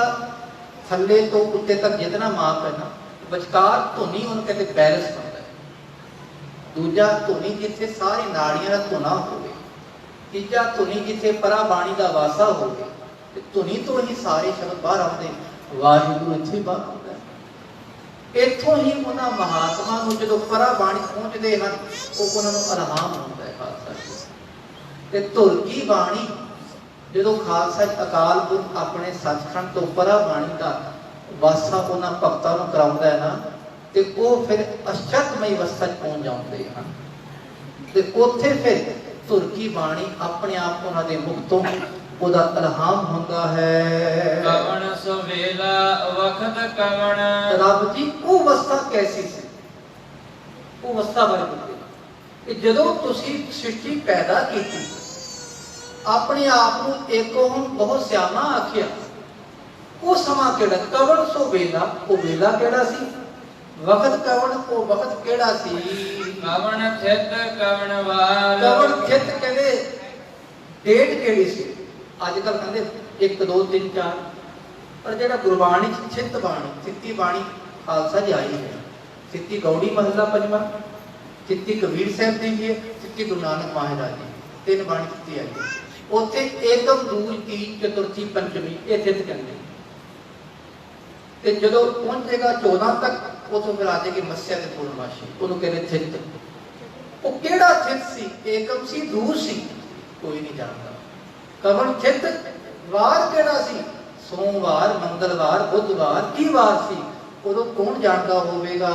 ਥੱਲੇ ਤੋਂ ਉੱਤੇ ਤੱਕ ਜਿਤਨਾ ਮਾਪ ਹੈ ਨਾ, ਵਿਚਕਾਰ ਧੁਨੀ ਉਹਨੂੰ ਕਹਿੰਦੇ ਬੈਲੈਂਸ ਹੁੰਦਾ ਹੈ। ਦੂਜਾ ਧੁਨੀ ਜਿੱਥੇ ਸਾਰੀ ਨਾੜੀਆਂ ਦਾ ਧੁਨਾ ਹੋਵੇ, ਤੀਜਾ ਧੁਨੀ ਜਿੱਥੇ ਪਰਾ ਬਾਣੀ ਦਾ ਵਾਸਾ ਹੋਵੇ, ਤੇ ਧੁਨੀ ਤੋਂ ਹੀ ਸਾਰੇ ਸ਼ਬਦ ਬਾਹਰ ਆਉਂਦੇ, ਵਾਹਿਗੁਰੂ ਇੱਥੇ ਹੀ ਬਾਹਰ ਆਉਂਦਾ ਹੈ। ਇੱਥੋਂ ਹੀ ਉਹਨਾਂ ਮਹਾਤਮਾ ਨੂੰ ਜਦੋਂ ਪਰਾ ਬਾਣੀ ਪਹੁੰਚਦੇ ਹਨ, ਉਹ ਉਹਨਾਂ ਨੂੰ ਇਲਹਾਮ ਹੁੰਦਾ ਹੈ ਖਾਲਸਾ ਜੀ। ਤੇ ਧੁਰ ਕੀ ਬਾਣੀ ਜਦੋਂ ਖਾਲਸਾ ਅਕਾਲ ਪੁਰਖ ਆਪਣੇ ਸੱਚਖੰਡ ਤੋਂ ਪਰਾ ਬਾਣੀ ਦਾ ਵਾਸਾ ਉਹਨਾਂ ਭਗਤਾਂ ਨੂੰ ਕਰਾਉਂਦਾ ਹੈ ਨਾ, ਤੇ ਉਹ ਫਿਰ ਅਸ਼ਚਰਮਈ ਅਵਸਥਾ 'ਚ ਪਹੁੰਚ ਜਾਂਦੇ ਹਨ। ਤੇ ਉੱਥੇ ਫਿਰ ਧੁਰ ਕੀ ਬਾਣੀ ਆਪਣੇ ਆਪ ਉਹਨਾਂ ਦੇ ਮੁਖ ਤੋਂ ਉਹਦਾ ਇਲਹਾਮ ਹੁੰਦਾ ਹੈ। ਕਵਣ ਸੁਵੇਲਾ ਵਖਤ ਕਵਣ। ਰੱਬ ਜੀ ਉਹ ਅਵਸਥਾ ਕੈਸੀ ਸੀ, ਉਹ ਅਵਸਥਾ ਬਾਰੇ ਬੋਲਦੇ ਕਿ ਜਦੋਂ ਤੁਸੀਂ ਸ੍ਰਿਸ਼ਟੀ ਪੈਦਾ ਕੀਤੀ, ਆਪਣੇ ਆਪ ਨੂੰ ਏਕੋ ਹੁਣ ਬਹੁਤ ਸਿਆਣਾ ਆਖਿਆ, ਉਹ ਸਮਾਂ ਕਿਹੜਾ? ਕਵਣ ਸੋ ਵੇਲਾ, ਉਹ ਵੇਲਾ ਕਿਹੜਾ ਸੀ? ਵਕਤ ਕਵਣ, ਉਹ ਵਕਤ ਕਿਹੜਾ ਸੀ? ਕਵਣ ਥਿਤ ਕਵਣ ਵਾਰ। ਕਵਣ ਥਿਤ ਕਹਿੰਦੇ ਡੇਟ ਕਿਹੜੀ ਸੀ? ਅੱਜ ਕੱਲ ਕਹਿੰਦੇ 1 2 3 4, ਪਰ ਜਿਹੜਾ ਗੁਰਬਾਣੀ ਚ ਚਿੱਤ ਬਾਣੀ, ਚਿੱਤੀ ਬਾਣੀ ਖਾਲਸਾ ਜੀ ਆਈ ਹੈ। ਚਿੱਤੀ ਗੌੜੀ ਮਹੱਲਾ ਪੰਜਵਾਂ, ਚਿੱਤੀ ਕਬੀਰ ਸਾਹਿਬ ਦੀ ਵੀ ਹੈ, ਚਿੱਤੀ ਗੁਰੂ ਨਾਨਕ ਮਹਾਰਾਜ ਜੀ, 3 ਬਾਣੀ ਚਿੱਤੀ ਆਈ ਹੈ। ਉੱਥੇ ਏਕਮ ਦੂਜ ਤੀਜ ਚਤੁਰਥੀ ਪੰਚਮੀ ਇਹ ਥਿਤ ਕਹਿੰਦੇ। ਤੇ ਜਦੋਂ ਪਹੁੰਚੇਗਾ 14 ਤੱਕ, ਉਥੋਂ ਫਿਰ ਆ ਜਾਏਗੀ ਮੱਸਿਆ ਤੇ ਪੂਰਨਮਾਸ਼ੀ, ਉਹਨੂੰ ਕਹਿੰਦੇ ਥਿਤ। ਉਹ ਕਿਹੜਾ ਥਿਤ ਸੀ? ਏਕਮ ਸੀ, ਦੂਜ ਸੀ, ਕੋਈ ਨਹੀਂ ਜਾਣਦਾ। ਕਵਣ ਥਿਤ, ਵਾਰ ਕਿਹੜਾ ਸੀ? ਸੋਮਵਾਰ, ਮੰਗਲਵਾਰ, ਬੁੱਧਵਾਰ, ਕੀ ਵਾਰ ਸੀ? ਉਦੋਂ ਕੌਣ ਜਾਣਦਾ ਹੋਵੇਗਾ?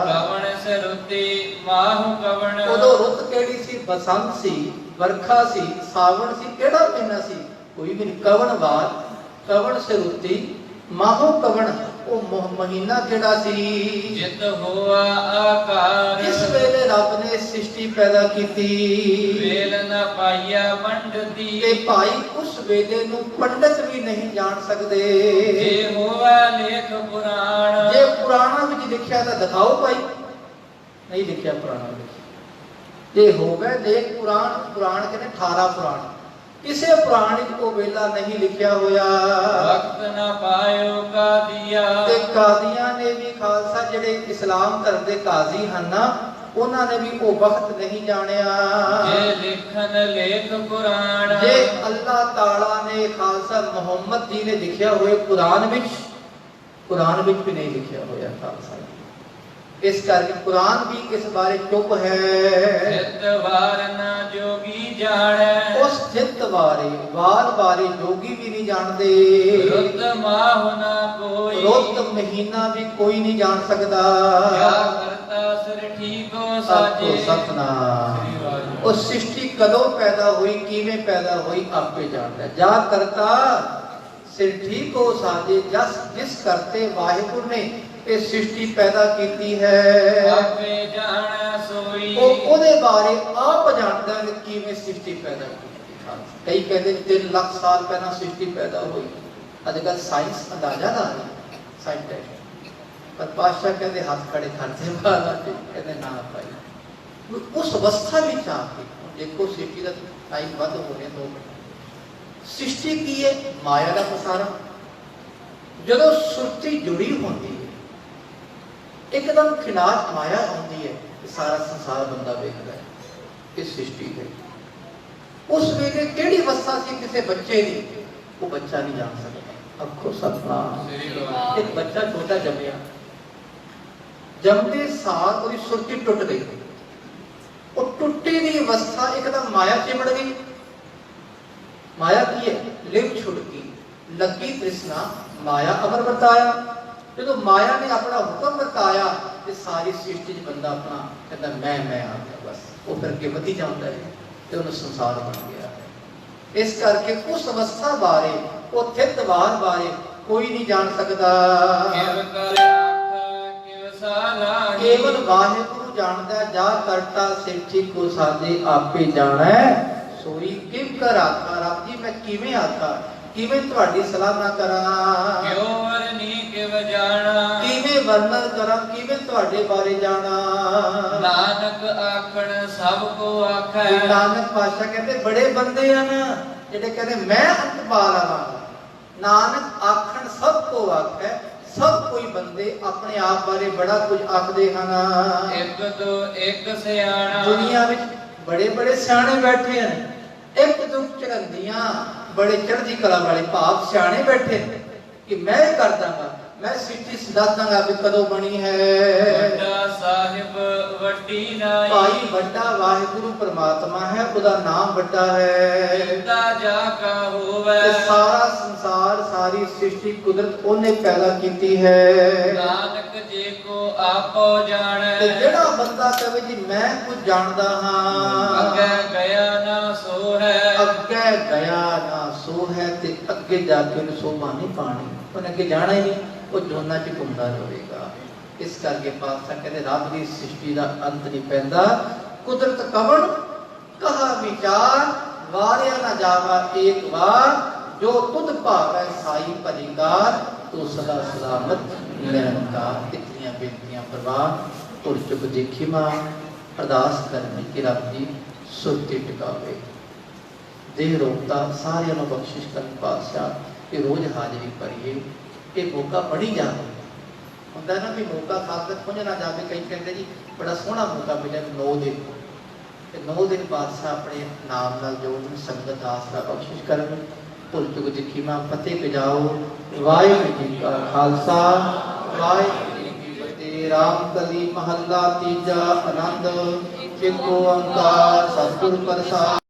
ਕਵਣ ਸਰੁਤੀ ਮਾਹੁ ਕਵਣ। ਉਦੋਂ ਰੁੱਤ ਕਿਹੜੀ ਸੀ? ਬਸੰਤ ਸੀ, ਵਰਖਾ ਸੀ, ਸਾਵਣ ਸੀ, ਕਿਹੜਾ ਮਹੀਨਾ ਸੀ? ਕੋਈ ਵੀ ਨਹੀਂ। ਕਵਣ ਵਾਰ, ਕਵਣ ਸਰੁਤੀ, ਮਾਹੁ ਕਵਣ, ਉਹ ਮਹੀਨਾ ਕਿਹੜਾ ਸੀ? ਜਿਤ ਹੋਆ ਆਕਾਰ। ਇਸ ਵੇਲੇ ਰੱਬ ਨੇ ਸ੍ਰਿਸ਼ਟੀ ਪੈਦਾ ਕੀਤੀ, ਵੇਲ ਨ ਪਾਈਆ ਪੰਡਤੀ। ਤੇ ਭਾਈ ਉਸ ਵੇਲੇ ਨੂੰ ਪੰਡਤ ਵੀ ਨਹੀਂ ਜਾਣ ਸਕਦੇ। ਜੇ ਹੋਵਾ ਲੇਖ ਪੁਰਾਣ। ਜੇ ਪੁਰਾਣਾ ਵਿੱਚ ਲਿਖਿਆ ਤਾਂ ਦਿਖਾਓ ਭਾਈ, ਨਹੀਂ ਲਿਖਿਆ ਪੁਰਾਣਾ ਵਿੱਚ। ਜੇ ਹੋਵੇ ਲੇਖ ਪੁਰਾਣ, ਪੁਰਾਣ ਕਹਿੰਦੇ 18 ਪੁਰਾਣ, ਕਿਸੇ ਪੁਰਾਣ ਵਿੱਚ ਉਹ ਵੇਲਾ ਨਹੀਂ ਲਿਖਿਆ ਹੋਇਆ। ਵਕਤ ਨਾ ਪਾਇਓ ਕਾਦੀਆ। ਤੇ ਕਾਦੀਆਂ ਨੇ ਵੀ ਖਾਲਸਾ ਜਿਹੜੇ ਇਸਲਾਮ ਧਰਮ ਦੇ ਕਾਜ਼ੀ ਹਨ ਨਾ, ਉਹਨਾਂ ਨੇ ਵੀ ਉਹ ਵਕਤ ਨਹੀਂ ਜਾਣਿਆ। ਜੇ ਲਿਖਨ ਲੇਖ ਪੁਰਾਣ। ਜੇ ਅੱਲਾਹ ਤਾਲਾ ਨੇ ਖਾਲਸਾ ਮੁਹੰਮਦ ਜੀ ਨੇ ਲਿਖਿਆ ਹੋਇਆ ਕੁਰਾਨ ਵਿੱਚ, ਕੁਰਾਨ ਵਿੱਚ ਵੀ ਨਹੀਂ ਲਿਖਿਆ ਹੋਇਆ ਖਾਲਸਾ। ਇਸ ਕਰਕੇ ਕੁਰਾਨ ਵੀ ਇਸ ਬਾਰੇ ਚੁੱਪ ਹੈ। ਜਿਤ ਵਾਰ ਨਾ ਜੋਗੀ ਜਾਣੈ। ਉਸ ਜਿਤ ਬਾਰੇ, ਵਾਰ ਬਾਰੇ ਜੋਗੀ ਵੀ ਨਹੀਂ ਜਾਣਦੇ। ਰੁੱਤ ਮਾਹੁ ਨਾ ਕੋਈ। ਰੁੱਤ ਮਹੀਨਾ ਵੀ ਕੋਈ ਨਹੀਂ ਜਾਣ ਸਕਦਾ। ਕਿਆ ਕਰਤਾ ਸਿਰ ਠੀਕੋ ਸਾਜੇ ਸਾਜੇ। ਸਤਨਾਮ। ਉਹ ਸ੍ਰਿਸ਼ਟੀ ਕਦੋਂ ਪੈਦਾ ਹੋਈ, ਕਿਵੇਂ ਪੈਦਾ ਹੋਈ, ਆਪੇ ਜਾਣਦਾ। ਜਾ ਕਰਤਾ ਸਿਰ ਠੀਕੋ ਸਾਜੇ, ਜਿਸ ਕਰਤੇ ਵਾਹਿਗੁਰੂ ਨੇ ਇਹ ਸ੍ਰਿਸ਼ਟੀ ਪੈਦਾ ਕੀਤੀ ਹੈ, ਆਪੇ ਜਾਣੈ ਸੋਈ। ਉਹ ਉਹਦੇ ਬਾਰੇ ਆਪ ਜਾਣਦਾ ਹੈ ਕਿਵੇਂ ਸ੍ਰਿਸ਼ਟੀ ਪੈਦਾ ਕੀਤੀ। ਕਈ ਕਹਿੰਦੇ 3 ਲੱਖ ਸਾਲ ਪਹਿਲਾਂ ਸ੍ਰਿਸ਼ਟੀ ਪੈਦਾ ਹੋਈ। ਅੱਜ ਕੱਲ੍ਹ ਸਾਇੰਸ ਅੰਦਾਜ਼ਾ ਲਾ ਰਹੀ, ਸਾਇੰਟਿਸਟ, ਪਰ ਪਾਤਸ਼ਾਹ ਕਹਿੰਦੇ ਹੱਥ ਖੜੇ ਕਰਦੇ ਮਹਾਰਾਜ ਜੀ, ਕਹਿੰਦੇ ਨਾ ਭਾਈ। ਉਸ ਅਵਸਥਾ ਵਿੱਚ ਆ ਕੇ ਦੇਖੋ ਸ੍ਰਿਸ਼ਟੀ ਦਾ ਟਾਈਮ ਵੱਧ ਹੋ ਰਿਹਾ 2 ਮਿੰਟ। ਸ੍ਰਿਸ਼ਟੀ ਕੀ ਹੈ? ਮਾਇਆ ਦਾ ਪਸਾਰਾ। ਜਦੋਂ ਸੁਰਤੀ ਜੁੜੀ ਹੁੰਦੀ ਹੈ, ਇੱਕਦਮ ਖਿਨਾਤ ਮਾਇਆ ਆਉਂਦੀ ਹੈ, ਸਾਰਾ ਸੰਸਾਰ ਬੰਦਾ ਵੇਖਦਾ ਹੈ ਇਸ ਸ੍ਰਿਸ਼ਟੀ ਦੇ। ਉਸ ਵੇਲੇ ਕਿਹੜੀ ਅਵਸਥਾ ਸੀ ਕਿਸੇ ਬੱਚੇ ਦੀ, ਉਹ ਬੱਚਾ ਨਹੀਂ ਜਾਣ ਸਕਦਾ। ਅੱਖੋਂ ਸਤਨਾਮ। ਇੱਕ ਬੱਚਾ ਛੋਟਾ ਜੰਮਿਆ, ਜੰਮਦੇ ਸਾਰ ਉਹਦੀ ਸੁਰਤੀ ਟੁੱਟ ਗਈ। ਉਹ ਟੁੱਟੀ ਦੀ ਅਵਸਥਾ ਇੱਕਦਮ ਮਾਇਆ ਚਿਮੜ ਗਈ। ਮਾਇਆ ਕੀ ਹੈ? ਲਿਵ ਛੁੜਕੀ, ਲੱਗੀ ਤ੍ਰਿਸ਼ਨਾ, ਮਾਇਆ ਅਮਰ ਵਰਤਾਇਆ। ਜਦੋਂ ਮਾਇਆ ਨੇ ਆਪਣਾ ਹੁਕਮ ਵਰਤਾਇਆ ਤੇ ਸਾਰੀ ਸ੍ਰਿਸ਼ਟੀ 'ਚ ਬੰਦਾ ਆਪਣਾ ਕਹਿੰਦਾ ਮੈਂ ਆ ਗਿਆ, ਬਸ ਉਹ ਫਿਰ ਅੱਗੇ ਵਧੀ ਜਾਂਦਾ ਹੈ ਤੇ ਉਹਨੂੰ ਸੰਸਾਰ ਬਣ ਗਿਆ। ਇਸ ਕਰਕੇ ਉਸ ਅਵਸਥਾ ਬਾਰੇ, ਉਹ ਥਿਤਵਾਰ ਬਾਰੇ ਕੋਈ ਨਹੀਂ ਜਾਣ ਸਕਦਾ। ਕਿਵ ਕਰ ਆਖਾ ਕਿਵ ਸਾਲਾਹੀ। ਕੇਵਲ ਵਾਹਿਗੁਰੂ ਜਾਣਦਾ। ਜਾ ਕਰਤਾ ਸ੍ਰਿਸ਼ਟੀ ਕੋ ਸਾਜੇ, ਆਪੇ ਜਾਣੈ ਸੋਈ। ਕਿਵ ਕਰ ਆਖਾ, ਰੱਬ ਜੀ ਮੈਂ ਕਿਵੇਂ ਆਖਾਂ, ਕਿਵੇਂ ਤੁਹਾਡੀ ਸਲਾਹਨਾ ਕਰਾਂ, ਕਿਉ ਵਰਨੀ ਕਿਵ ਜਾਣਾ। ਕਿਵੇਂ ਵਰਣਨ ਕਰਾਂ, ਕਿਵੇਂ ਤੁਹਾਡੇ ਬਾਰੇ ਜਾਣਾ। ਨਾਨਕ ਆਖਣ ਸਭ ਕੋ ਆਖੈ। ਨਾਨਕ ਪਾਤਸ਼ਾਹ ਕਹਿੰਦੇ ਬੜੇ ਬੰਦੇ ਹਨ ਜਿਹੜੇ ਕਹਿੰਦੇ ਮੈਂ ਅੰਤ ਪਾ ਲਵਾਂਗਾ। ਨਾਨਕ ਆਖਣ ਸਭ ਕੋ ਆਖੈ। ਸਭ ਕੋਈ ਬੰਦੇ ਆਪਣੇ ਆਪ ਬਾਰੇ ਬੜਾ ਕੁਝ ਆਖਦੇ ਹਨ। ਇੱਕ ਤੋਂ ਇੱਕ ਸਿਆਣਾ। ਦੁਨੀਆ ਵਿੱਚ ਬੜੇ ਬੜੇ ਸਿਆਣੇ ਬੈਠੇ ਹਨ। ਇੱਕ ਦੁੱਖ ਚੜੰਦੀਆਂ बड़े चढ़दी कला वाले भाव सियाने बैठे कि मैं कर दांगा, मैं सिटी सदा दांगा भी कदों बनी है। ਵੱਡਾ ਸਾਹਿਬ ਵੱਡੀ ਨਾਈ भाई वड्डा वाहिगुरु परमात्मा है, उदा नाम वड्डा है। ਕੀਤਾ ਜਾ ਕਾ ਹੋਵੇ ते सारा संसार सारी सृष्टि कुदरत ओने पैदा कीती है। ਨਾਨਕ ਜੇ ਕੋ ਆਪੋ ਜਾਣੈ ते जेड़ा बंदा कहे जी मैं कुछ जानदा हां, ਅੱਗੇ ਗਿਆ ਨਾ ਸੋ ਹੈ अगे गया ना सो है, ते अगे जाके उन्हें शोभा नहीं पानी, उन्हें अगे जाना ही नहीं, वो जोना च घूमदा रहेगा। इस करके पातशाह कहते रब की सृष्टि का अंत नहीं पैंदा। कुदरत कवन कहा विचार वारिया ना जावा एक बार, जो तुद भावै साई परिकार, तो सदा सलामत निरंकार। इतनी बेनतियां प्रवान और चुप देखी मां अरदास करनी कि रब जी सुरती टिकावे, देह रोकता सारियां नूं बख्शिश कर पातशाह कि रोज हाजिरी करिए। ये मौका पढ़ी जाए होंदा ना भी मौका खास खुंज ना जाए। कई कहते जी बड़ा सोहना मौका मिले 9 दिन, 9 दिन पातशाह अपने नाम नाल जोड़न, संगत आसरा बख्शिश करन। भुल चुक दिखी मां फतेह पिजाओ। वाहिगुरू जी का खालसा वाहिगुरू जी की फतेह। राम कली महला तीजा आनंद, एक ओंकार सतगुर प्रसाद।